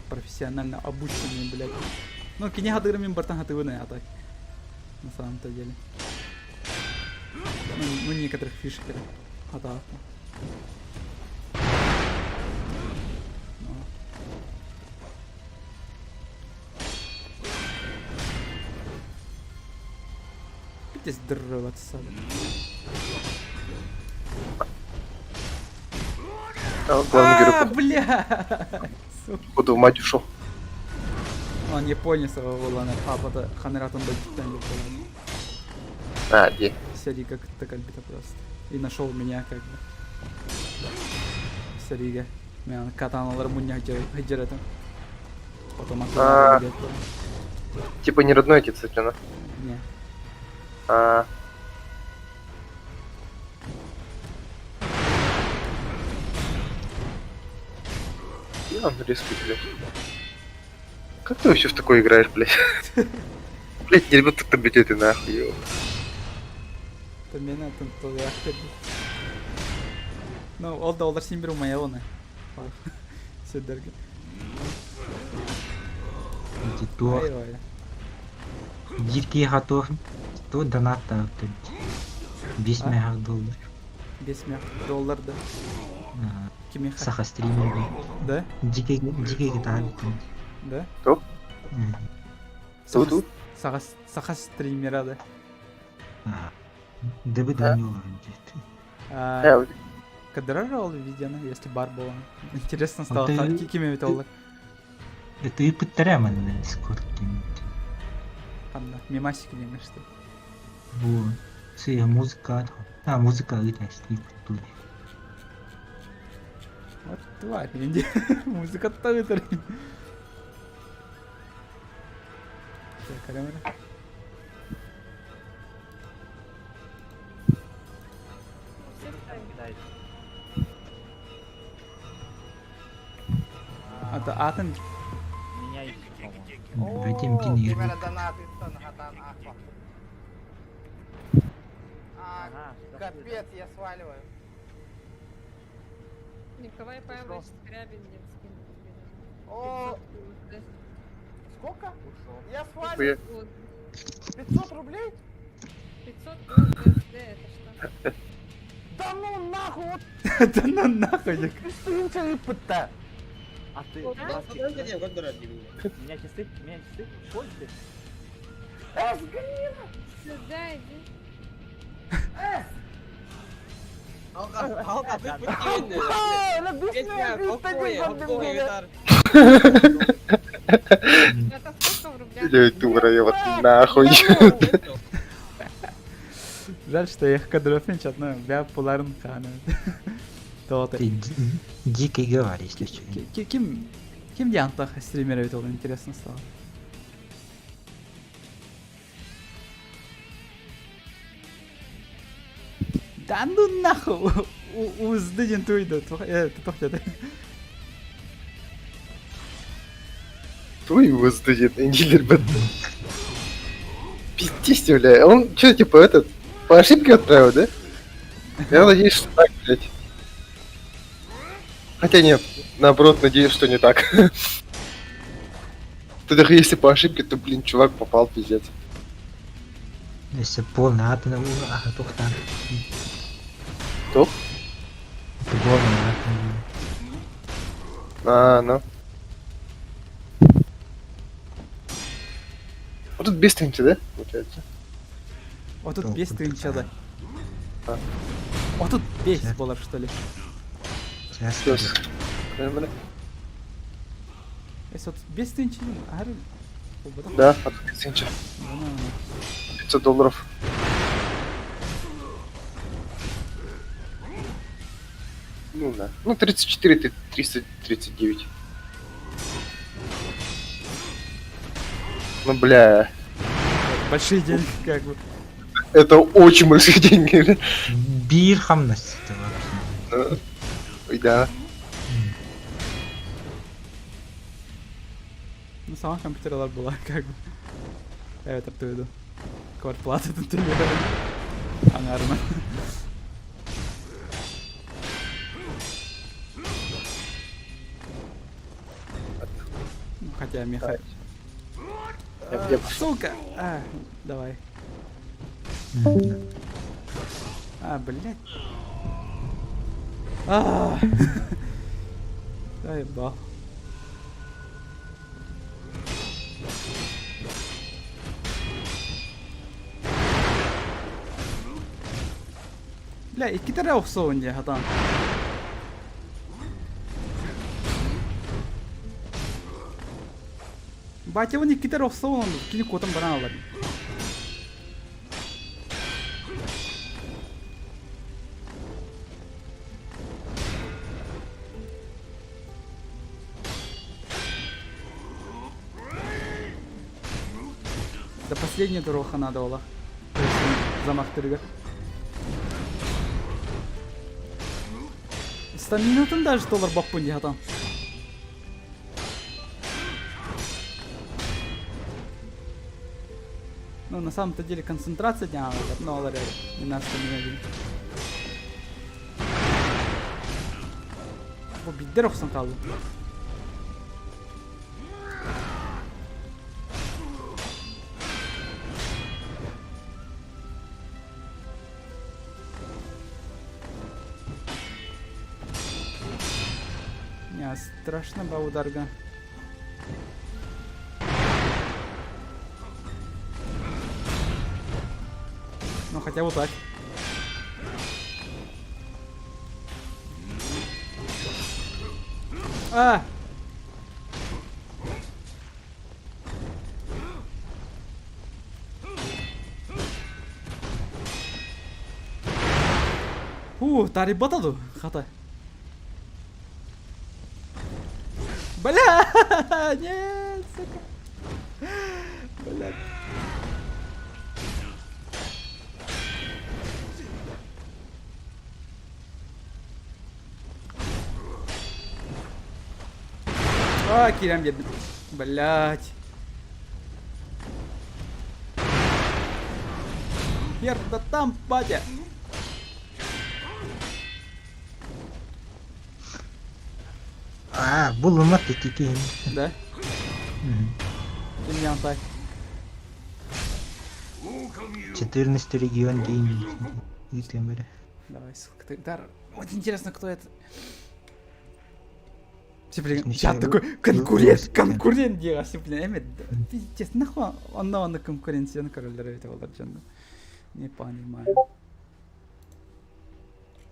Профессионально обученный, блядь. Ну, кинега дырами бартан хатывыны, а так. На самом-то деле. Ну, некоторых фишек хатав. Здесь дрываться. Бля!
Буду в мать ушел.
Он не понял своего волана, папа-то ханератом был.
А, где?
Сяри как то просто. И нашел меня как бы. Сярига. Меня катаналар муня хеджеретом. Потом
А.
отправил.
Типа не родной отец, Сатрина.
Не.
А. Я английский, блядь. Как ты вообще в такое играешь, блядь? Блядь, не ребят так бить ты нахуй, ёу.
Это меня там тоже ахтер. Ну, ол да олар симбир умая оны. Сөддерге.
Титор. Дикий готов. То донат таптым. 5 миллиард долларов.
5 миллиард да. Кими
Саха стример.
Да?
Дикий гитар.
Да?
Кто? Тут?
Саха стримера, да.
Да вы да не
Когда ролл видео, если бар было. Интересно стало, кими ведь олар.
Это и подтаряма на Discord.
Ладно, мимасики не что.
Вот. Все, музыка. А, музыка это тут.
Вот тварь, инди. Музыка тавитер. Камера. Это атом.
Этим денег.
Капец, я сваливаю.
Николай Павлович Скрябин-Невский.
О, сколько? Я
Нихуя.
свалил. 500 рублей?
500 USD, это что?
Да ну нахуй! Вот
Да ну нахуй!
ты пыта!
А ты...
Меня
часы? Пользуй.
Сгнила!
Сюда иди. Это сколько в рублях?
Блядь, дура, я вот нахуй.
Жаль, что я их кадров не чатно, я популярен хана.
Ты дикий говоришь, если что.
Ким диантах стримера ведь было интересно стало. Да ну нахуй! Уздыден туйда, тохтады.
Твой воздует, не ребят. Пиздец, бля. Он что, типа, этот, по ошибке отправил, да? Я надеюсь, что так, блядь. Хотя нет, наоборот, надеюсь, что не так. То даже если по ошибке, то, блин, чувак попал, пиздец.
Если полный атом, ага, только там.
Кто?
Это полный атом.
А, ну. Вот тут без тринча, да? Получается.
Вот тут без тринча, да.
А.
Вот тут без было, что ли.
Сейчас.
Если вот без тринча,
да, а тут без тринча. $500. Ну да. Ну 34, 339. Ну бля.
Большие деньги, как бы.
Это очень большие деньги.
Bir hamlesi de var.
Да.
Ну, сама компьютерlar была, как бы. Evet, öyle. Kvartplaatı tutuyor. Anarım. Хотя Михаил. Сука! А, давай. А, блядь. А, заебал. Бля, 2 kere oksa oynuyor adam. Батя он 2 kere oksa oynuyor. Kini kotam bana alır. До последней дороги надо было. Замах тырга. Стаминатын даже доллар баппун дей адам. Ну, на самом-то деле концентрация дня, но олар не на стамина дей. Bu bitter olsun kaldı. Не, страшно была ударга. Ну хотя вот так. А! Тариф батаду, хата. Бля! Нет, сука. Блядь. А, Кирям бедный. Блядь. Хер, да там, батя.
А, булыма текекен.
Да? Ты меня андай.
14 регион деньги.
Давай, сука, ты дар. Вот интересно, кто это. Блин, я такой конкурент диясы, блин, эмет. Пиздец, нахуй онна конкуренцияны королдары это олар жанды. Не понимаю.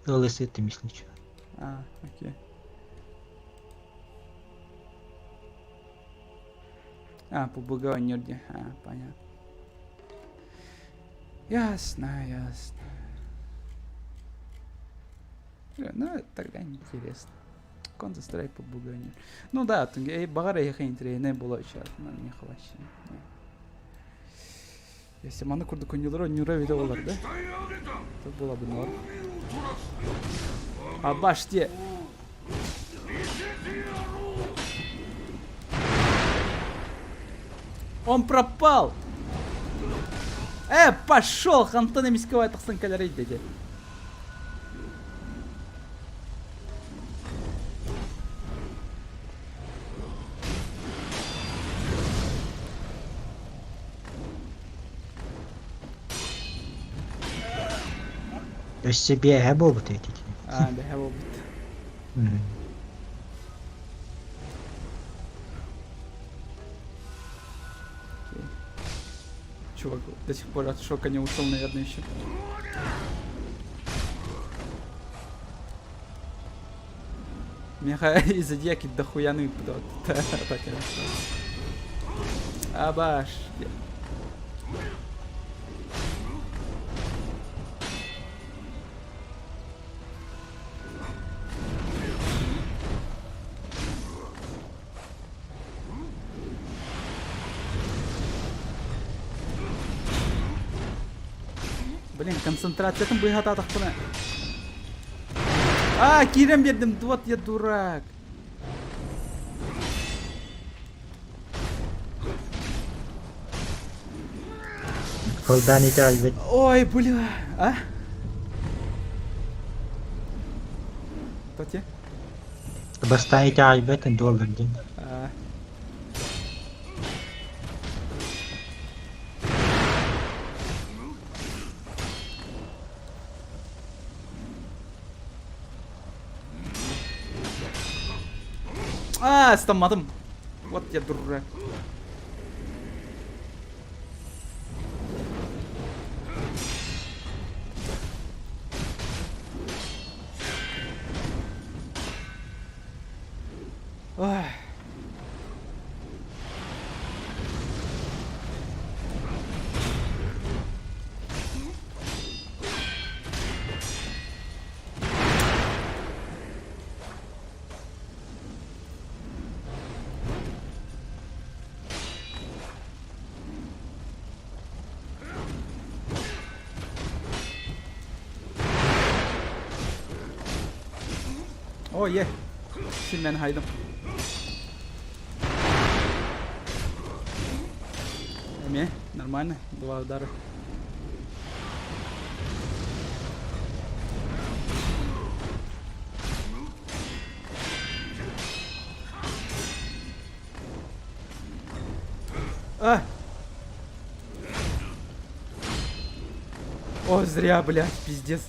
ЛС это мисличу.
А, окей. А, по Бугаванерде. А, понятно. Ясно, ясно. Ну, тогда интересно. Counter-Strike по Бугаванерде. Ну да, багара яхайнтре не было сейчас, но не хващи. Если маны курды конюлары нюра видео олар, да? Это было бы норм. А баште! Он пропал! Пошел! Хантана мисковая тахсан каляры деди.
То есть себе хэбобут эти.
А, да, хэбобут. Чувак до сих пор от шока не ушел, наверное, еще. Меха из-за дьяки дохуяны Абаш. Блин, концентрациятын быйхата атақпына. А, кирем бердім, вот я дурак.
Қолдан ете албет.
Ой, бля. А? Кто те?
Бастан ете албет, дол бердім.
Стамадым. Вот я дурак. Ой. О, е. Şimdi ben haydım. Не, нормально. 2 удара. О, зря, блядь, пиздец.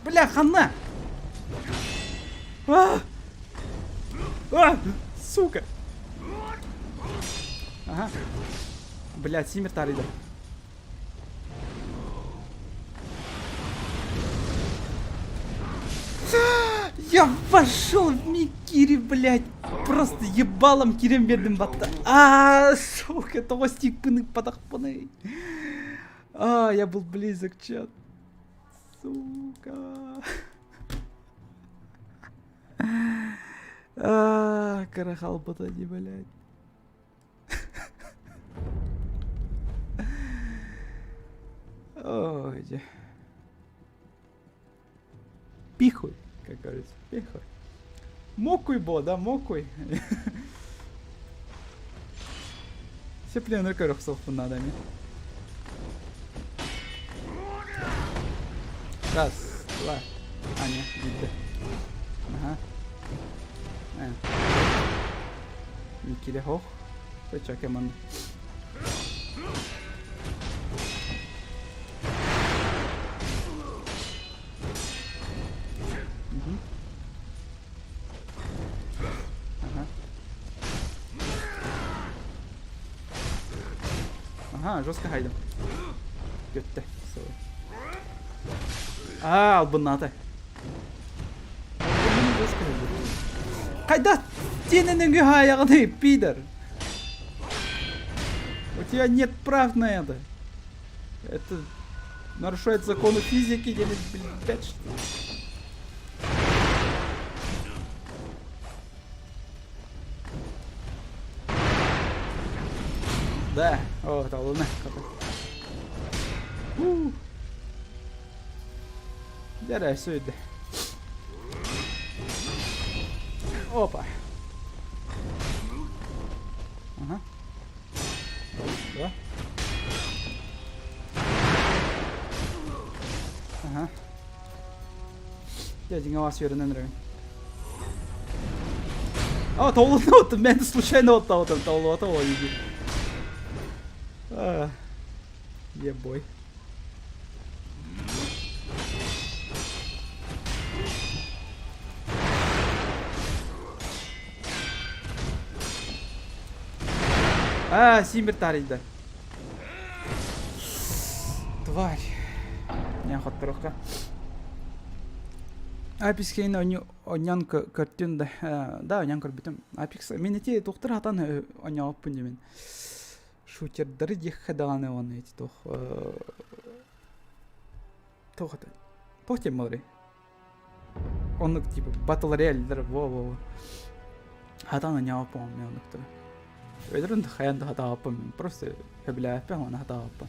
Бля, хана! Сука! Ага. Блядь, Симир тарида. Я вошел в Микири, блядь. Просто ебалом кирем бердім батта. Сука, тостик пынık падақпыны. Я был близок, чат. Сука. Карахал потади, блядь. Ой. Пихуй, как говорится, пихуй. Мокуй, бо, да, мокуй. Все пленные корохсов надо мне. Раз, два. Не, видно. Ага. Микире хох. Почекай мене. Ага, жестко хайдым. Götte. Албынаты. Қайда сенің аяғыны, пидор? У тебя нет прав на это. Это нарушает законы физики или, блядь, что ли? Да, о, это луна. Жарай, сюда. Опа. Ага. Два. Ага. Дяденька вас верно нравится. толуна оттым. Мен случайно оттым. Толуата ойды. Ебой. Симир тарида. Тварь. Няхот трохка. Апикс кейн онян көртүн да. Да, онян көрбүтүм. Апикс менити доктор хатан оняаппын демен. Шутердары дехаданы он эти тох. Тохата. Похтем мори. Он типа батл рояльдер. Во. Хатана не помню, доктор. Ведрын хаян да хата апам. Просто hebля апам, она хата апам.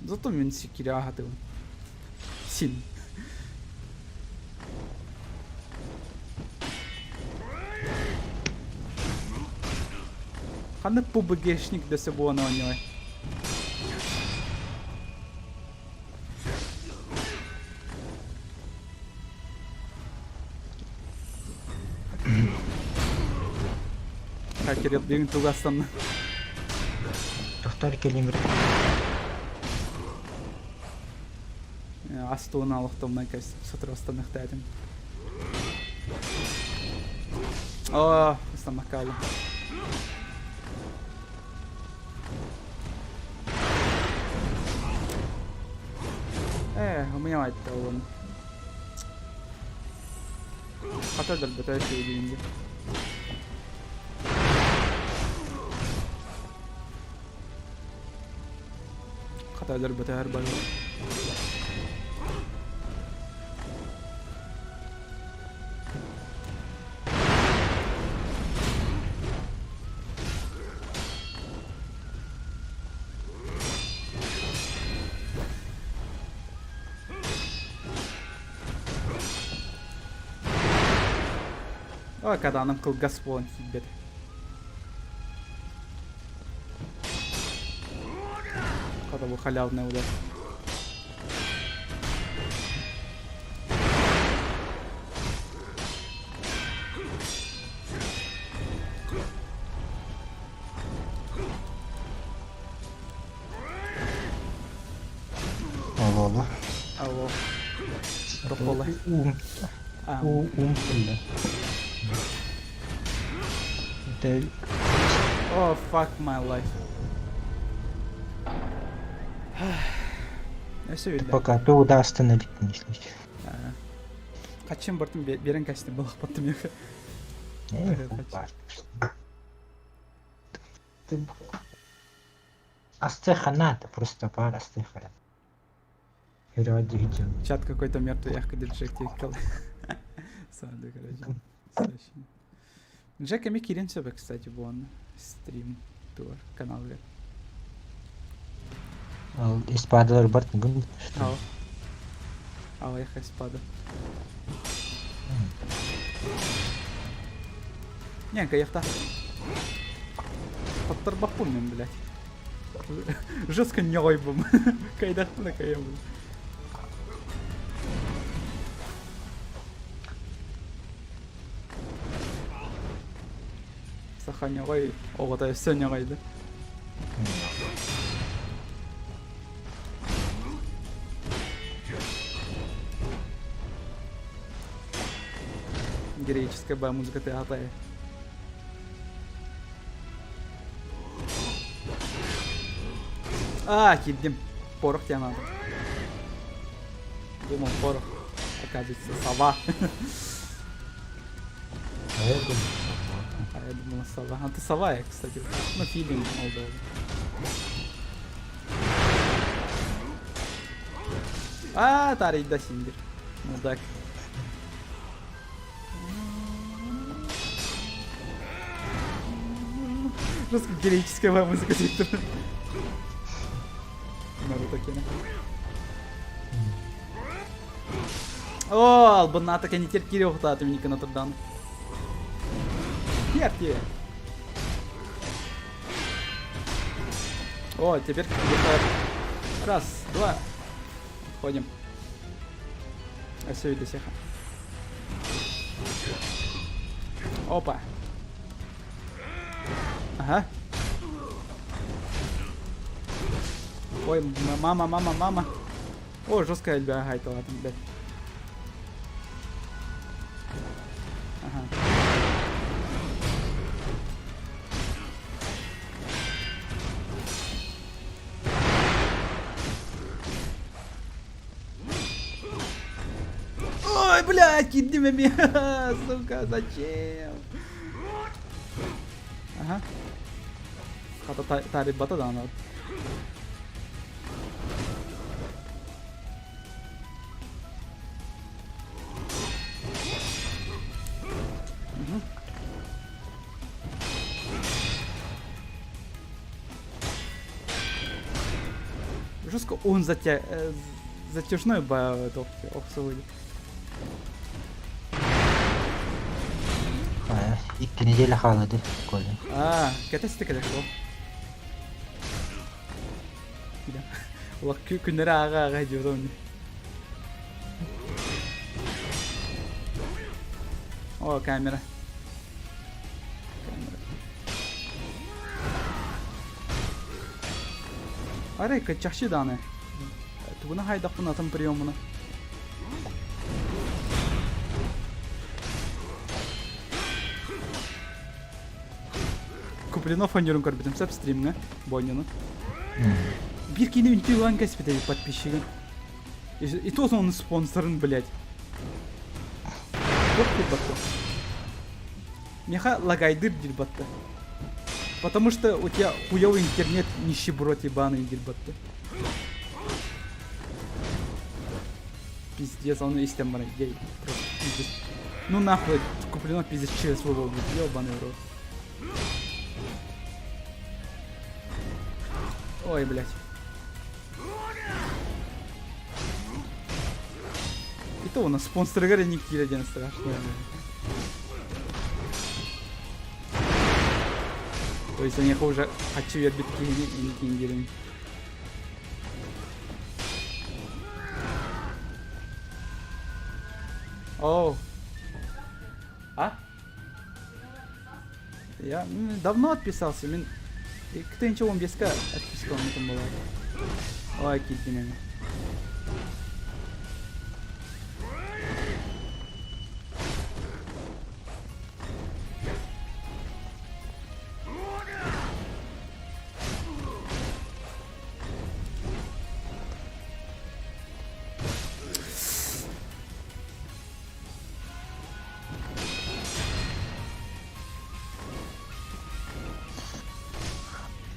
Зато мен секиря хатыл. Син. Ханны пубгешник да се было на него. Хакер yaptığın tugastan.
Доктор келингер.
Астуна алықтымнан кәс сутырастан ықтайдым. О, стамакалым. У меня мать он. Хотя да, еще деньги. Хотя да, бал. Ой, когда нам кыл газ полон хитбет. Когда был халявный удар.
Алло.
Алло. Рухола.
Умпулда.
Oh, fuck my life. Neyse öyle.
Пока туда остановить не случай.
Kaçın bartım beren kaçtı balık battım yok.
Астеха надо, просто пара астеха. Переводи видео.
Чат какой-то мертвый, я ходил Джек тикал. Саду, короче. Страшно. Джек ми кирин себе, кстати, вон. Стрим, тур, канал вер.
Испадал Роберт Гунд.
Ау, я испада. Не, каяхта. Подторбахпунем, блядь. Жестко не ойбом. Кайдахту на каем. Саханягай, оғатай сөнягайды. Героическая боя музыка ты атая. Киддим. Порох тебе надо. Думал, порох. Оказывается, сова. Я думала сова. А ты сова, я, кстати. Ну, филинг молдал. Тарик да синдир. Мудак. Жестко героическая моя музыка диктор. Наруто кена. О, албана так не терпели ухтаты мне Нотр-Дам. Терпи. О, теперь раз, два. Ходим. А все видно всех. Опа. Ага. Ой, мама. О, жесткая альба гайтала там, блядь. Ага. Ой, блядь, кидни меня, сука, зачем? Ага. Хата тарит бата да надо. Жестко он затяжной боевки оксовый.
Ikki neljä kaldı kolle.
Ketesi kadar o. Ulan günleri ağa diyordu onu. O kamera. Арай качахши даны. Тугуна хайдақпын атын приемына. Куплинов фанерун көрбедім сәп стримға бойнаны. Bir kini ünтü ulan кәспеді подписчигін. И то он спонсорын, блядь. Вот ты батты. Меха лагайдыр дильбатты. Потому что у тебя хуёвый интернет, нищеброд ебаный дильбатты. Пиздец, он истем мара, гей. Пиздец. Ну нахуй, Куплинов пиздец через свой волгу, ёбаный рот. Ой, блядь. И то у нас спонсоры говорят, не киляден страшно. То есть они уже хочу я битки и не кингерим. Оу. А? Я давно отписался. И кто ничего он без отписал, мне там было. Ой, кидки меня.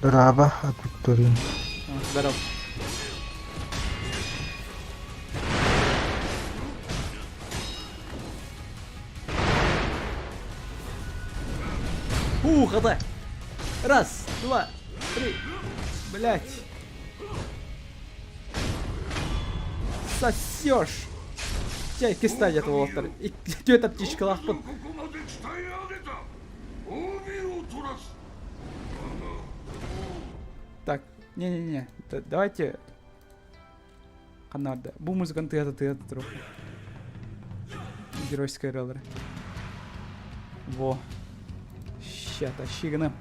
Здорово, Викторин.
Здорово. Хода. Раз, два, три. Блять. Сосешь. Чайки стадия этого автора. И где эта птичка лахпан? Так, не-не-не, давайте канада. Бу музыканы тыяты трохи. Геройская роллер. Во. Ща тащигна.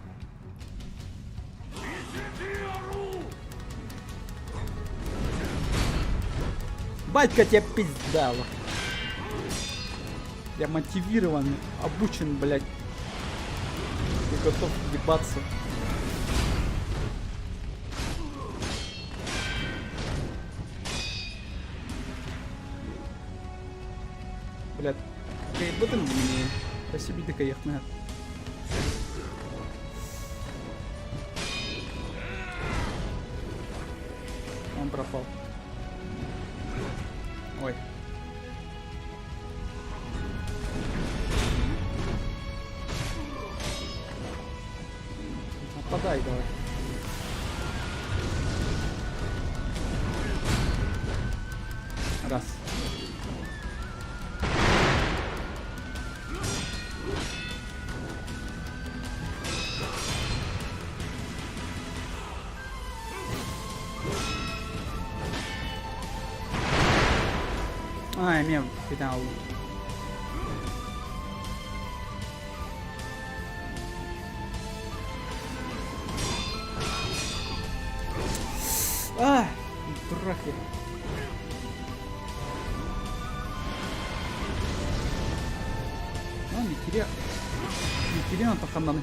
Батька тебя пиздала. Я мотивирован, обучен, блядь. И готов ебаться. Блядь, вот он мне. Спасибо, ты каехна. Он пропал. Ой. Нападай давай. Раз. Ай, меня пидал. А, дурахи. А, не терял пахананы.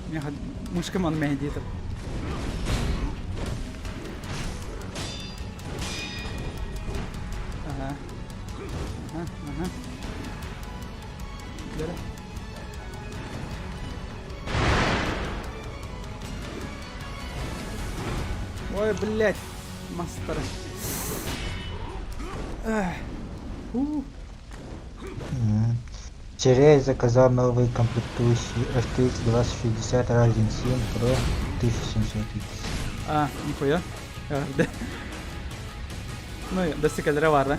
Меня мышкаман мехдитер. Ага. Давай. Ой, блядь, мастер.
Вчера я заказал новые комплектующие RTX 2060 Ryzen 7 Pro 1700X.
А, нихуя. Да. Ну, достигателя var da.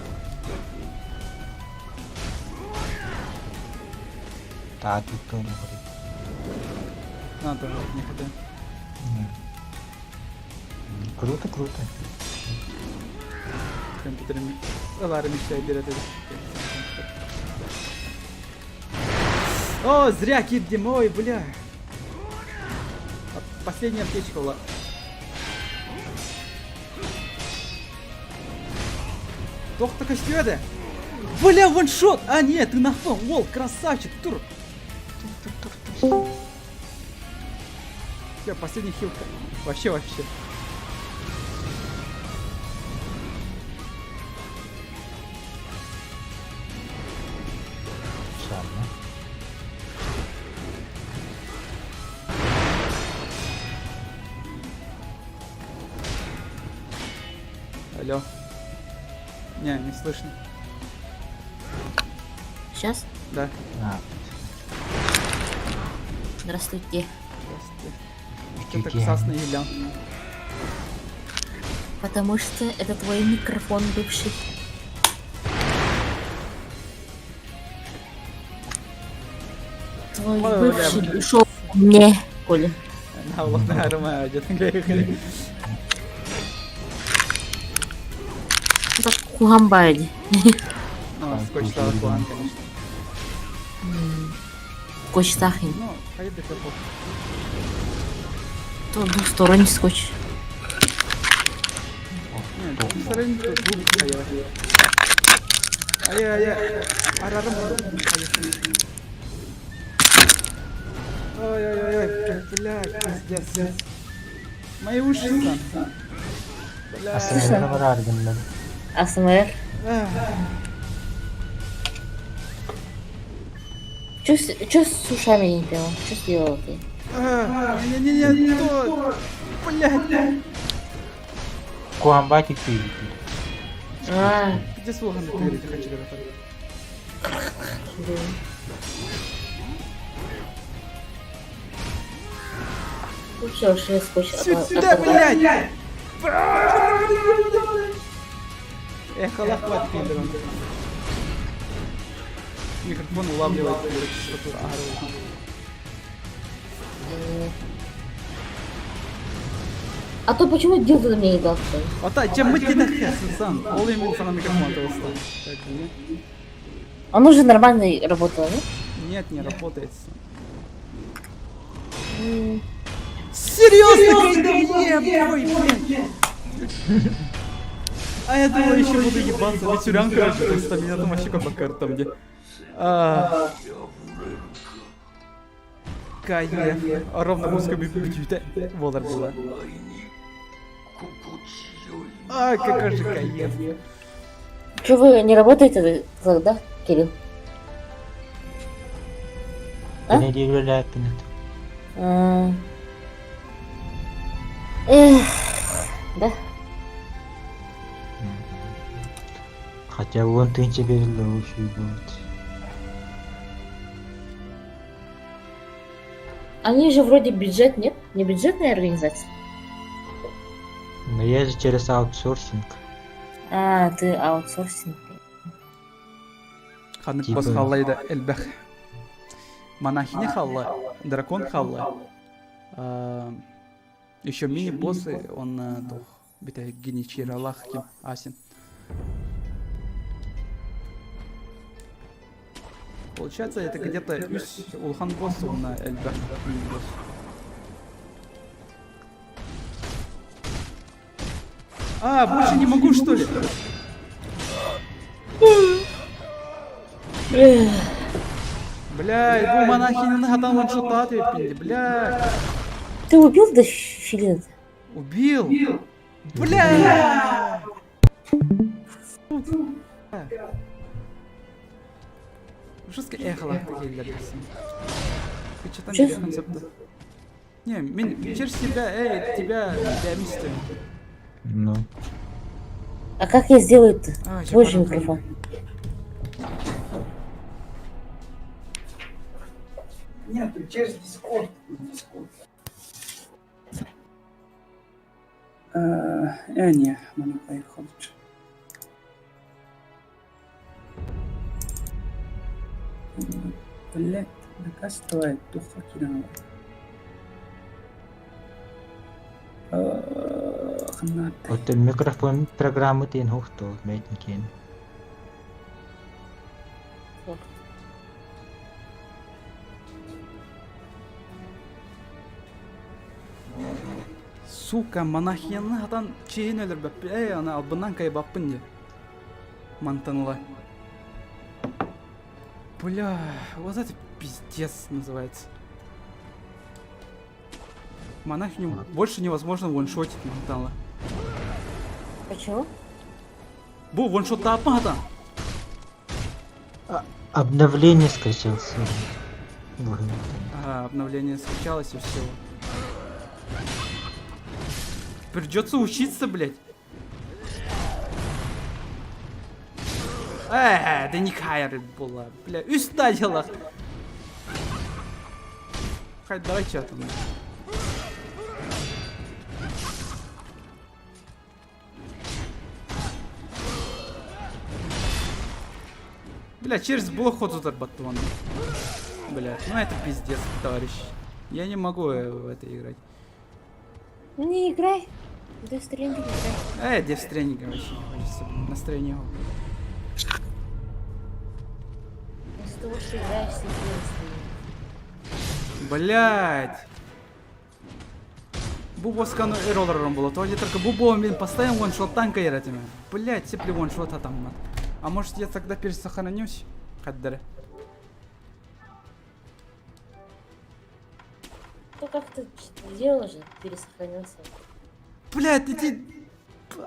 Да, тут тоже говорит.
Надо, не хотя.
Круто, круто.
Компьютерами. Аларм işleydir dedi. О, зря киддим, ой, бля. Последняя аптечка была. Доктор Костюэде. Бля, ваншот! А, нет, ты нахпал. Вол, красавчик, тур. Все, последняя хилка. Вообще. Алло. Не слышно.
Сейчас?
Да.
Здравствуйте.
Что так сасно Елян?
Потому что это твой микрофон бывший. Твой бывший ушел мне, Коля. Так Кугамбайди.
Ну, скотч Талакуан, конечно.
Скотч Сахин.
Ну, поеду как
То двусторонний скотч.
Нет, двусторонний то двух Ай-яй-яй. Арарам. Ой-ой-ой, блядь, пиздец. Мои уши там.
Ассамблея варарган.
АСМР. Чё с ушами не пела? Что сделал ты?
Не, то. Блядь.
Куамбати ты.
Где слуга на перед хочу говорить?
Ну все, что я скотч.
Сюда, блядь! Эх, лохват пидором. Микрофон улавливает что-то агро.
А то почему дилда на меня не дал?
А та, чем мы тебе сам? Ол ему на микрофон толстой.
Он уже нормально работал, нет?
Нет, не работает. Серьезно, блядь! А я думал, еще буду ебаться. Вечерям, короче, просто меня там вообще как карта мне. Кайф. А ровно мусками бьют. Волар была. А, какой же кайф.
Че, вы не работаете тогда, Кирилл? А? Да?
Хотя вон ты тебе лучше будет.
Они же вроде бюджет, нет? Не бюджетная организация?
Но я же через аутсорсинг.
А, ты аутсорсинг.
Ханык бос халлайды элбэх. Монахиня халла, дракон халла. Еще мини-боссы, он дух. Битая геничир Аллах ким асин. Получается, это где-то Улхан босс, он на эльбэх мини-босс. А, больше не могу, что ли? Бля, его монахини на хатан ваншотат пинди, бля.
Ты убил дофилин?
Убил? Бля! Жестко эхолах такие леписы. Ты что там делаешь концепты? Не, через тебя, тебя мистер.
Ну.
А как я сделаю-то? Твой же микрофон.
Нет, через Discord. Не, мене поїхав. Блять, така стоїть, духа кинула.
Вот микрофон программы тен хохто, метникен.
Сука, монахияны атан чейін өлір бәп. Ана албынан кайбаппын де. Мантанла. Бля, вот это пиздец называется. Монахиню больше невозможно ваншотить Мантанла.
Почему?
Бу, ваншот тапма атан.
Обновление скачался.
Ага, обновление скачалось и все. Придется учиться, блядь. Да не кайры была, бля. Üstadила. Хай, давай чатом. Бля, через блок ход батон. Бля, ну это пиздец, товарищ. Я не могу в это играть.
Ну не играй. Death Stranding играй.
Death Stranding вообще не хочется, блин, настроение.
Из-за того, что играешь с
Блять. Бубо скану и роллером было. То ли только Бубо мен постоянно ваншот танка яратиме. Блять, сепли ваншота там. А может я тогда пересохранюсь? Хаддары.
Ну как ты делал же, пересохранился.
Блять, эти...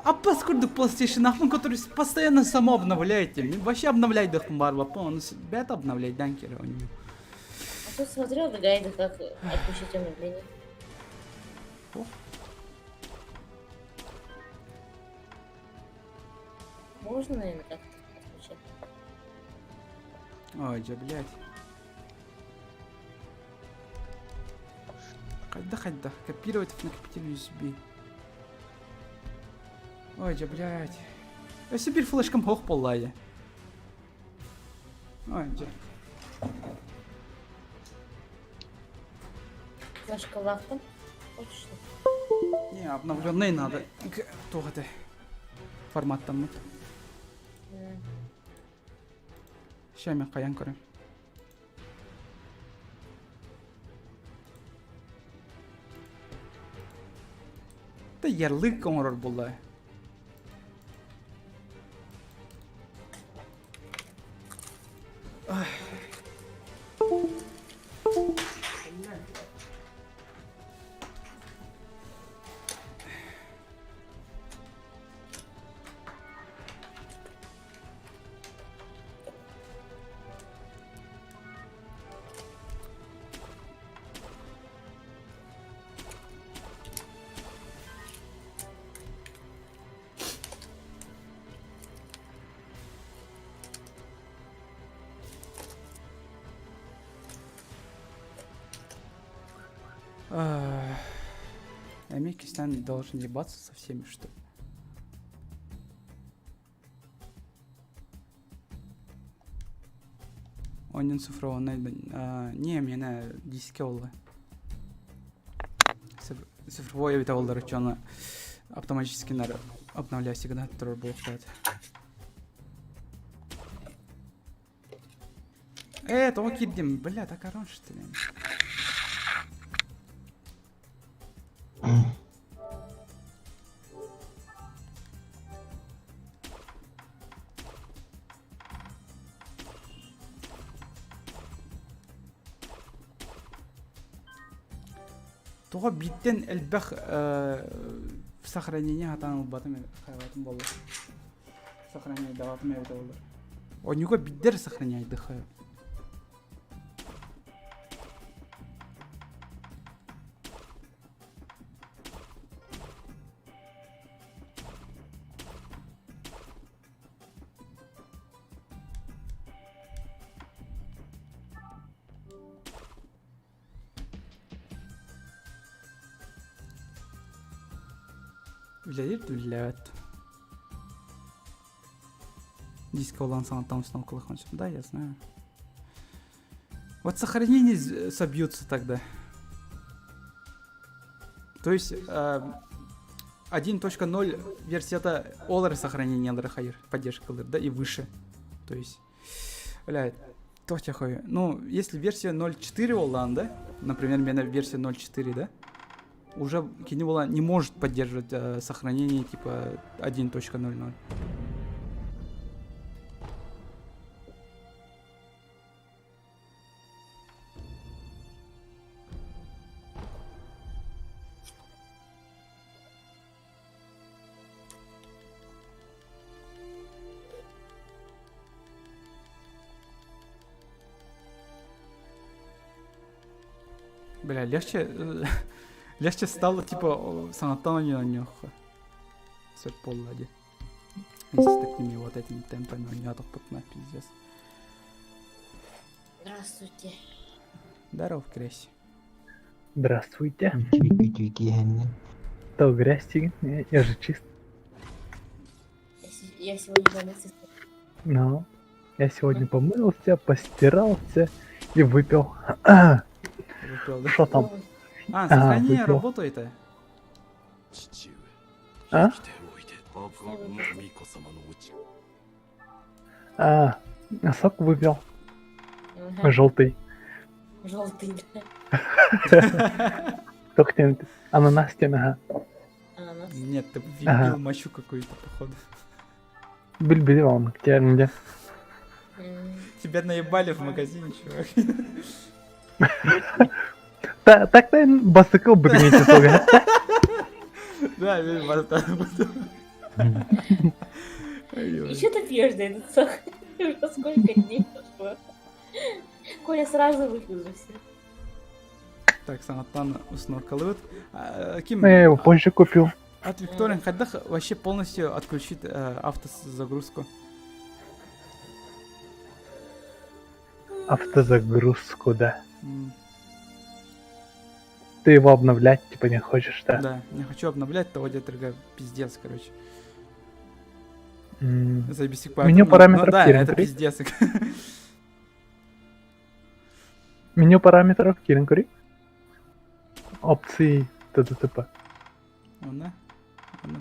А поскольку PlayStation, нахуй, который постоянно само обновляете. Вообще обновляй дых барба, он бета обновлять, данкеры у него.
А тут смотрел в гайды, как отключить обновление. Можно, наверное, как-то отключать.
Ой, да, блядь. Хайда, копировать в накопитель USB. Ой, да, блядь. Я себе флешком хох поллая. Ой, да.
Флешка лахтом? Хочешь?
Не, обновленный надо. Туго ты. Формат там. Сейчас я каян көрем. Да ярлык коңрор булды. Амикистан должен ебаться со всеми, что ли? Onun цифровой не, мені диске олды. Цифровой бит олдар учені автоматически обновляй всегда тұрыр болуқтады. Того киддім, бля, так арон что ли? Того биттен элбэх в сохранении атан батым хайватым болду. Сохранение даватым evde olur. Онюга биддер сохраняйды хай. Блядь. Диск olan там снова колохон. Да, я знаю. Вот сохранения собьются тогда. То есть 1.0 версия-то олар сохранение хайр, поддержка да, и выше. То есть, блядь, тохтяхой. Ну, если версия 0.4 олан, да? Например, у меня версия 0.4, да? Уже Киневола не может поддерживать сохранение типа 1.00. Бля, легче стало, типа, санаттан ойнёха. Сэр поллади. Если с такими вот этими темпами ойнёдық пытна, пиздец.
Здравствуйте.
Здоров, Кресси.
Здравствуйте.
Чики-чики.
То грязь тигин? Я же чист.
Я сегодня помылся.
Ну, я сегодня помылся, постирался и выпил. Что там?
Сохранение работает.
А? Сок выпил. Желтый.
Желтый, да.
Только ты ананас тебе,
Ананас.
Нет, ты вбил мочу какую-то, походу.
Бил он, где?
Тебя наебали в магазине, чувак.
Так-то басыкыл бүгінете соға.
Да, мен бастадым.
И что ты пьешь за этот сок? Уже сколько дней прошло. Коля сразу выпил же все.
Так, санаттан усноркалывает. Ким?
Я его позже купил.
От Викторин Хаддах вообще полностью отключить автозагрузку.
Автозагрузку, да. Ты его обновлять, типа, не хочешь, да?
Да, не хочу обновлять, того где-то пиздец, короче.
Меню параметров
да,
Кирин,
это пиздец.
Меню параметров Кирин, кури. Опции т.д.
Она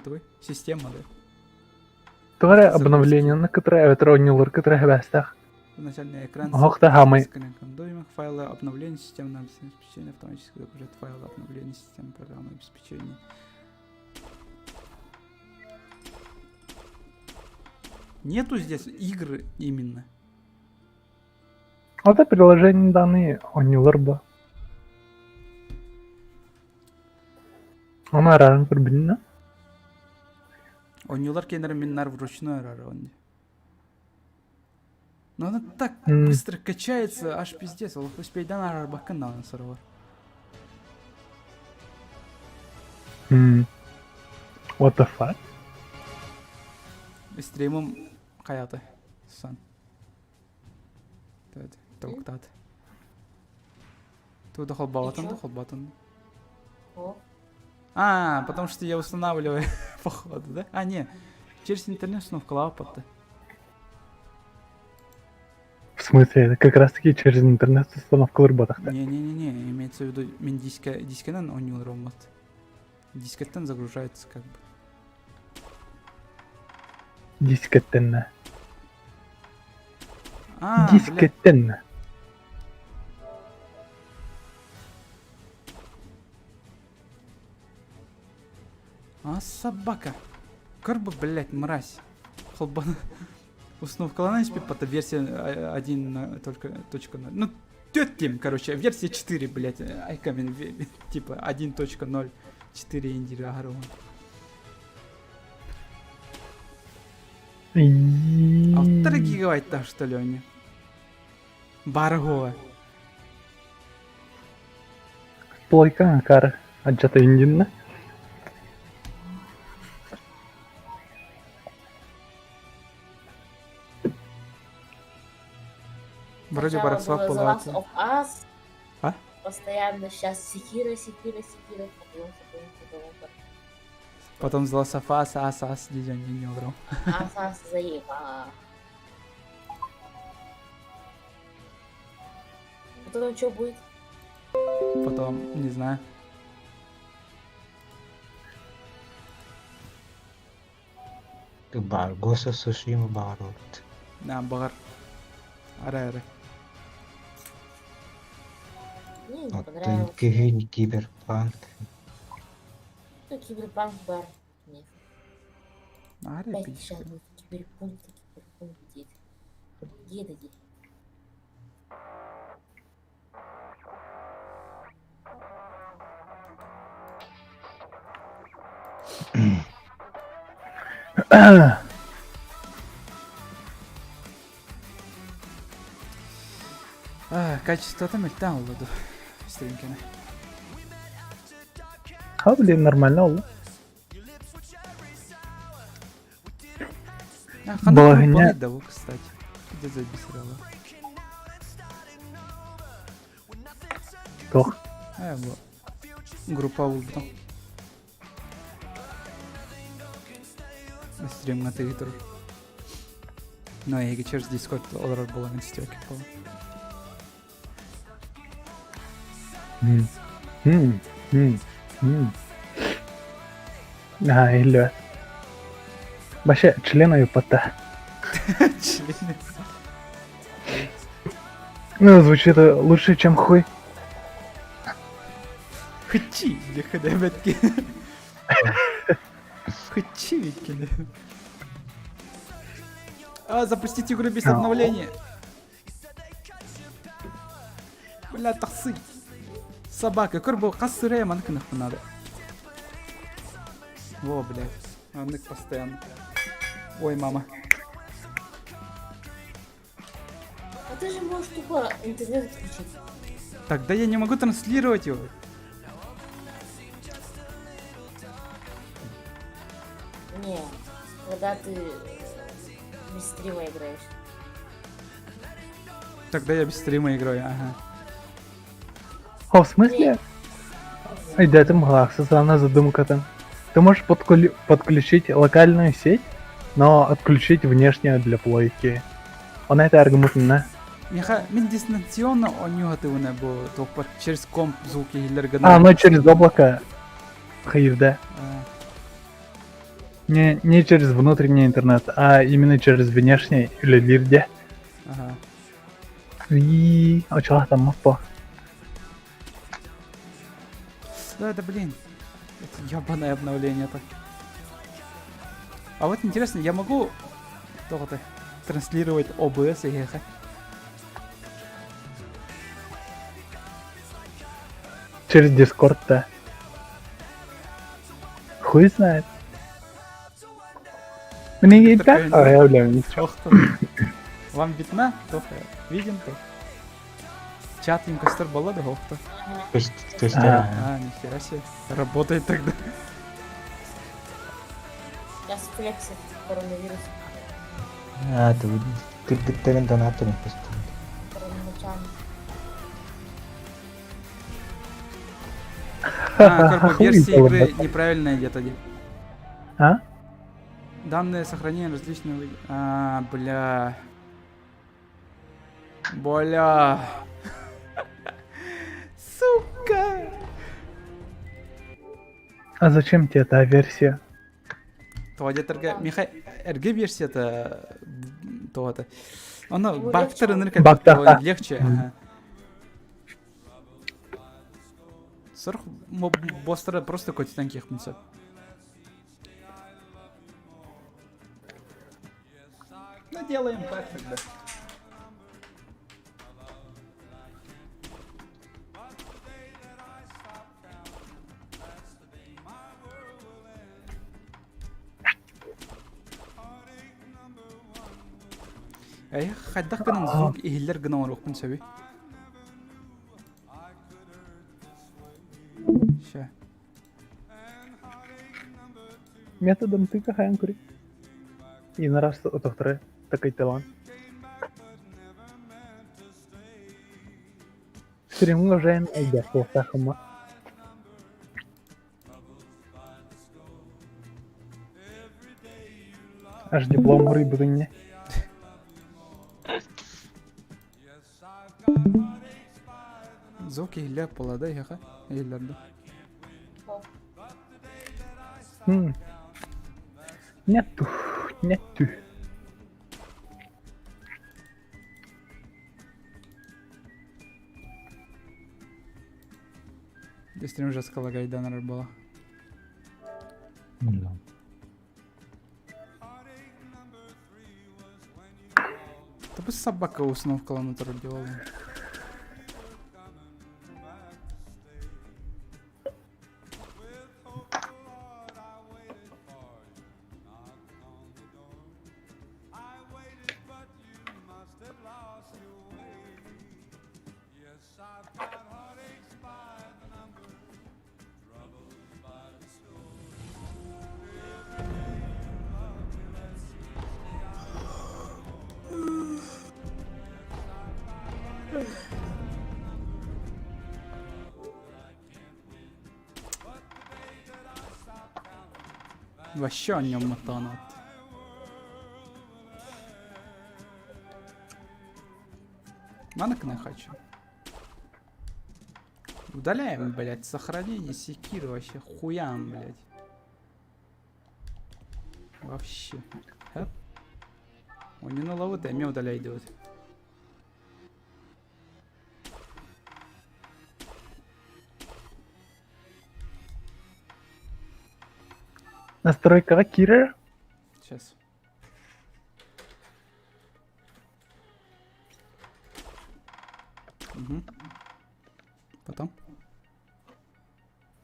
твой система, да?
Тогда обновление, на которое отронил, которое бастах.
Начальный экран. Файлы обновления системного обеспечения автоматически загружает файлы обновления системы программного обеспечения. Нету здесь игры именно.
Это приложение данные ониларба. Она раран турбинна.
Онилар кенер миннар вручную раран. Но она так быстро качается, аж пиздец. Он успейдан арбакан на сервер.
What the fuck?
Стримом хаята. Сан. Токтат. Тут холбатан. Потому что я устанавливаю походу, да? Не. Через интернет установка лапота.
В смысле, это как раз таки через интернет установка работах.
Не, имеется в виду дискетан он не работает. Дискетан загружается как бы.
Дискетан.
Дискетан. Собака. Карба, блять, мразь. Холбана. Установка ланайс пипата, версия 1.0. Ну, тётим, короче, версия 4, блять. Айкамен, типа 1.0. 4 индири агарова. Полтора гигабайта, что ли, они? Баргова.
Плойка, кара. Аджата индинна.
Вроде Бараксвап была.
Постоянно сейчас Секира.
Потом сдался фас, ас, дизайн не уграл.
Асас заеба. Потом что будет?
Потом, не знаю.
Бар, Госа Сушима Барот.
Да, багар. Аре.
Мне не
Вот
понравилось.
Киберпанк.
Ну, киберпанк бар. Нет.
Аре,
Опять
пичка.
сейчас будет киберпанк, где это? Где это, где?
Качество там там oldu. Стримкины.
Ha блин, нормально oldu.
Балагня. Да, кстати. Где записывала?
Тох.
Bu группа oldu. Stream на Twitter. No, я через Discord olarak bulamayın istiyor ki falan.
Или... Вообще, члена ЮПТ.
Члены.
Ну, звучит лучше, чем хуй.
Хычи, где ходебетки. Хычи, викины. Запустить игру без обновления. Бля, тахсы. Собака, корбу, кассырая манканах надо. Во, блядь. Аннык постоянно. Ой, мама.
А ты же можешь тупо интернет отключить.
Тогда я не могу транслировать его.
Не, когда ты без стрима играешь.
Тогда я без стрима играю, ага.
О, в смысле? Да, это мглах, странная задумка там. Ты можешь подключить локальную сеть, но отключить внешнюю для плойки. Он это аргументно.
Мен дистанционно ойнuyordum bunu bu topar через комп звуки илерген.
Ну через облако. Хайрда. Не через внутренний интернет, а именно через внешний или лирде.
Ага.
И очень там мапа.
Да, это блин. Это ёбаное обновление-то. А вот интересно, я могу только транслировать OBS и ехать?
Через Discord, да. Хуй знает. Мне не так, а я, бля, ничего.
Вам видно? Тоха, виден то? Чат инкастер баллады хохта. Нихера себе. Работает тогда.
Сейчас флексит коронавирус.
Ты кредиттерин донаторин просто.
Как бы версия игры неправильная где-то.
А?
Данные сохранения различные... бля. Бля. Сука.
А зачем тебе эта версия?
Михай, РГ версия-то... То-то. Она
Его
бактер
легче.
энергия легче. Ага. Сорх бостера просто коть танких мусор. Ну делаем так тогда. Эй, хаддах гынан звук ихиллер гынан орохпун сөби. Ща.
Методом тыка ханкури. И на раз отохтре такой талант. Стрим уже идет по сахама. Аж диплом горить буде не.
Звуки гилля полада яха. Гиллярда.
Нету, нету.
Дестрим уже скала гайданар была.
Да.
Та бы собака уснув коло натуру делала. Вообще о нем мотанат. Манок не хочу. Удаляем, блять, сохранение секиры вообще хуям, блять. Вообще. Он не наловит, а меня удаляй идет.
Настройка Кира.
Сейчас. Угу. Потом.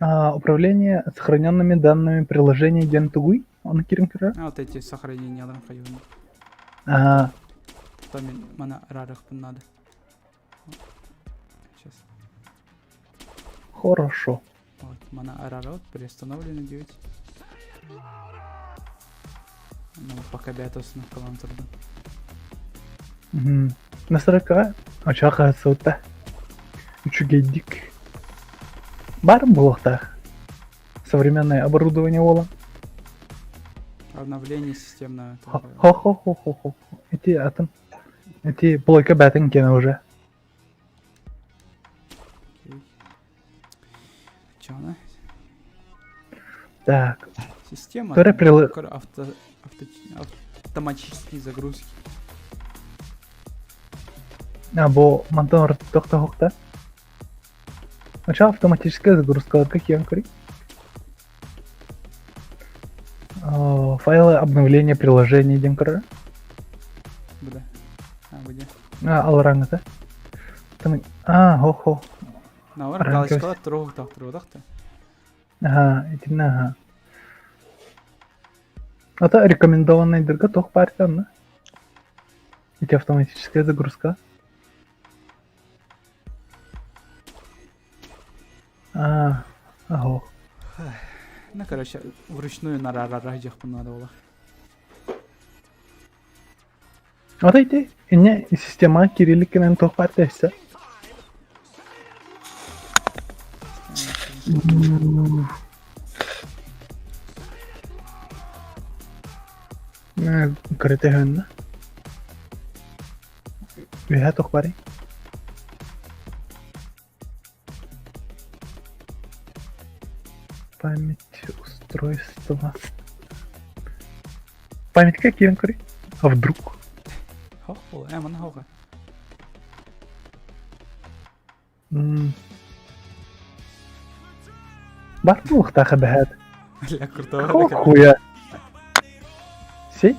Управление сохраненными данными приложения Гентугуй. Он Кира.
А вот эти сохранения надо ходить.
Ага.
Потом мана рарах надо. Сейчас.
Хорошо.
Вот, мана арарот переустановлены 9. Ну, пока бятос на калантурда.
Настройка. Очаха сота. Учугейдик. Бар блохта. Современное оборудование Вола.
Обновление системное.
Хо-хо-хо-хо-хо. Эти плойка бятенкена уже.
Чё она?
Так.
Система. Автоматические загрузки.
Або мотор тохта. Начало автоматическая загрузка. Как я говорю? Файлы обновления приложений Демкара.
Бля. Где?
Алранга. Хо-хо.
Навар галочкалар трогахта.
Ага, ага. Это рекомендованная дырка тох партия, эти автоматическая загрузка. Ага.
Ну, короче, вручную на рарадях понадобилось.
Вот эти, и система кириллики на тох партия все. Короче, гэнна. Я тох пари. Память устройства. Память как Янкари? А вдруг?
Хо-хо, мана хога.
Барбух таха бэхэт.
Ля крутого.
Хуя. Сеть?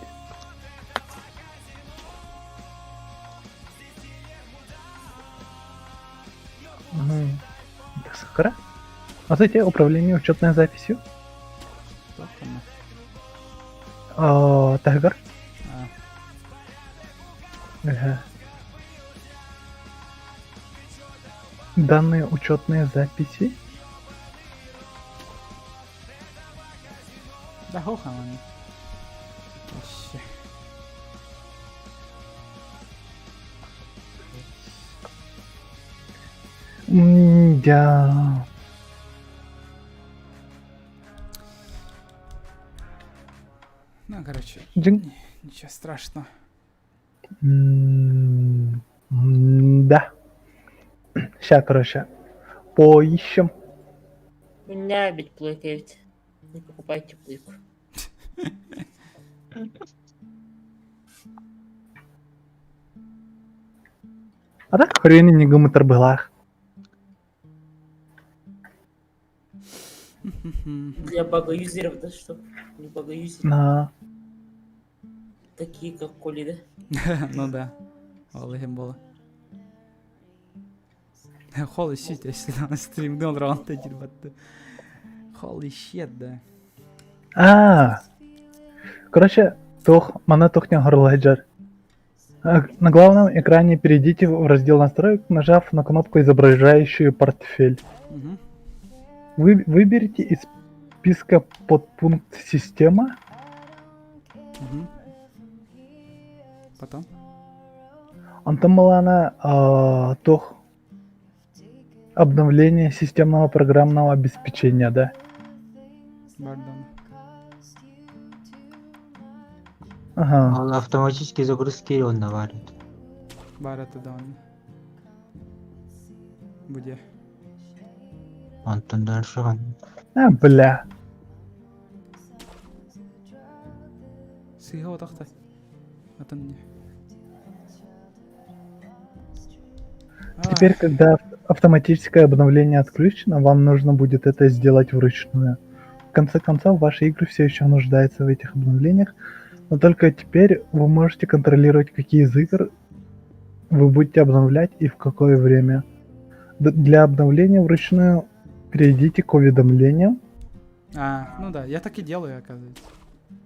Сахара? А эти управление учетной записью? Тагар? Ага. Данные учетные записи?
Да хоха, мани. Вообще.
Да.
Ну, короче. Ничего страшного.
Да. Ща, короче, поищем.
У меня ведь плойка есть. Не покупайте плойку.
А так хрени не гуматарбылах.
Для бага-юзеров, да что? Не бага-юзеры.
На.
Такие, как Коли, да?
Ну да. Валыгим было. Holy shit, я сюда на стримде он раунд батты. Holy shit, да.
Короче, мана тухня горлайджер. На главном экране перейдите в раздел настроек, нажав на кнопку, изображающую портфель.
Угу.
Выберите из списка подпункт «Система».
Угу. Потом?
Антамалана обновление системного программного обеспечения, да?
Бардон.
Ага.
Он автоматически загрузки он наварит.
Барата да он. Буде.
Антон дальше.
Бля.
Сыга отахтай. Атын не.
Теперь, когда автоматическое обновление отключено, вам нужно будет это сделать вручную. В конце концов, ваши игры все еще нуждаются в этих обновлениях, но только теперь вы можете контролировать, какие из игр вы будете обновлять и в какое время. Для обновления вручную перейдите к уведомлениям.
Ну да, я так и делаю, оказывается.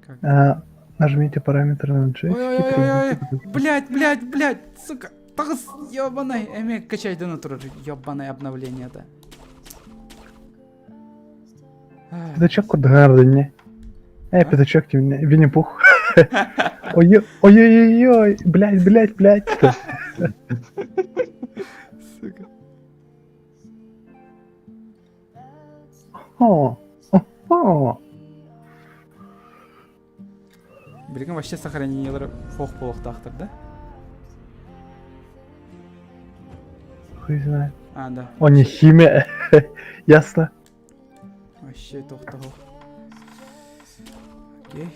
Как?
Нажмите параметры на джойстике.
Ой-ой-ой-ой, блять, сука. Тагыс, ёбаный, эме качайды натуры, ёбаное обновление, да.
Пятачок куда не? Пятачок, Винни-Пух. Ой-ой-ой, блять.
Сука. Берегім вообще сохранениелері фоқ-полық тақтыр, да?
Хуй знает.
Да.
Он не химия. Ясно.
Вообще тоқтағыл. Окей.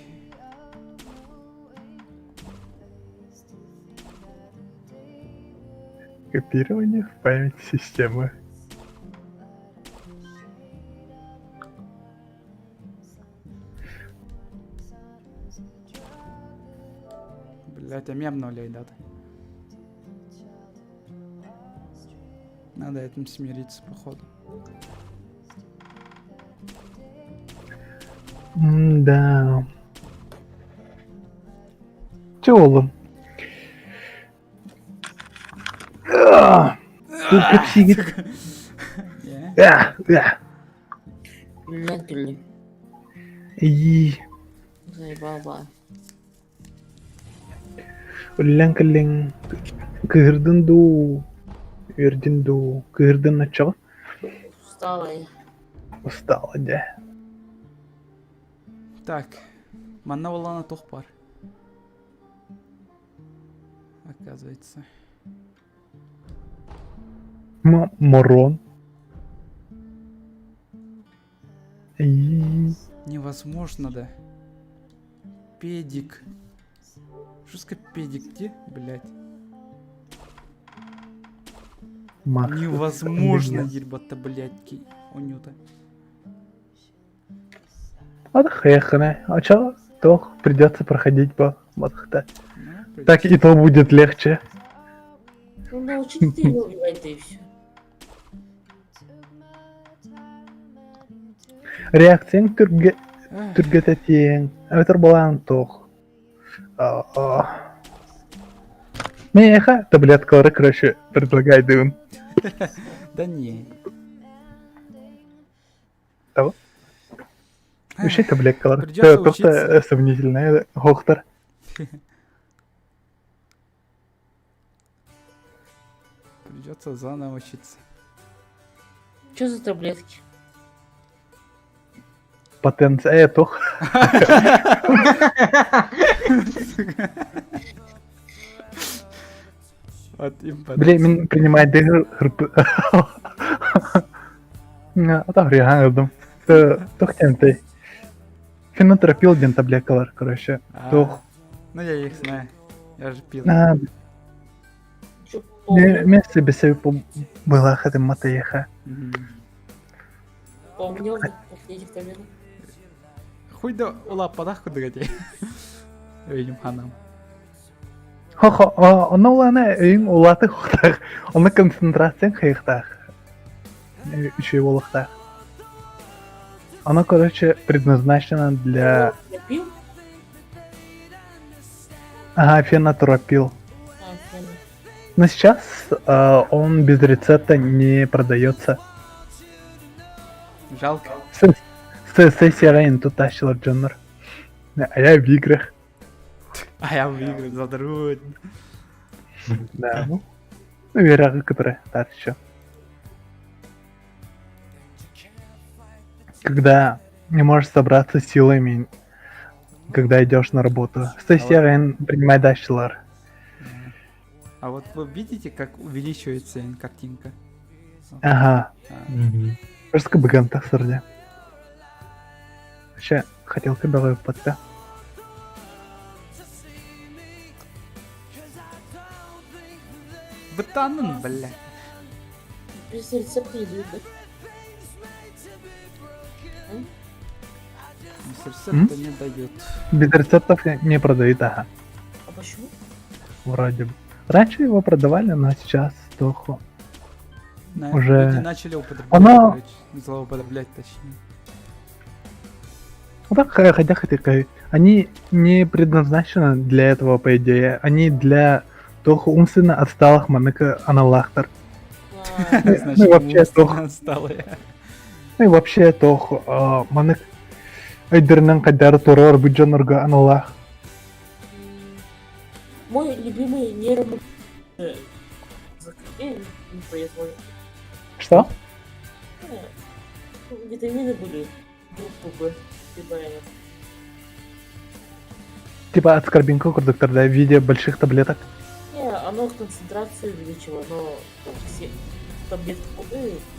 Копирование в память системы.
Блять, а меня обновляй даты. Надо этим смириться, походу.
Да. Тёлым. Только психик.
Накли.
И.
Заебала.
Лянкалин. Кырдынду. Ирдинду. Кырдын начал. Устала, да.
Так. Манна Валана Тухпар. Оказывается.
Морон. И.
Невозможно, да. Педик. Что педик где, блять? Невозможно, ебать-то, блядь, унюта.
Отхехне. А чё? То придется проходить по мадхта. Так и то будет легче.
Ну, научись ты его убивать, и все.
Реакция түргететен. Это была антох. Меха, таблетка, короче, предлагай дым.
Да не.
Того? Вообще таблетка.
Придется
просто сомнительная. Хохтер.
Придется заново учиться.
Что за таблетки?
потенция тух.
Вот
Блин, мен принимать дыр хырпы. Атах регандым. Тух тентэй. Фенотропил ден таблеткалар, короче. Тух.
Ну я их знаю. Я же пил.
Мен себе была хатым матаеха.
Помнил, этих таблеток.
Хуй да улаппадах кудыгати. Өйнүм ханам.
Хо-хо, оны уланы өйүң улаты хуктах. Оны концентрацияң хайыктах. Üçü волохтах. Оно, короче, предназначено для...
Пил?
Ага, фенотропил. Но сейчас он без рецепта не продается.
Жалко.
Сессия Рейн тут тащила Дженнер. А я в играх.
А я в игры задрут.
Да, ну. Ну, верага, которые так еще. Когда не можешь собраться с силами, когда идешь на работу. Сессия Рейн принимай дащилар.
А вот вы видите, как увеличивается картинка?
Ага. Просто беган так сорди. Ще хотел к тебе подта.
Бытанын, бля.
Без рецепта не дают, да?
Рецепта не дают.
Без рецептов не продают, ага.
А почему?
Вроде бы. Раньше его продавали, но сейчас туху. Уже...
Люди начали употреблять,
Оно...
злоупотреблять точнее.
Ну так, хотя они не предназначены для этого, по идее. Они для туху умственно отсталых маныка аналахтар. Ну и вообще туху. Ну и вообще туху манык айдернен кадары турар буджанырга аналах.
Мой любимый нейромон... не производит.
Что?
Витамины были. Группу Б.
Типа от скорбинка курдуктарда в виде больших таблеток?
Не, оно концентрацию увеличило, но все таблетки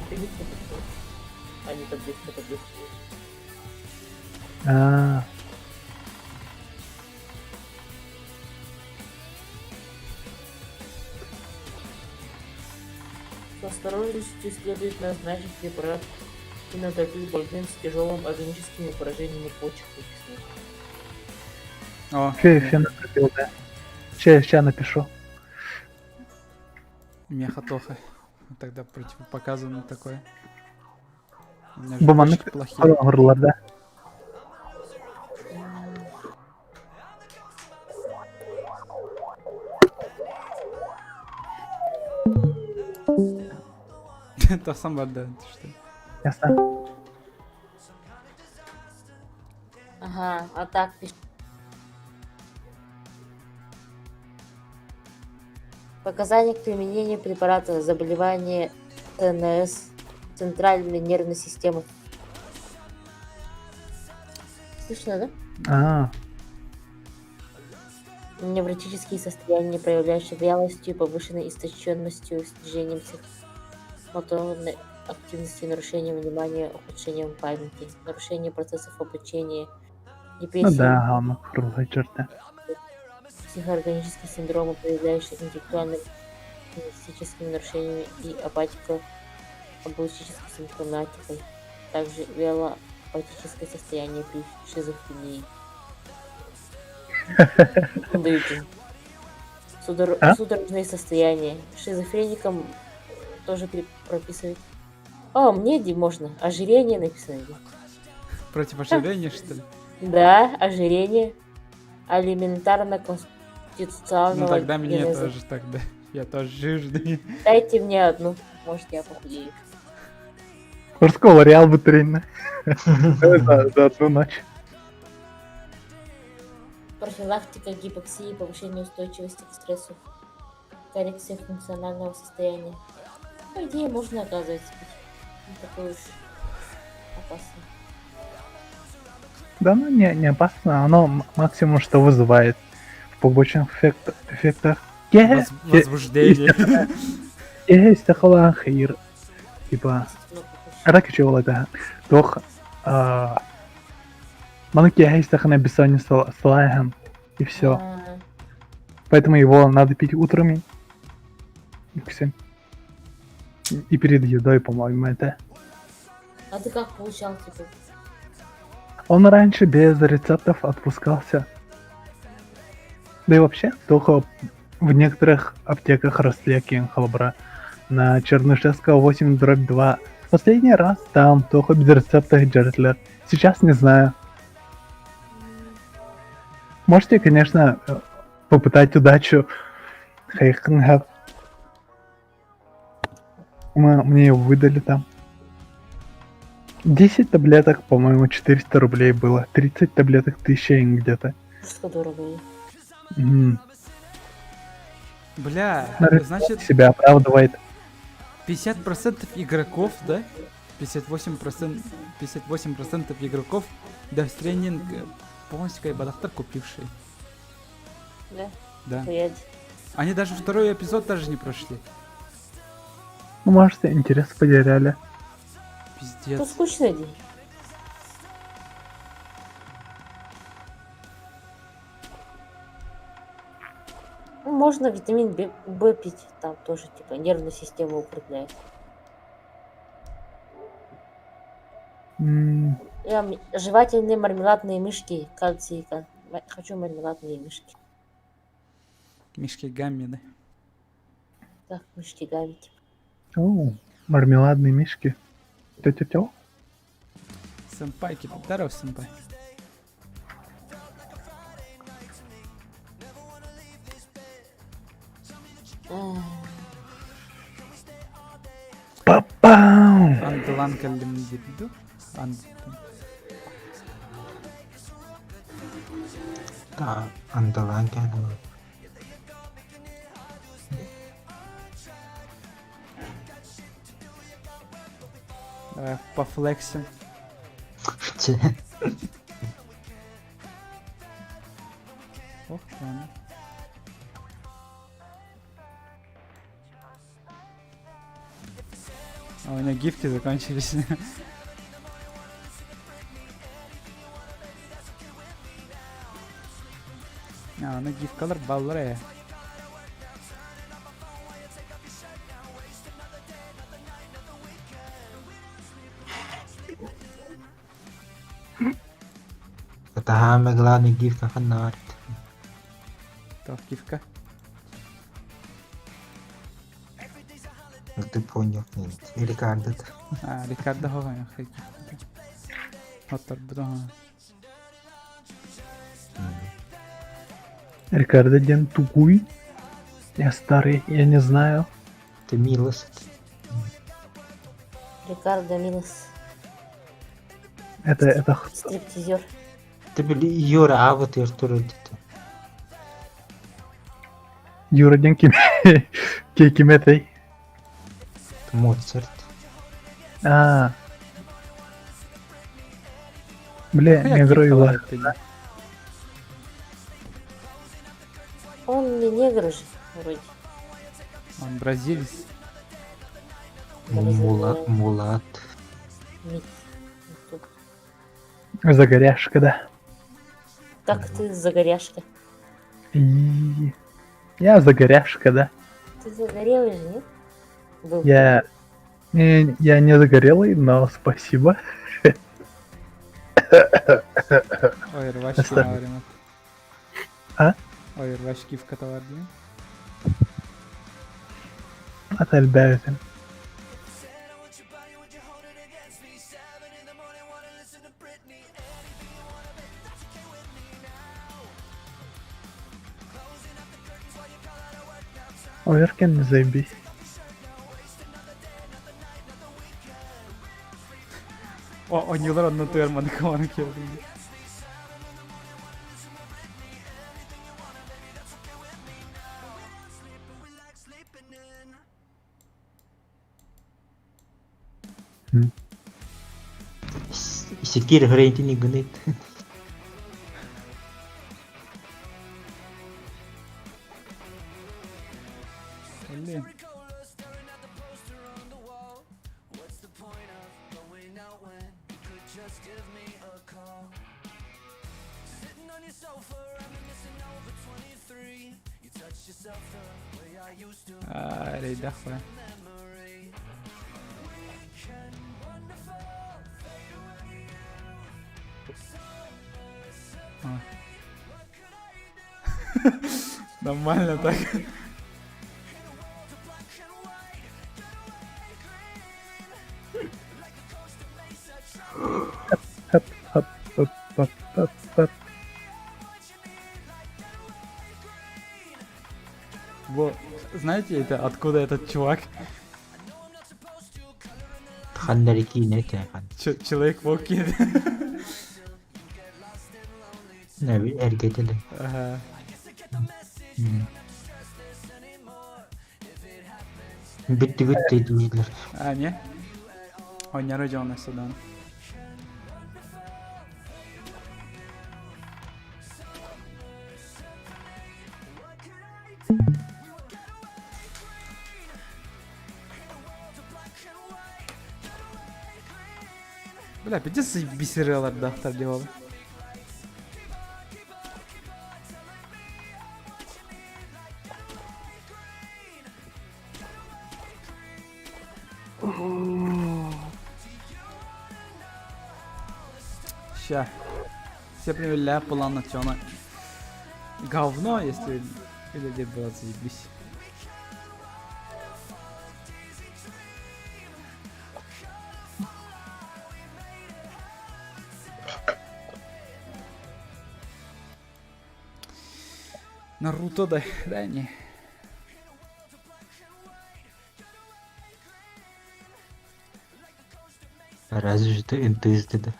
таблетки, а не таблетки. С осторожностью следует назначить препарат фенотропил больным с тяжелым органическими поражениями почек.
О,
фенотропил, да. Ща напишу.
Мехатоха. Тогда противопоказано такое.
Буманы плохие. Да.
Это сам да, что?
Ясно.
Ага, а так пишет. Показания к применению препарата заболевания ЦНС центральной нервной системы. Слышно, да? Невротические состояния, проявляющие вялостью, повышенной истощенностью, снижением моторной активности, нарушением внимания, ухудшением памяти, нарушение процессов обучения, депрессия, психоорганические синдромы, проявляющие интеллектуально-лингвистическими нарушениями и апатико-облучической симптоматикой, также вялоапатическое состояние при шизофрении. Судорожные состояния. Шизофреникам тоже прописывают. О, мне можно. Ожирение написано.
Против ожирения, что ли?
Да, ожирение. Алиментарно-конституционного.
Ну тогда мне тоже тогда. Я тоже жирный.
Дайте мне одну. Может, я похудею.
Морского реал батарейно. За одну ночь.
Профилактика гипоксии, повышение устойчивости к стрессу, коррекция функционального состояния. По идее, можно, оказывается, пить. Не такой уж опасный.
Да, ну не опасно, оно максимум что вызывает в побочных эффектах.
Возбуждение.
Есть такого хейр. Типа, чего это? Тох, манки есть такая бессонница с лагом, и все. Поэтому его надо пить утрами. И всё. И перед едой, по-моему, это.
А ты как получал, типа?
Он раньше без рецептов отпускался. Да и вообще, только в некоторых аптеках Ростелеки Халабра на Чернышевского 8/2. Последний раз там только без рецептов Джертлер. Сейчас не знаю. Можете, конечно, попытать удачу. Хейхенгап. Мне его выдали там. 10 таблеток, по-моему, 400 рублей было. 30 таблеток 1000 где-то.
Что дорого.
Бля, значит...
Себя оправдывает.
50% игроков, да? 58% игроков Death Stranding полностью кайбадахтар купившие.
Да?
Да.
Поедь.
Они даже второй эпизод даже не прошли.
Ну, может, интерес потеряли.
Пиздец.
Это скучный день. Ну, можно витамин Б пить, там тоже типа нервную систему укрепляет. Жевательные мармеладные мышки, кальций. Хочу мармеладные мышки.
Мишки гамми, да?
Так, мышки гамми. Типа.
О, мармеладные мишки. Тё-тё-тё.
Сэмпайки, здоров, сэмпай.
Папам!
Антылан каллимдирду.
Да, андалан кәлім.
Давай пофлексим. Ох, ладно. А у меня гифки закончились. Аны гифкалар баллар.
Katahan maglaan ng gift ka kanat.
Так, гифка.
Ты понял, нет. И Рикардо.
Рикардо хоган. Оттар бутон.
Рикардо Ден Тугуй. Я старый, я не знаю.
Ты Милос.
Рикардо Милос.
Это
стриптизер.
Ты были Юра, а вот я что родит.
Юра Ден Кикиметей.
Моцарт.
Бля, негры его.
Он не негр же, вроде.
Он бразилец.
Мулат.
Загоряшка, да.
Как ты загоряшка?
Я загоряшка, да.
Ты загорелый же, нет? Был.
Я не загорелый, но спасибо.
Ой, рвачки говорим.
А?
Ой, рвачки в катаварде.
Отальбяются. Оверкен, не заебись.
Oynuyorlar anlatıyorum bana kafanı ki.
Секир грейти не гнит.
Блін. Рейда хуя. Нормально так. Во, знаете, это откуда этот чувак?
Хандарики не тяхан.
Человек-паук.
Ne bir erkete de.
Ага.
Bitti bitti duydular.
А, не? Он не рождённый сюда. Бля, пойди заебись сериал доктор делал. Ща. Все примерно ляпал на чё она. Говно, если... Или где было заебись. Наруто, дай не.
Разве что интуисты, да.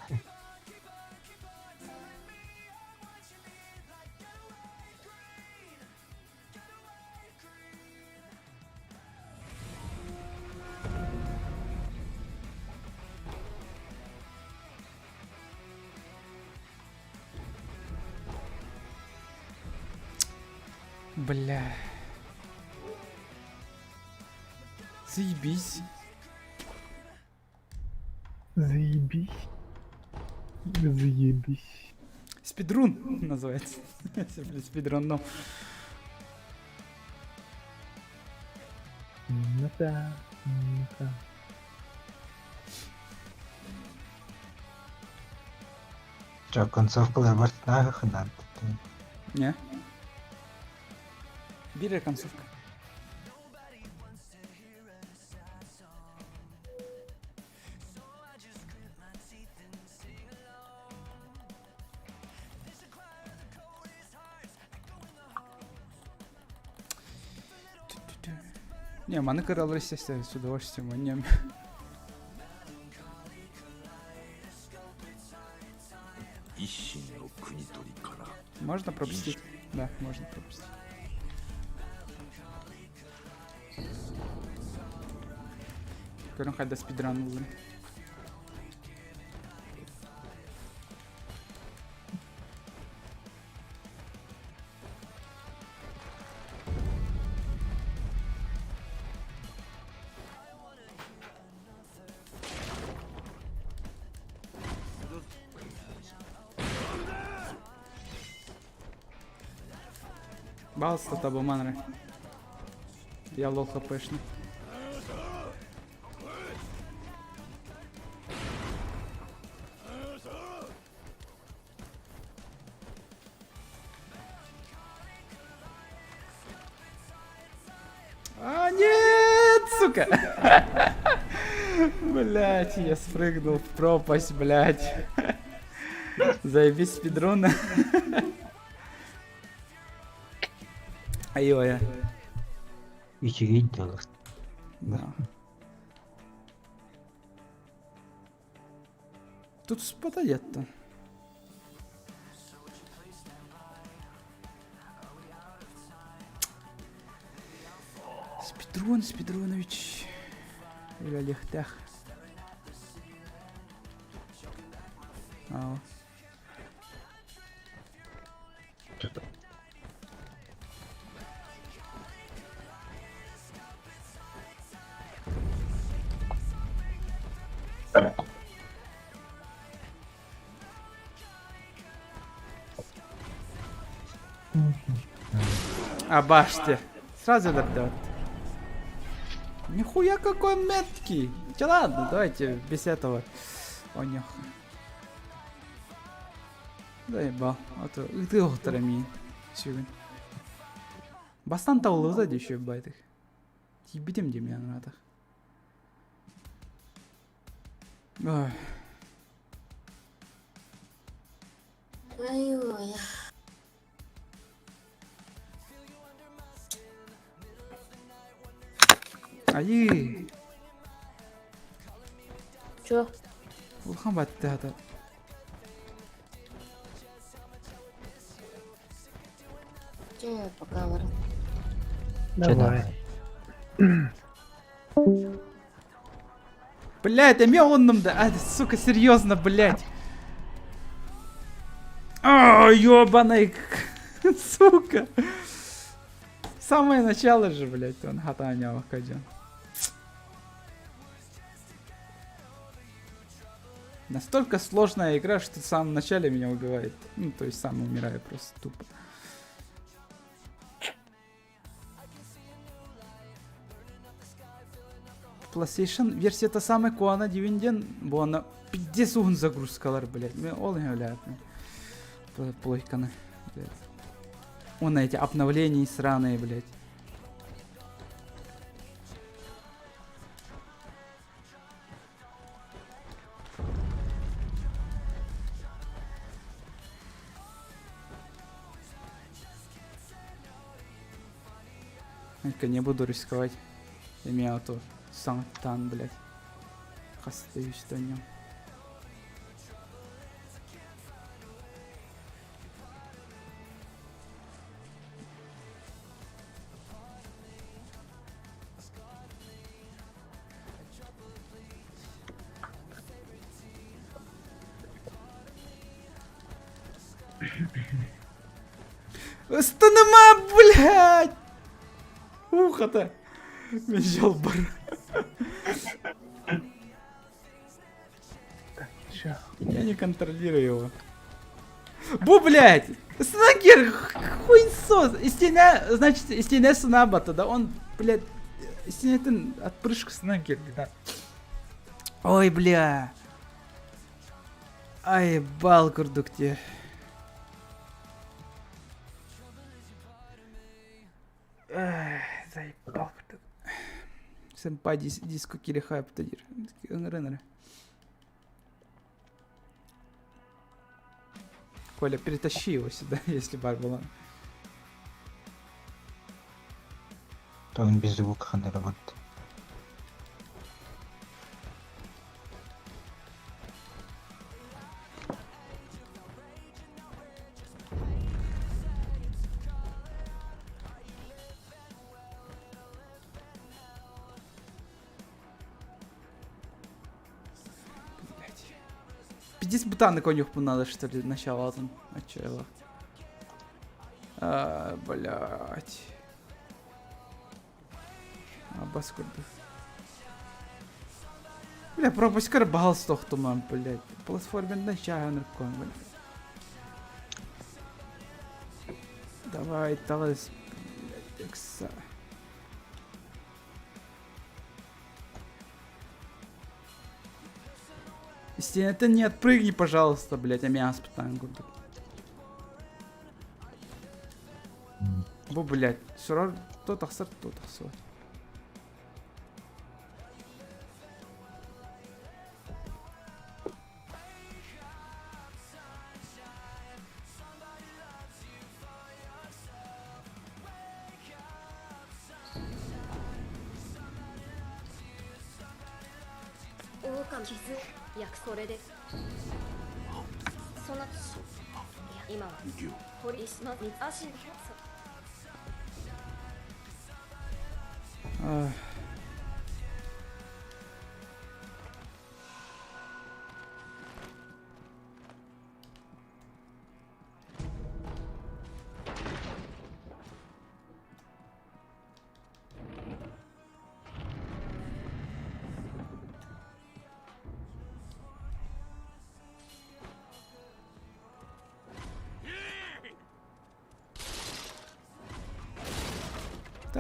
Бля. Заебись.
Заебись. Заебись.
Спидрун называется. Спидрун, ну.
Ну да, ну да.
Что, концовку работать на надо?
Не. Бери концовка. Не, маны кораллы, естественно, с удовольствием манем. Можно пропустить? Да, можно пропустить. Көрін қайда спидран болдым. Балста табу манры. Я лол хпшный. А, нет, сука! Блять, я спрыгнул в пропасть, блять. Заебись спидрона. Ай-ой.
İçeri gidiyorlar.
Да. Тут спадает-то. Спидронович. Или Лехтях. Ау. А баште. Сразу дойдет. Нихуя какой меткий. Че ладно, давайте без этого. О, нихуя. Заебал. А то ты охтарами. Сегодня. Бастан таулы сзади еще байтых. Ебитем где меня надо. Ой.
Ой-ой.
Ай.
Чё?
Улхан батты хата.
Че пока ворот?
Давай.
Блять, а меня он нам да. А, сука, серьезно, блять. А, ёбаный. Сука. Самое начало же, блять, он хатаня выходил. Настолько сложная игра, что в самом начале меня убивает. Ну, то есть сам умираю просто тупо. PlayStation версия та самая Куана Дивинден, бо она 50 секунд загрузкалар, блять. Мне ол не являет. Плойканы. Он эти обновления сраные, блять. Я не буду рисковать. Имея то Сантан, блядь. Остаюсь на нем. Станема, блядь! Ухо-то! Мечал бар. Я не контролирую его. Бу, блядь! Снагер, хуйсос! Истина, значит, истина снабата, да? Он, блядь, истина отпрыжка снагер, да. Ой, бля. Ай, бал курдукте. Заебал. Сэмпай диско килихай птадир. Ренеры. Коля, перетащи его сюда, если бар была.
То он без звука не работает.
Здесь бутаны конюху надо, что ли, начало там. Начало. А, блять. Баскурды. Бля, пропасть карбал с тохтумом, блять. Платформе начало нарком, блять. Давай, талас, блять, экса. Если это не отпрыгни, пожалуйста, блять, а меня спитаю. Бо, блять, все равно то тахсар, то тахсар.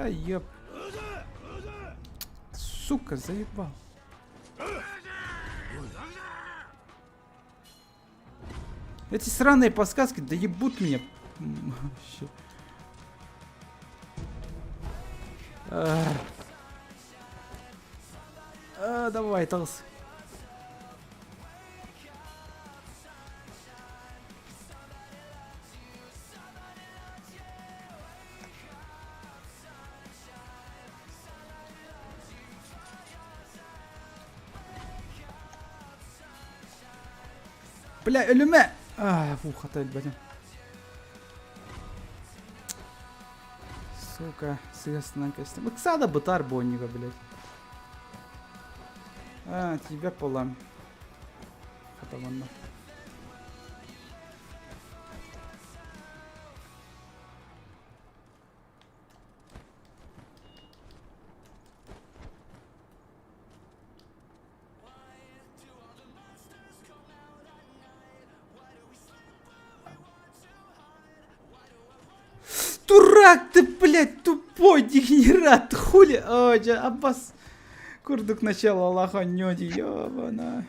Да ёп. Сука, заебал. Эти сраные подсказки доебут меня. Вообще. Давай, Талс. Бля, ölüme. Фух, хата бәдем. Сука, средственная костюм. Ксада бытар бонника, блядь. Тебя полам. Хатаванна. Дурак ты, блядь, тупой дегенерат, хули. Аббас. Курдук начала Аллаха нёди, ёбана.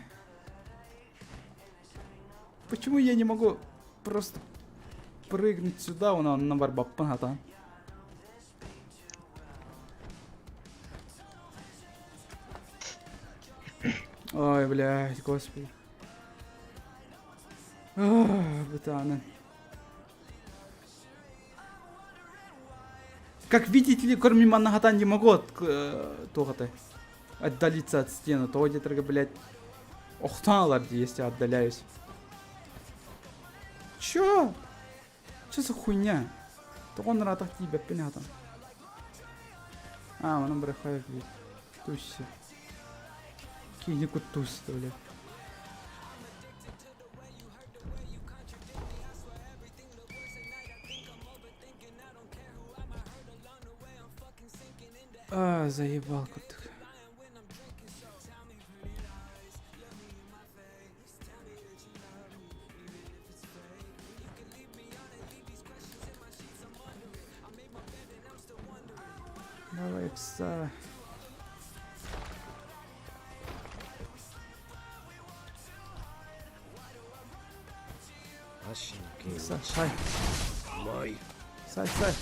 Почему я не могу просто прыгнуть сюда, он на барбаппан хата? Ой, блядь, господи. Бутаны. Как видите, кроме Маннахата не могу отдалиться от стены. То где-то, блядь, охталар, если я отдаляюсь. Чё? Чё за хуйня? То он ратах тебя, понятно. Он брехает, блядь. Туси. Кинику туси, блядь. Заебал как-то. Давай, пса. Сай. Сай.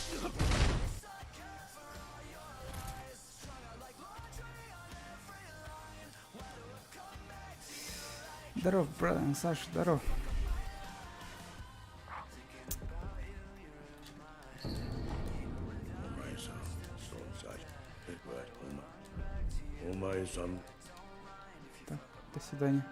Здоров, брат, Саш, здоров. Так, до свидания.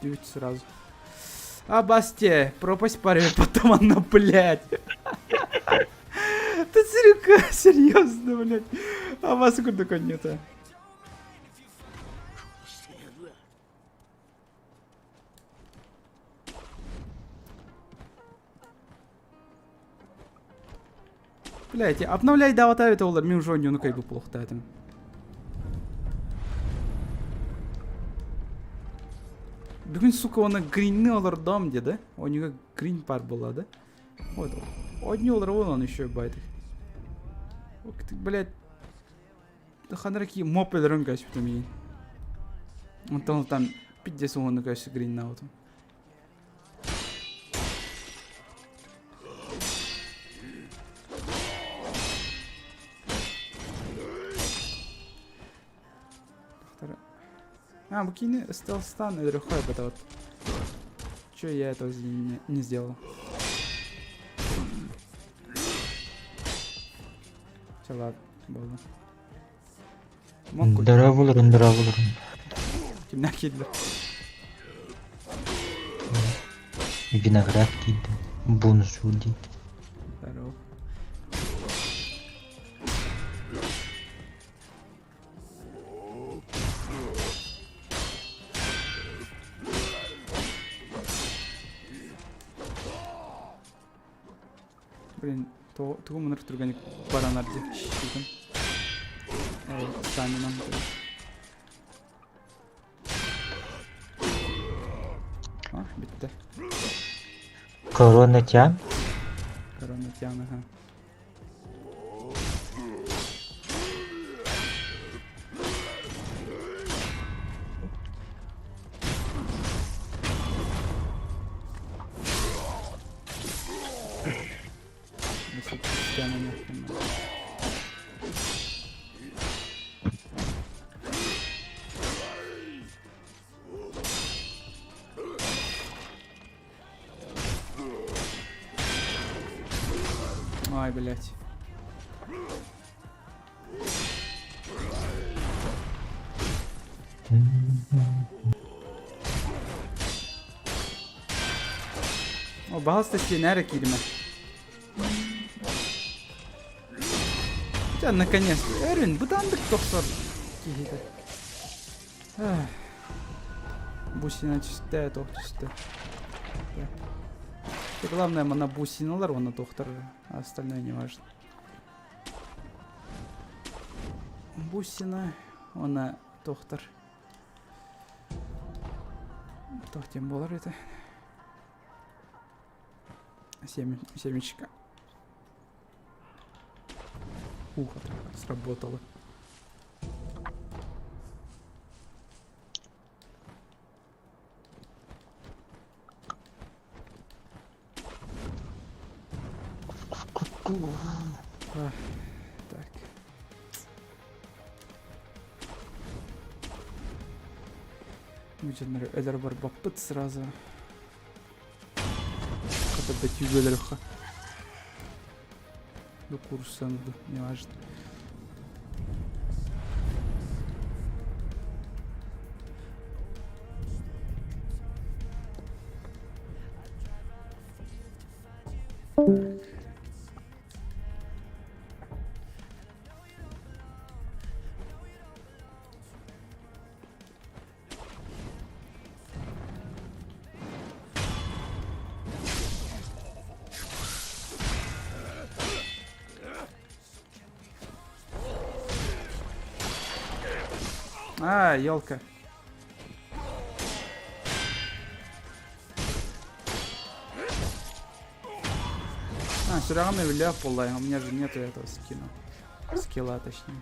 Чуть сразу. Басте, пропасть паре, потом она, блядь. Ты серьезно, блядь. Вас куда такой нет, Блядь, обновляй даватаю это олар, мен уже не как бы плохо датым. Бүгін, сука, оны гринні олар дам деді. Онега грин пар болады. Вот. Одни олар он еще байды. Блядь. Ханраки мопедрын кәсіп тумейін. Онтан там 50 оны кәсіп грин на вот. Букини стелстан и другой, это вот. Чё я этого не сделал? Все, ладно, было.
Здорово,
Кимна киллер.
Виноград киді. Бунжуді.
Здорово. Блин, то мыныр түргені баранар деп шешілдім. Стаминам. А, бітті.
Корона тян.
Корона тян, ага. Ай, блять. О, bazı стенеры кирме. Да, наконец-то. Эрвин, бутандык токсор. Бусина чистая, тох чистая. И главное, мана бусиналар, она доктор, а остальное не важно. Бусина, она доктор. Тох тем болар это. Семечка. Ухо сработало. Так. Mücadele eder var bappıt сразу. Когда бы тюбелерха. До курса, не важно. А, елка. А, все равно виляв полай, у меня же нету этого скина. Скилла, точнее.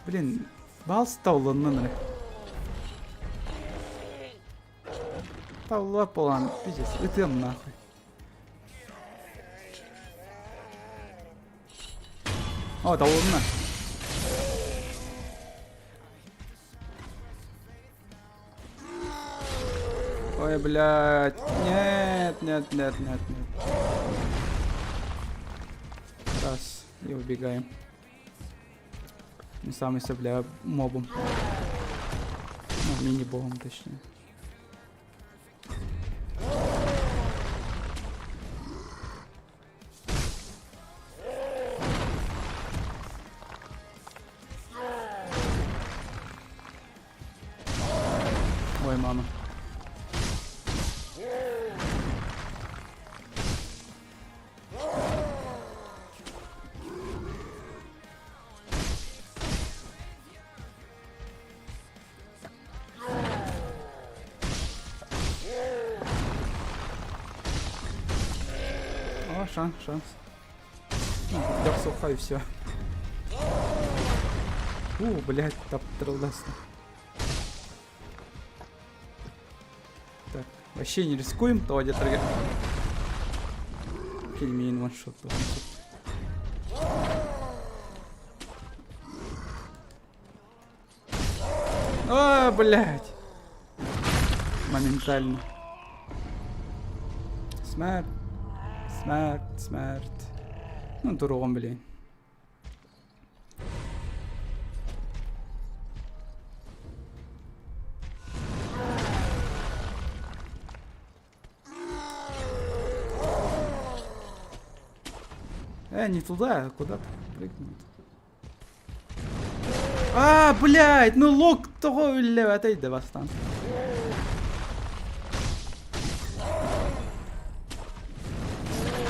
Блин, балс тауланын. Таула полан, пиздец, итем нахуй. О, да ладно. Ой, блядь. Нет. Раз. И убегаем. Не самый бля, мобом. Ну, мини-богом, точнее. Ой, мама. О, шанс. Я сухой и все. Блять, топ трудностно. Так, вообще не рискуем, то один таргет. Кельмин ваншот. О, блять. Моментально. Смерть. Ну, дуром, блин. Не туда, куда прыгнуть? Блядь, ну лук того отойди бастан.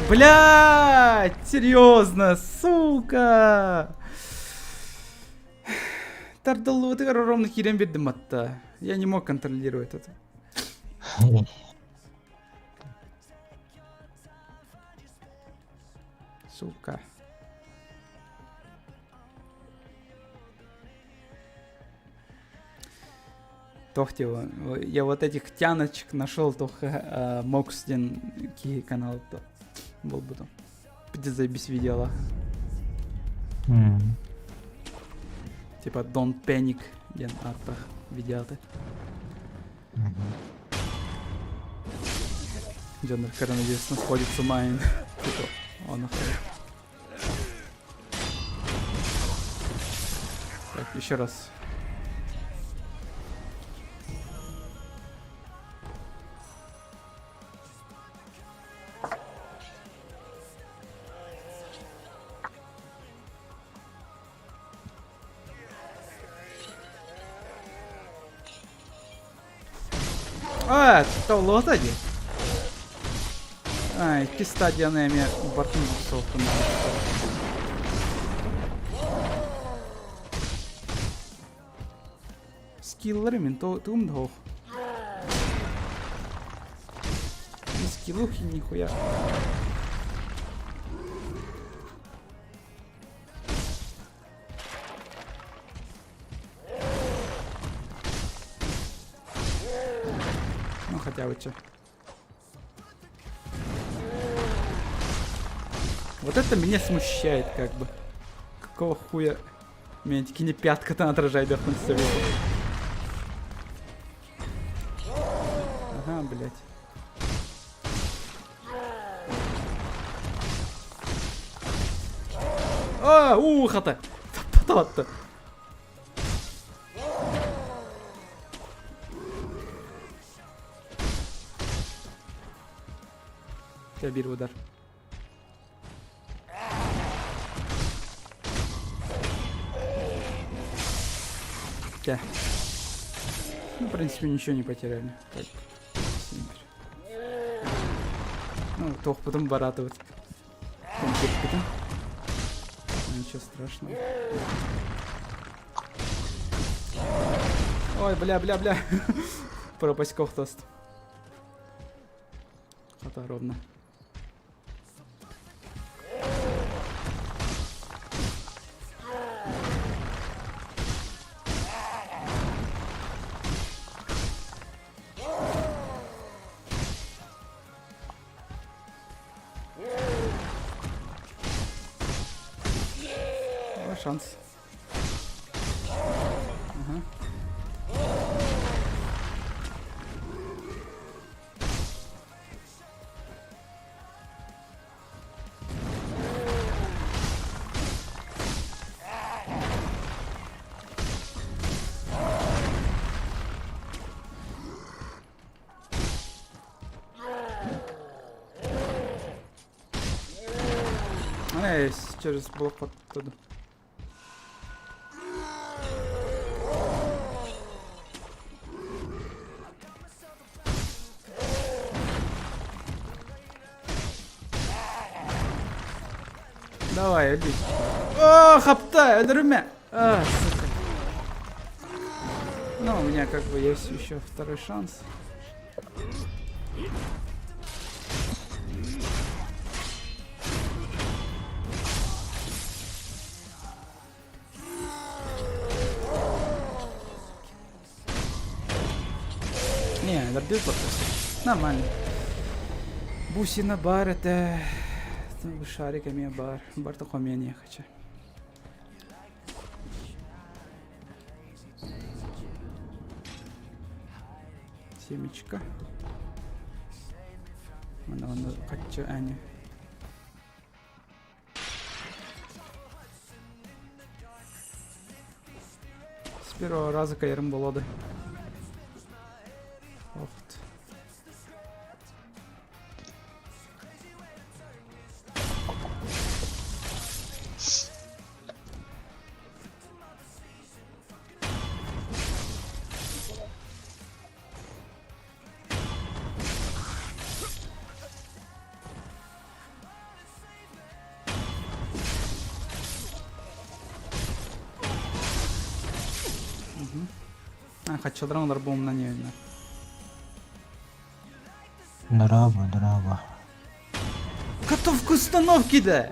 Блядь, серьезно, сука. Тардалу ты ровно хирем бедем атта. Я не мог контролировать это. Сука. Тохтево. Я вот этих тяночек нашел, только Моксден ки канал то был бы там. Пиздец заебись видела. Типа Don't Panic, ден аттах видеоты. Джонер коронавирус сходит с ума. Типа, он охуел. Так, еще раз. Это лотади. Киста дянами бортом софта. Скиллеры менту тумдох. Не скиллухи нихуя. Ну хотя бы что. Вот это меня смущает, как бы. Какого хуя? Меня таки не пятка-то отражает вверх себе. Ага, блять. Ухо-то! Тот-то! Я беру удар. Да. Ну, в принципе, ничего не потеряли. Так. Ну, тох потом баратывать. Ничего страшного. Ой, бля. Пропасть кохтост. Это ровно. Шанс. Ага. Через блок оттуда. Давай, иди. О, хапта, друмя. Сука. Ну, у меня как бы есть еще второй шанс. Не, добил просто. Нормально. Бусина бар это... Шариками бар. Бар такой меня не хочу. Семечка. Она хочу, Аня. С первого раза кайрым болоды. Охт. Хачылдыраңдар буымнан ебіне.
Дрова.
Готовка установки, да!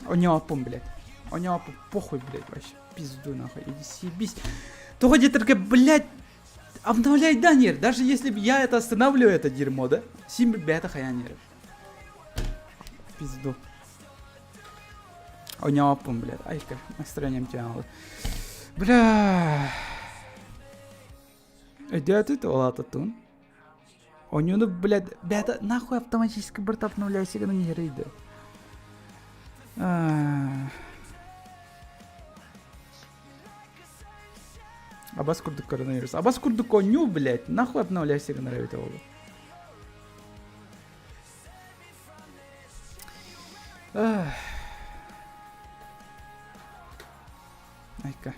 Онёпум, блядь. Онёпум, похуй, блядь, вообще. Пизду, нахуй, иди съебись. Только где только, блядь, обновляй данер. Даже если бы я это останавливаю, это дерьмо, да? Сим, ребята, хаянер. Пизду. Онёпум, блядь. Ай-ка, настроением тянуло. Бля. Идёт это, олататун. Онёну, блядь, бята, нахуй автоматически брат обновляйся, когда не рейда. Абас курдук коронавирус. Абас курдук коню, блядь. Нахуй обновляйся, когда нравится его. Айка.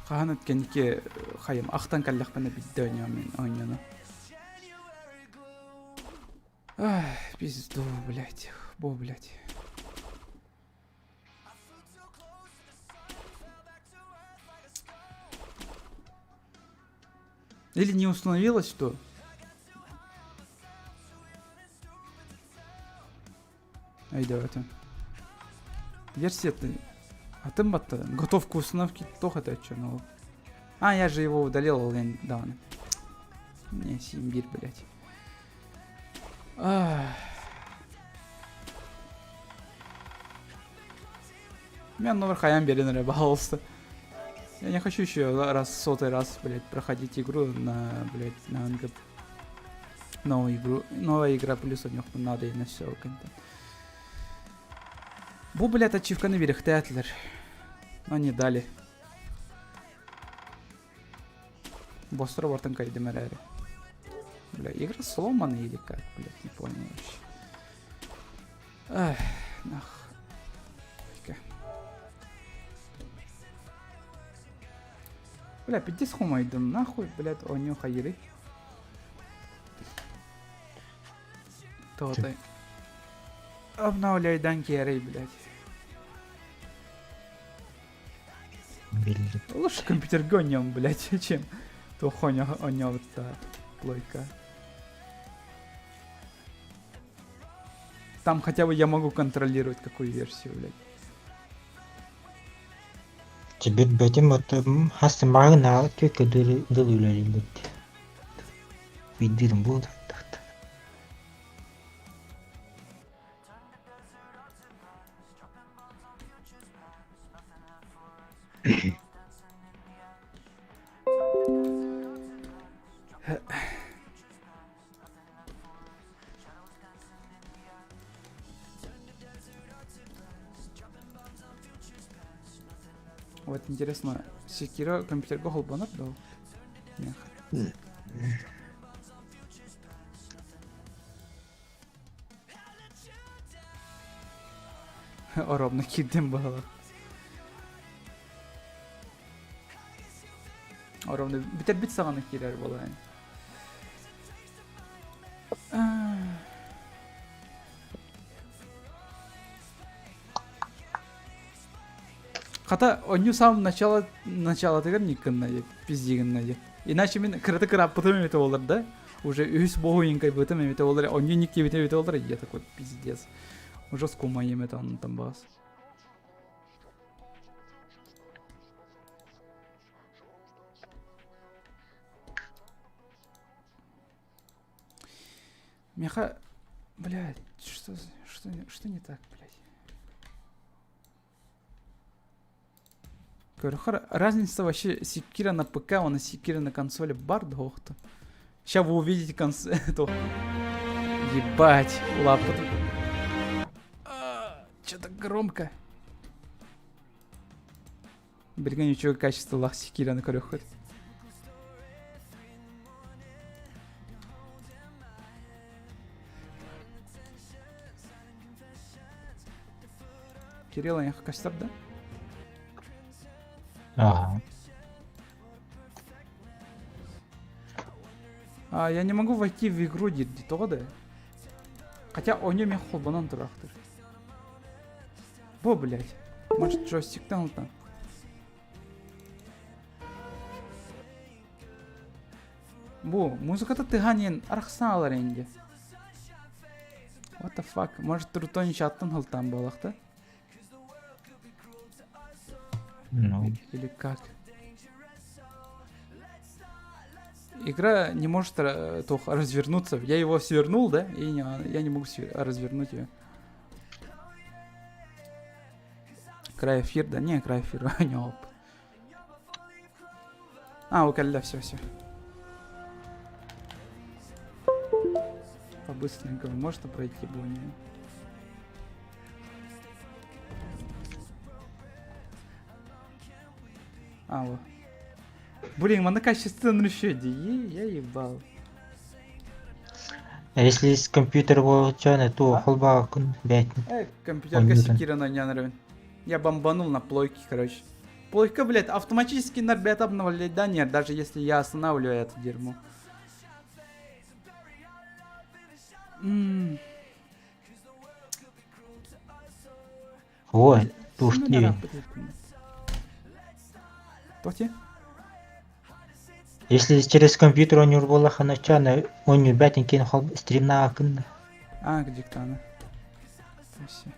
Хахан өткенке хайым ақтан каллақпана бидді ойнаумен ойнаны. Пизду, блядь. Бо, блядь. Или не установилось, что? Ай, давай-то. Версия-то. А ты бата. Готовка установки только это что, ну. А, я же его удалил, давно. Не, Симбирь, блядь. Меня новый хаян берен, пожалуйста. Я не хочу еще сотый раз, блядь, проходить игру на, блядь, на новую игру. Новая игра плюс у них надо и на все контент. Бу, блядь, ачивка наверх, Тетлер. Но не дали. Бостро вортанка и демерари. Бля, игра сломана или как, блядь, не понял вообще. Ах, нах. Бля, 50 хумайдым, нахуй, блядь, о нее хайры. То-то. Обновляй данки, ярей, блядь. Лучше компьютер гоним, блядь, чем то хоня о нем та плойка. Там хотя бы я могу контролировать какую версию, блядь.
Тебе бетим вот хастамар на только дылуляли, блядь. Видим будет.
Вот интересно, Секиро компьютер Google банат дал? Нет. Ровно кидем было. Ровно бит саганы кирер было. Хата оню сам начало тегер никынна пиздигинна. Иначе мен кырты кырап бытым эмете болор да. Уже үс боюнкай бытым эмете болор. Оню никке эмете болор. Я такой пиздец. Уже скума эмете анын там бас. Меха, блядь, что не так, блядь? Разница вообще Секира на ПК, а на Секира на консоли бар дохто. Сейчас вы увидите эту... Ебать, лапу. Что-то громко. Берега ничего качества лах Секира на корёхот. Кирилл, я кастар, да?
Ага.
Я не могу войти в игру, да? Хотя ойню мен холбанан тұрақтыр. Бо, блядь. Может, джойстиктен алтан. Бу, музыката тыганен арқсына алар енде. What the fuck? Может, Трутонич аттан алтан балақты?
Ну.
Или как? Игра не может развернуться. Я его свернул, да? И я не могу развернуть ее. Край эфир, да? Не, край эфир. Не оп. А, укольда, все. По-быстренькому можно пройти боню. А, вот. Блин, на качественном счете. Я ебал.
А если с компьютера волчаны, то холба бятни.
Компьютерка секирана не нравится. Я бомбанул на плойке, короче. Плойка, блядь, автоматически на бета обновляет, да нет, даже если я останавливаю это дерьмо.
Ой, пушти.
Тохти?
Если через компьютер он не урвала ханачана, он не бятни кен холб стримна акында.
А, где-то она. Спасибо.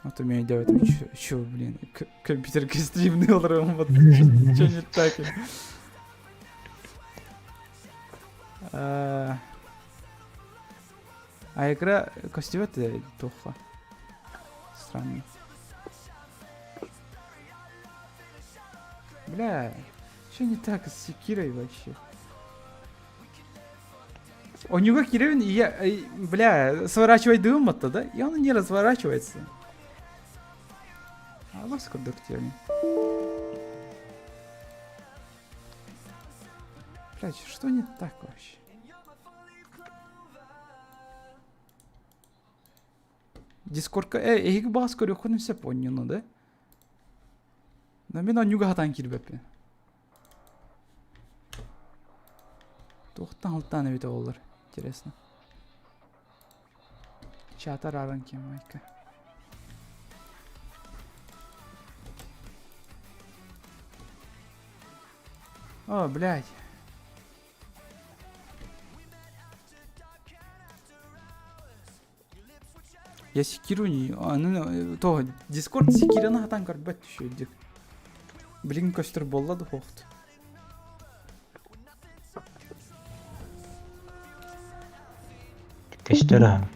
Вот умею делать, чё, блин, компьютер стримный алром, вот, чё не так. А игра костюмы тухла. Странно. Бля, чё не так с секирой вообще? У него Киревин, и я, бля, сворачивать думал-то, да? И он не разворачивается. А вот сколько доктерный. Блядь, что не так вообще? Дискордка, их бас көрі құнымся поньюну, да? Но мен онюга хатан кирбеппен. Тоқтан алтан өйті олар. Интересно. Чатар аран кем айка. О, блядь. Я секиру не... то, Дискорд секираны хатан карбет түшөйдік. Блин, көстір болады хоқты.
Көстіра.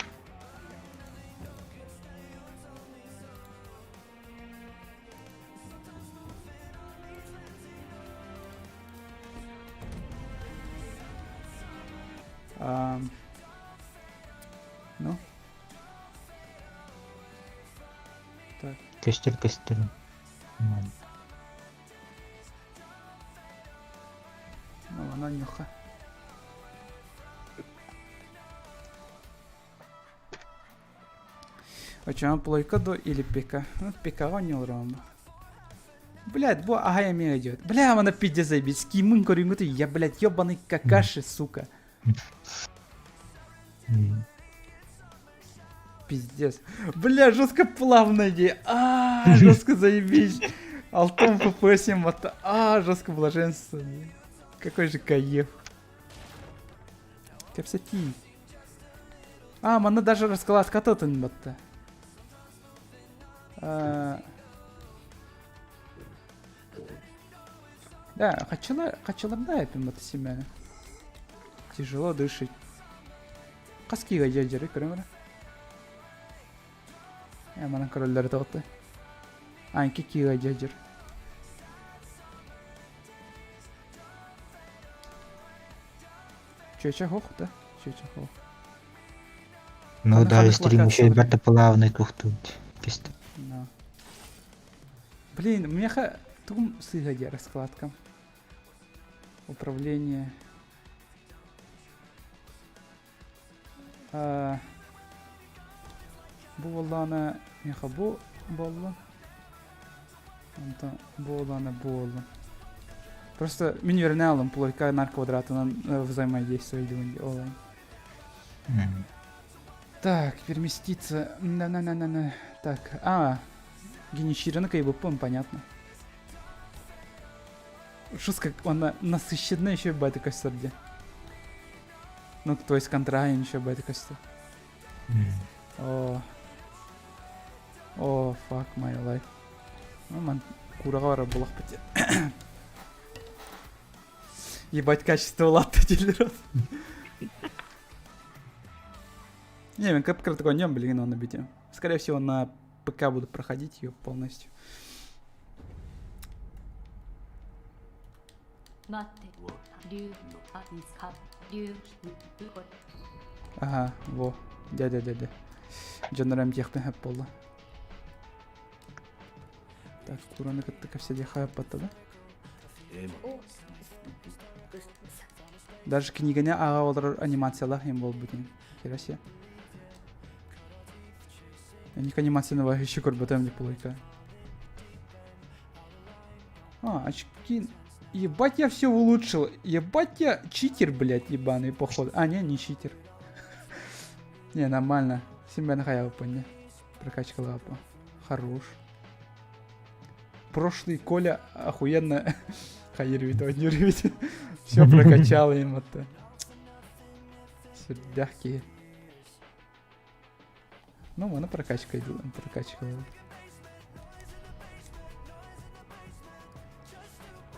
Ну? Так.
Көстір.
Ну, она нюха. А чё, плойка до или пика? Ну, пика он не уром. Блядь, бо ага я меня идет. Бля, она пиздец заебись. Скимун корингуту, я, блядь, ёбаный какаши, сука. Пиздец. Бля, жестко плавно иди. Жестко заебись. Алтом FPS мота. Жестко блаженство. Какой же кайф. Капсати. Мана даже раскладка тотен мота. Да, хочу да, я пойму себя. Тяжело дышать. Каски гаджеры, кроме. Я мана короллер тоты. Кики гаджер. Чё хох, да? Чё хох.
Ну да, стрим еще ребята плавный тухтуть.
Да. Блин, у меня тум с игоди раскладка. Управление. Буолана мехабу болла. Буолана. Просто меню реалом плойка нар квадрата на взаимодействие онлайн. Так, переместиться. На. Так, Генищирина Кайбупон, понятно. Шутка, она насыщенная еще бета костюме. Ну, то есть контраин еще бета костюм. О, fuck my life. Ну, ман, курагара булах пати. Ебать качество латта дилеров. Не, мен капкар такой не блин, он набитие. Скорее всего, на ПК буду проходить ее полностью. Ага, во. Дядя. Джанарам техпен хэп болды. Так, кураны каттыка все дехая патта, да? Даже книганя ага олар анимациялах им бол бүтін. Керасе. Я ник анимацияны вообще көрбөтөм деп булайка. Очки. Ебать, я все улучшил. Ебать, я читер, блядь, ебаный, походу. Не читер. Не, нормально. Себя нахаял, понял. Прокачка лапа. Хорош. Прошлый Коля охуенно хайервит. Все прокачал им это. Все мягкие. Ну, мы на прокачка иду. Прокачка.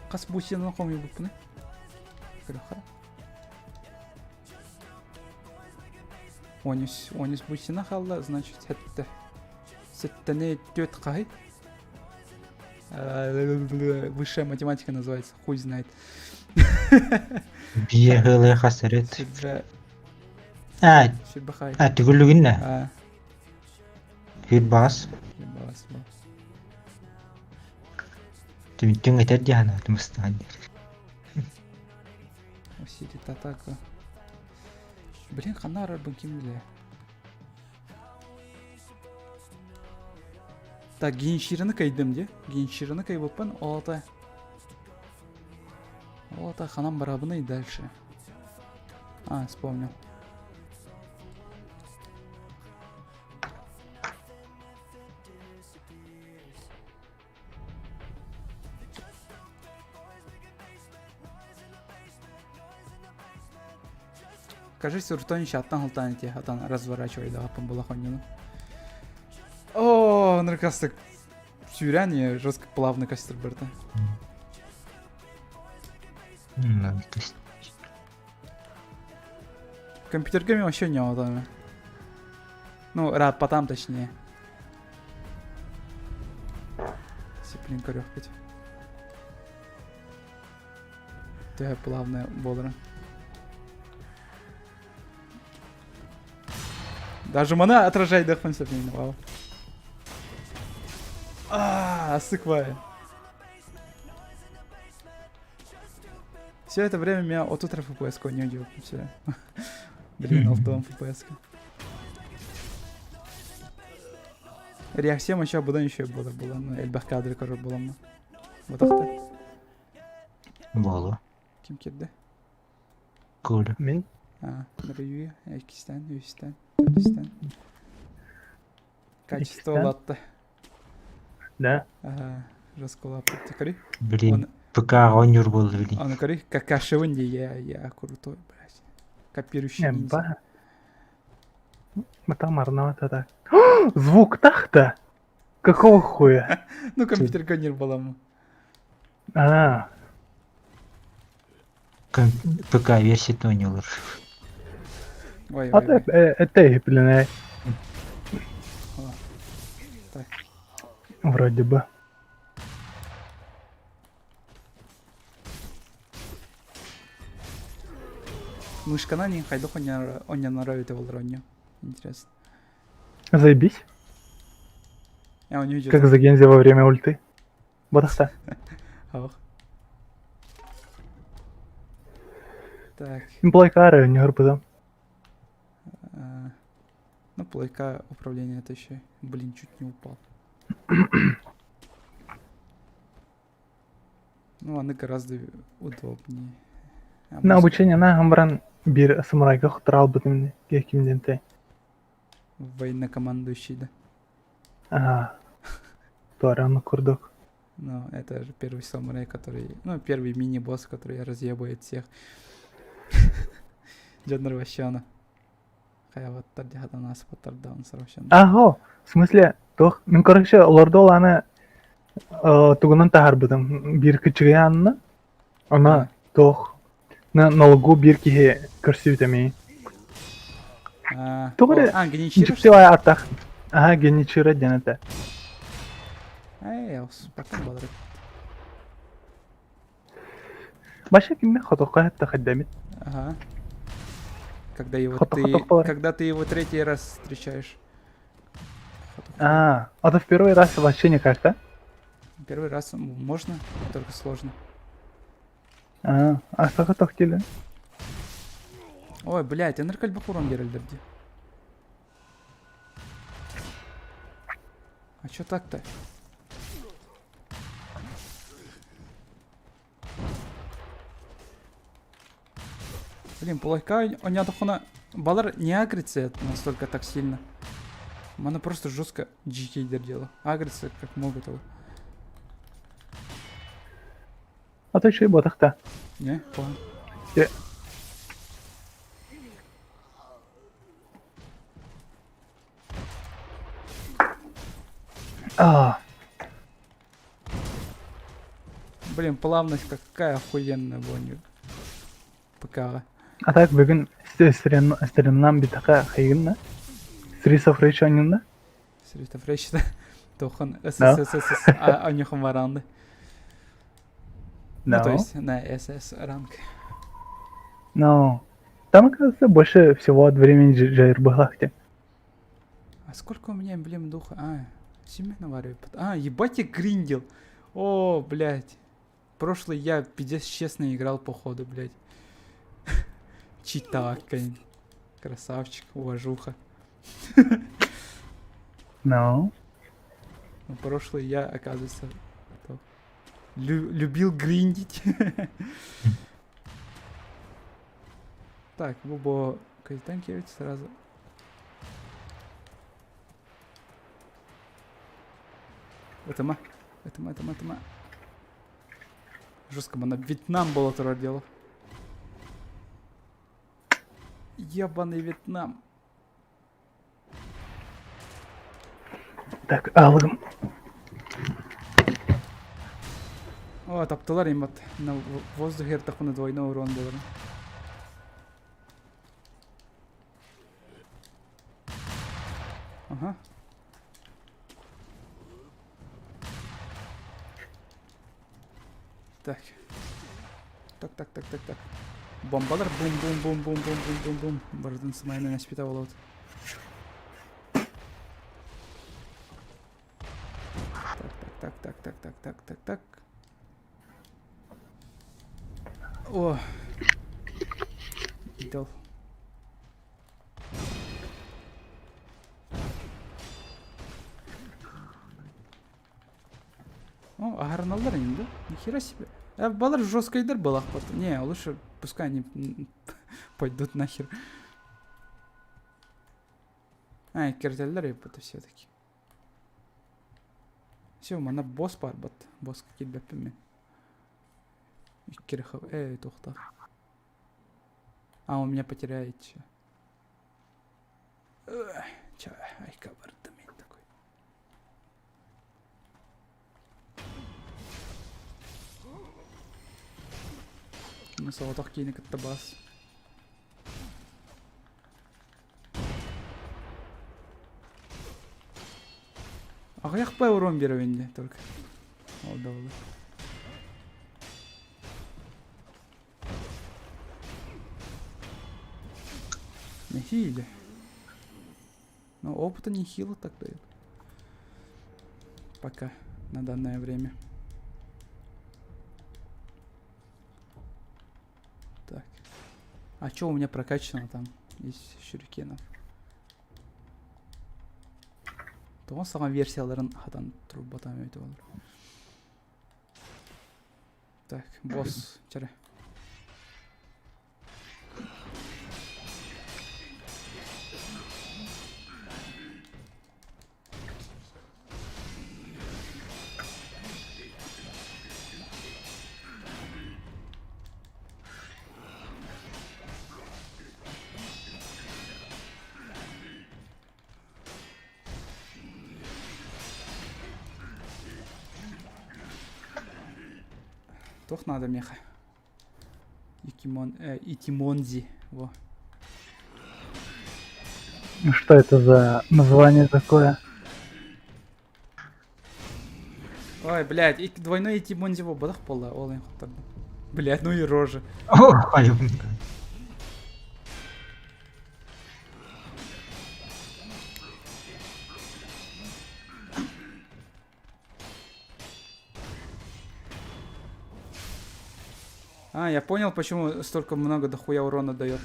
Кас бусина қомы бұппыны? Кіріға. 13 бусина қалды, значит, сәттіне 4 қай. Высшая математика называется, хуй знает.
Биегілі қасырет. Түгілігін Фирбас. Тümtün eter diye anlatmıştı hani.
Усилит атака. Блин, ханара бакимле. Так, геншираны кайдым де. Геншираны кайбаппан олата. Олата ханам барабына и дальше. Вспомнил. Кажется, Уртонич аттан разворачивай, да, помбалахонину. О, наркастык. Сюряне жестко плавный костер берді. Компьютергами вообще не было. Ну, рад потом точнее. Сиплин корёвкать. Да, плавная бодра. Даже мана отражает дохманся, блин, вау. Сыквая. Все это время меня от утра FPS не удел. Все. Блин, алтом FPS. Реакция еще будан еще была. Ну, эльбах кадры, короче, была. Вот так.
Было.
Ким кидде?
Коля.
Мен?
Нұрүйе, Әкістен, Өйістен, Төлістен. Качество латты.
Да.
Расколап. Ты кори?
Блин, ПК гонюр был, блин.
Он кори, как кашеванди, я крутой, блядь. Копирующий ниндзя.
Там марновато так. Звук так-то? Какого хуя?
Ну, компьютер гонир был.
ПК-версия тонила.
Ой,
это, блин,
так.
Вроде бы.
Мышка на ней, хайдох он не нравится его ронью. Интересно.
Заебись. Как за Гензи во время ульты. Бодахта.
Так.
Плейкары, не горбы.
Ну, плейка управление это еще. Блин, чуть не упал. Ну, она гораздо удобнее.
На обучение на хамбран бир самурайга хутрал бутымны кемденте.
Военнокомандующий, да.
Ага. Туаран курдук.
Ну, это же первый самурай, который... Ну, первый мини-босс, который разъебывает всех. Джанр Ващана. Хаяваттар дихадан аспаттарда он сарващан.
Аго, в смысле, тох, мен короче, лордол аны тугунан тахар бутым. Бир кычыгыянны. Ана, тох, на налогу бир кихе көрсүйтеми. Тугуре, жиптевай артах. Ага, геничира денете.
Эй, потом бодрый.
Баша кимме хотока тахаддамит.
Ага. Когда ты его третий раз встречаешь.
А то в первый раз вообще никак, да?
Первый раз можно, только сложно.
А что хотели?
Ой, блядь, энеркаль бахурон геральдерди. А чё так-то? Блин, полайка онятохуна балар не агрится настолько так сильно. Она просто жестко джикейдер делала. Агрится как могут его.
А то еще и ботах-то.
Не, понял. Блин, плавность какая охуенная, воню. Пока.
А так бүгін стериннан битака хайгынна. Срисов рейчанында.
Срисов рейчта. Тохан ССС, а у них варанды. Ну, то есть на СС ранг.
Ну, там, оказывается, больше всего от времени Джайр Баглахте.
А сколько у меня эмблем духа? А, семейно варю. А, ебать я гриндил. О, блядь. Прошлый я пиздец честно играл по ходу, блядь. Читак, красавчик, уважуха.
Ну.
Но прошлый я, оказывается, любил гриндить. Так, Бубо Кайтанкевич сразу. Это жестко, на Вьетнам было второе дело. Ебаный Вьетнам.
Так, алгым.
О, таптылар имат. На воздухе тахуна двойной урон был. Ага. Так. Так. Бомбалар бум. Бардын сымайны наспита болот. Так. О. Идол. О, агарналар инде. Нихера себе. Балар жесткойдер был охот. Не, лучше пускай они пойдут нахер. А, кертеллер это все-таки. Все, мана босс парбат. Босс какие беппими. Кирхов, тухта. А, он меня потеряет. Че, ай, кабардамин такой. Ну, салатах кинек от табас. Ага, я хпай урон беру венде только. О, да. Не хили. Но опыта не хило так дает. Пока, на данное время. Так. А что у меня прокачано там из шурикенов? То он сама версияларын хатан турботам өтіп алыр. Так, босс, чары. Тох надо меха. Итимонзи. Во.
Ну что это за название такое?
Ой, блядь, двойной Итимонзи во бодах пола. Олай хотар. Блядь, ну и рожа.
О, ёбненько.
А, я понял, почему столько много дохуя урона дает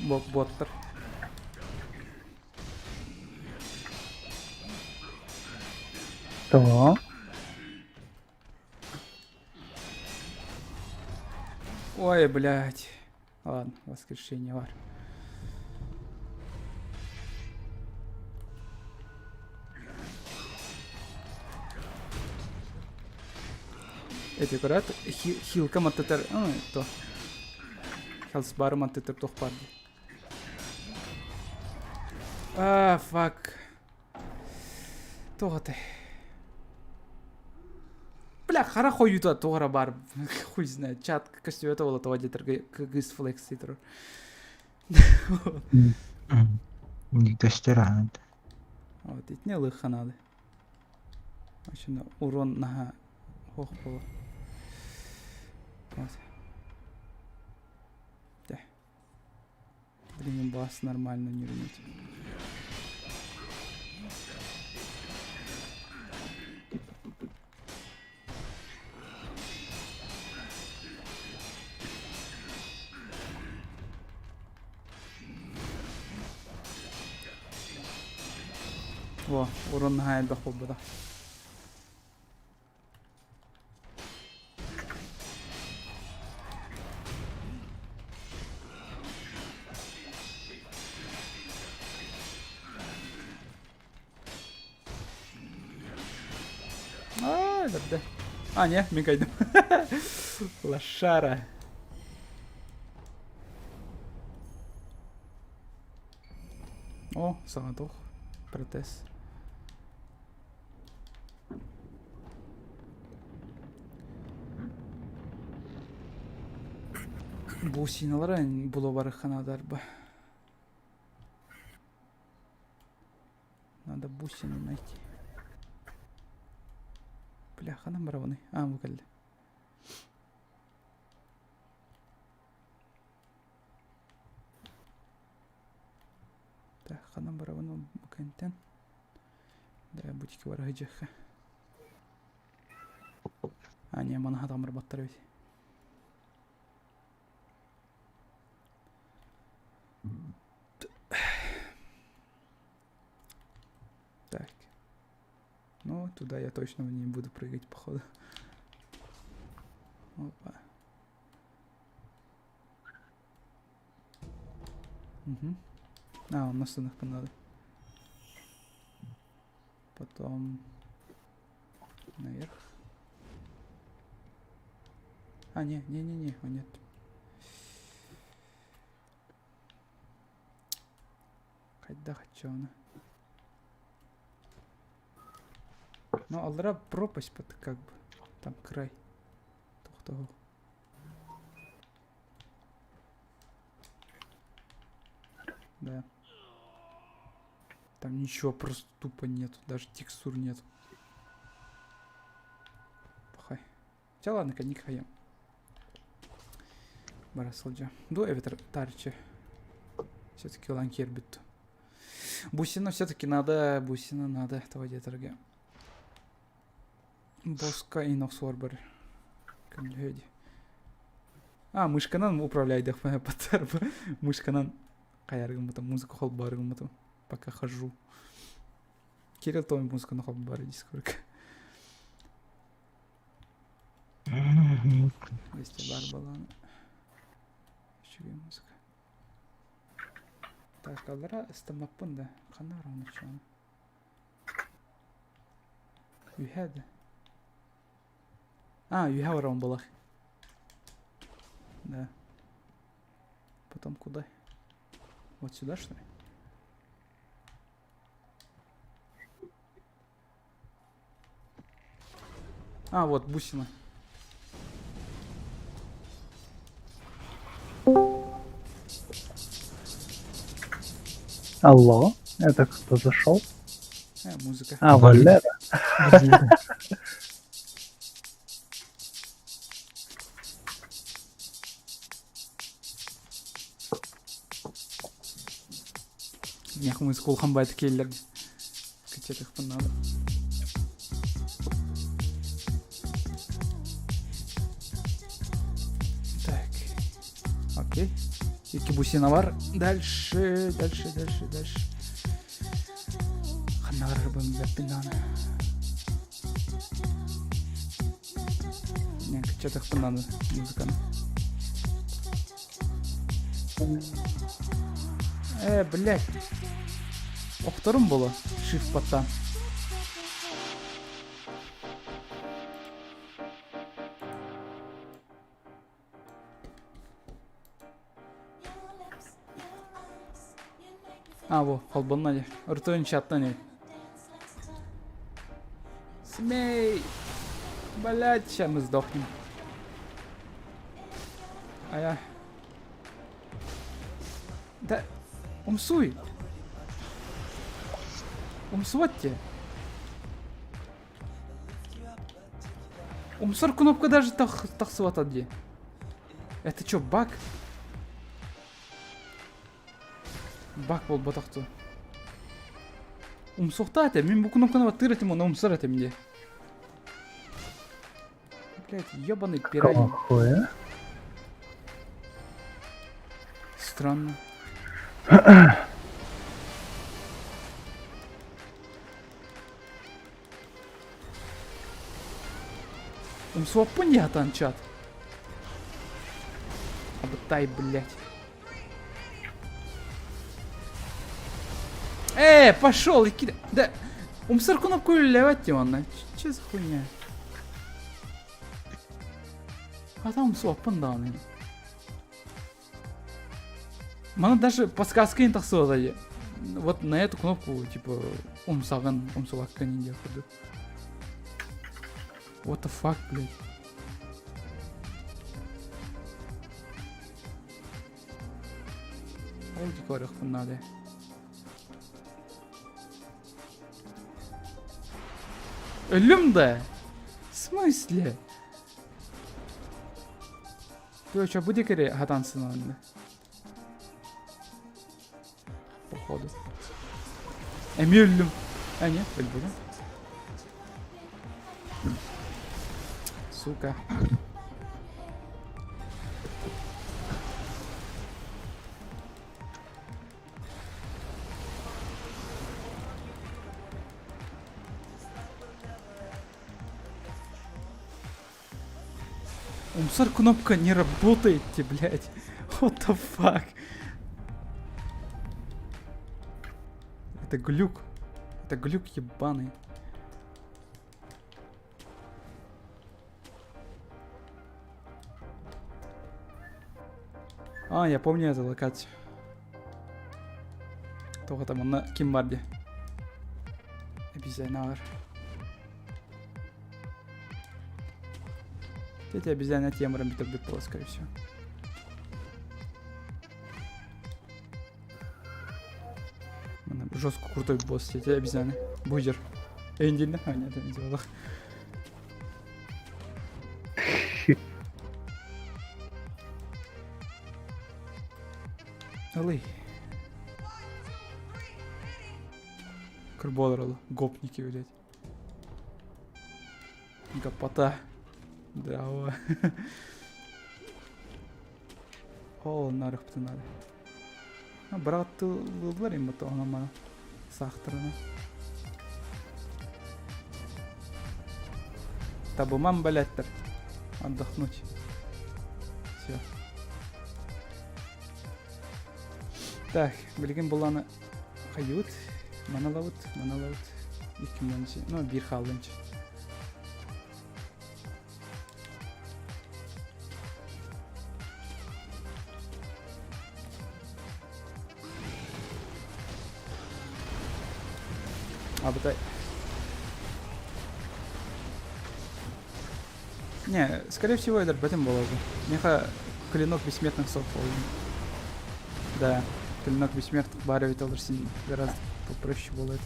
боттер.
Что?
Ой, блядь. Ладно, воскрешение, вар. Эти аккурат хилка маттетер. То. Хелсбар маттетер тохпарди. Фак. Тогаты. Бля, хара хоюта тогара бар. Хуй знает. Чат костюм это было того где-то гыс флекс ситро.
Никто стирает.
Вот, ведь не лыха надо. Очень урон на хох было. Вот. Да. Блин, бас нормально не рунить. Во, урон нагает до хоббата. Да. А, не, мигайдем. Лошара. О, самотух. Протез. Бусиналар було бараханадарба. Надо бусины найти. Бля, ханам барабаны. А, выкалили. Так, ханам барабаны макантен. Да, бутики варгаджаха. А, не, манха там работает. Так. Ну, туда я точно не буду прыгать, походу. Опа. Угу. А, у нас их надо. Потом наверх. А, не, о, нет. Кайда хочу она. Ну, алдыра пропасть, как бы. Там край. Тухтагу. Да. Там ничего просто тупо нету. Даже текстур нету. Пахай. Хотя ладно, конник хаем. Барасалджа. Ду эвитер тарче. Все-таки ланкер бит. Бусина все-таки надо. Бусина надо. Того деторга. Боска и ноксорбер. Камледи. А, мышканан управляет дахмая патарба. Мышканан. Каяргам там музыку холбаргам там. Пока хожу. Кирилл тоже музыку на холбаре дискорд. 200 бар была. Еще музыка. Так, алдыра стамаппын да. Канар он чон. You had. А, you have around балах. Да. Потом куда? Вот сюда, что ли? А, вот бусина.
Алло, это кто зашел?
Музыка.
А, Валера.
Мехмуз Кулхамбайт Келлер. Качать их надо. Так. Окей. Iki бусина var. Дальше. Ханар рыбам запинана. Не, качать их надо. Музыка. Блядь. Оқтырым болы. Shift паттан. Во, колбонна не. Ртойн чатна не. Смей. Блядь, сейчас мы сдохнем. Я... Да... Умсуй! Умсуатте! Умсор кнопка даже тахсуатадди. Это чё, баг? Баг бол батақты. Умсуқта әте, мен бұл кнопканы баттырытым, оны умсыр әтем де. Блядь, ебаный пирань.
Какое?
Странно. Умсуаппын ятан чат. Абытай, блядь. Пошел, и кидай. Да, умсыр кнопку левать он. Че за хуйня? А там умсуаппын да он. Мана даже подсказка не тахсуатади. Вот на эту кнопку, типа, умсаган, умсулакка не делает. What the fuck, блядь. Oldu koruk bunlar da. Ölüm de. В смысле? Ты что, будет кире хатансын он? Походу. Ölüm. Нет, ölüm. Сука. Умсар кнопка не работает, блядь. What the fuck? Это глюк. Это глюк ебаный. Я помню эту локацию. Только там на Кимбарде. Обезьяна. Эти обезьяны темром биток было, скорее всего. Жестко крутой босс, эти обезьяны. Буйдер. Эндильно? Нет, это не делал. Алый. Карболералы. Гопники, блядь. Гопота. Да, о. О, нарых птынады. Братты лылдар им бата она мана. Сахтырына. Табуман, блядь-тер. Отдохнуть. Все. Так, білген боланы қайуыт, маналауыт, 2-нші, ну, 1 қалдыншы. Абытай. Не, скорее всего, это бәтім болады. Меха клинок бессмертных сов. Да. Клинок бессмертных барывает алыр сен гораздо попроще болады.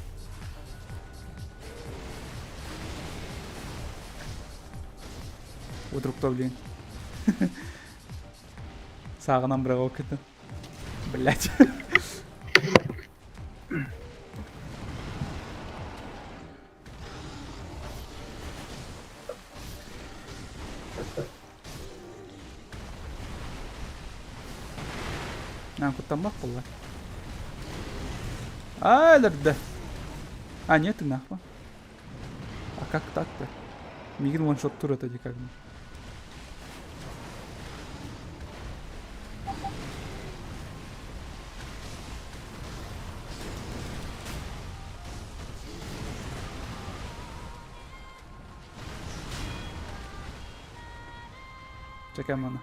Удруктовлен. Сағынан бірақ оқыды. Блять. Куттанбақ бұл. Өлірді. А, нет, ты нахуй. А как так-то? Мигин ваншот тур это как бы. Чекай, мана.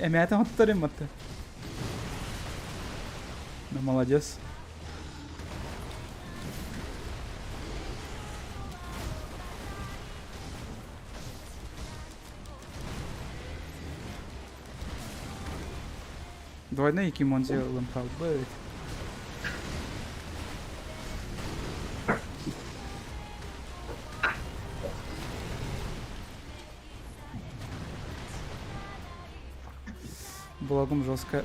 Эмятын оттарым матты. Ну, молодец. Двойные кимон сделаем, правда. Благом жестко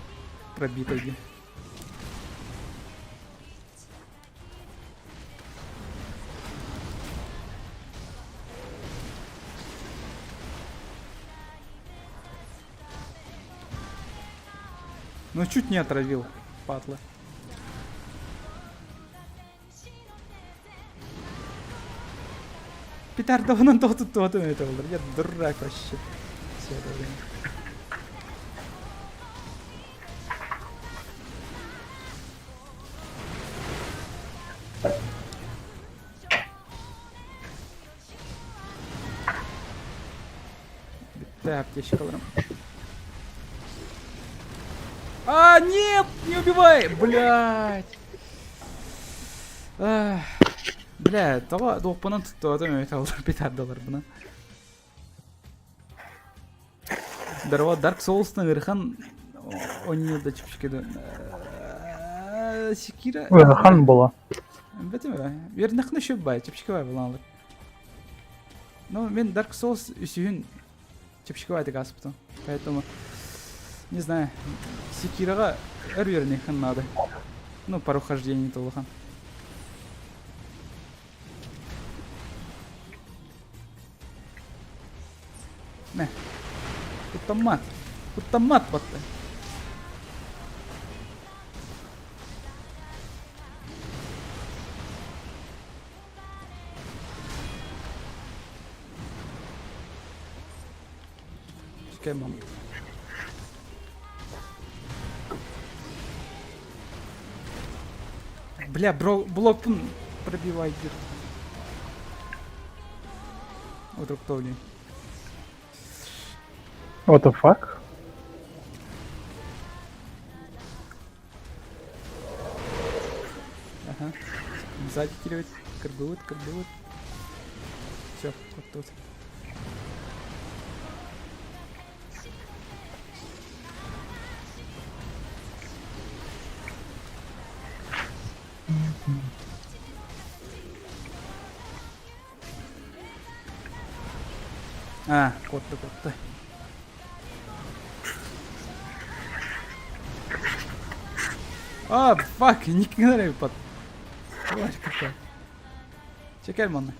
пробито. Ну чуть не отравил, падла. Петардован тот это был. Я дурак вообще. Все это время. Да, аптечка. А, нет, не убивай, блядь. Бля, того допынан tuttu adam evet aldı petardalar buna. Dark Souls'tan ırхан oynuyordu çıkışkede. Sekira.
Ырхан бола.
Бетеме. Вернахны шөп бай, чепшикавай буланлык. Но мен Dark Souls үсүн чепшикавай деп аспытым. Поэтому не знаю, Секираға өрвернехін надо. Ну, пару хождений толыхан. Не. Автомат. Автомат батты. Чекай, мама. Бля, блок пробивай где-то. Вот руктовли.
What the fuck?
Ага. Сзади кидывать. Карбывают. Все, вот тут. А, котты. А, фак, не кидай под. Тварь какая. Чекай, мана.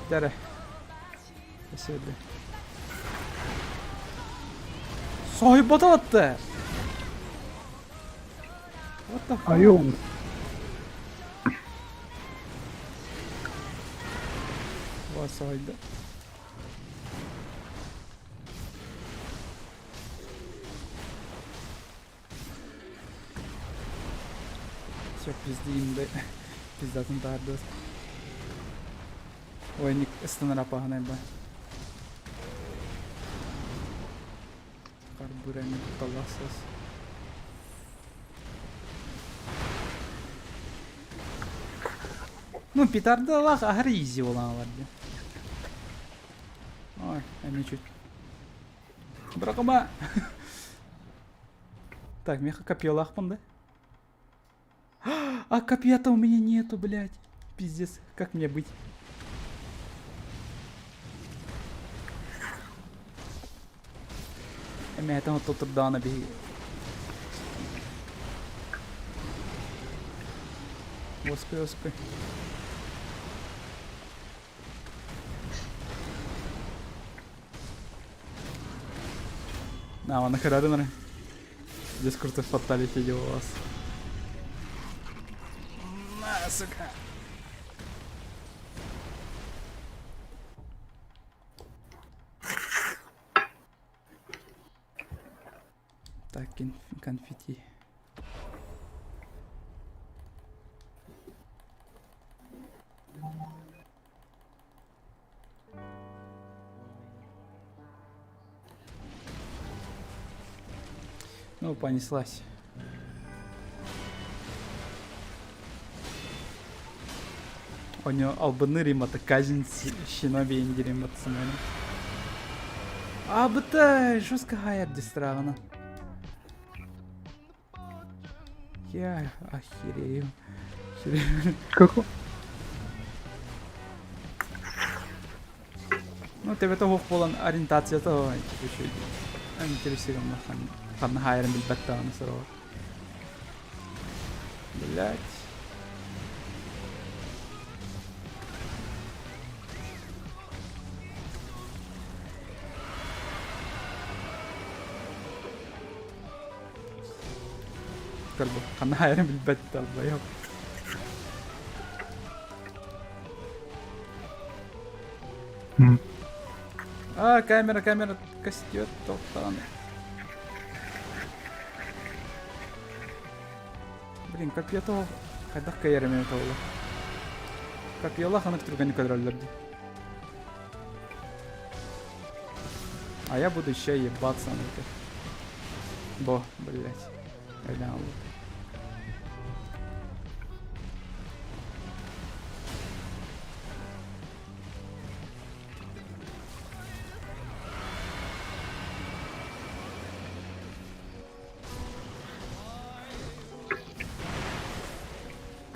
Дәрі. Спасибо. Сahip atalattı. What the fuck?
Ayol.
Var sahilde. Çok pizdeyim de. Pizdatın dardı. Oynik ısınır apağına ben. время таласас. Ну, питардалах ахыр изи болаңалар де. Ой, әне чуть. Бракома. Так, меха копьелахпан, да? А копья-то у меня нету, блядь. Пиздец, как мне быть? Эме это вот тут да на беги. Господи, господи. На, он нахера рынок. Дискурсы фаталити делал вас. На, сука. Так, конфетти. Ну, понеслась. У него албаны римата казин шиноби индиримат самони. Абытай, жестко хайер дистравана. Я охерею.
Како?
Ну, тебе того полон ориентация того чуть-чуть. Интересуем на Там хайрен بالبتة انا صراحة. Блять. كلبه خلنا حايرين بالبتة البيض. камера костет топтан. Блин, копье-то кайдакка ярамай тола. Копьелах анак турган кадралларди. А я буду еще ебаться на это. Бо, блять. Реально.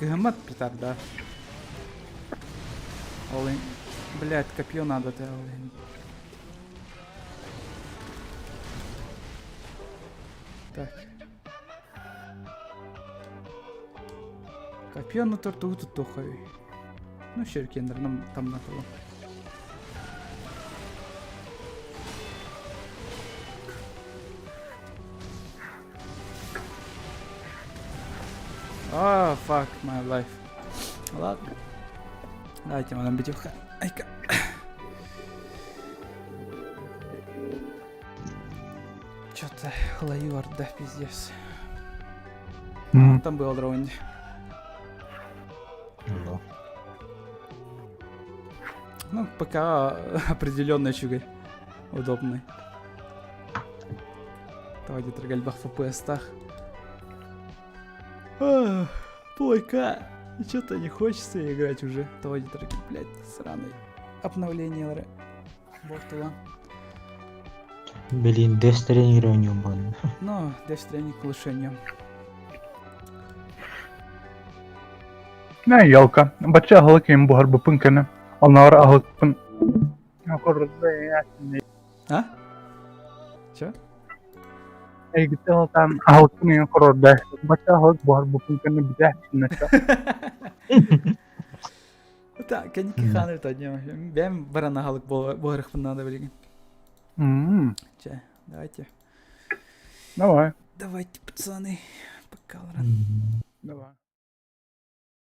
Гамат петарда. Олин. Блять, копье надо-то, олин. Так. Копье на торту тут тухай. Ну, щеркендер нам там на того. Ah, fuck my life. Ладно. Давайте мы нам битюха. Айка. Чё-то лаю да пиздец. Там был дрон. Ну, пока определенный чугай. Удобный. Давайте трогальбах в FPS-тах. Плойка. И что-то не хочется играть уже. Давайте дорогие, блядь, сраный. Обновление, лре. Бортула.
Блин, Death Stranding ревнем был.
Ну, Death Stranding улучшением.
Не, ялка. Бача галаким бугар бупынканы. Onlar ağlıkpın.
А? Чё?
Ey gitti halkan ağlıkpın yan kororda. Бача ağlık buhar bupınkаны bize hepsine.
Так, каники ханыр таднем. Бәм барана халық боларықпын надо білген. Ча, давайте.
Давай.
Давайте, пацаны. Пока,
Давай.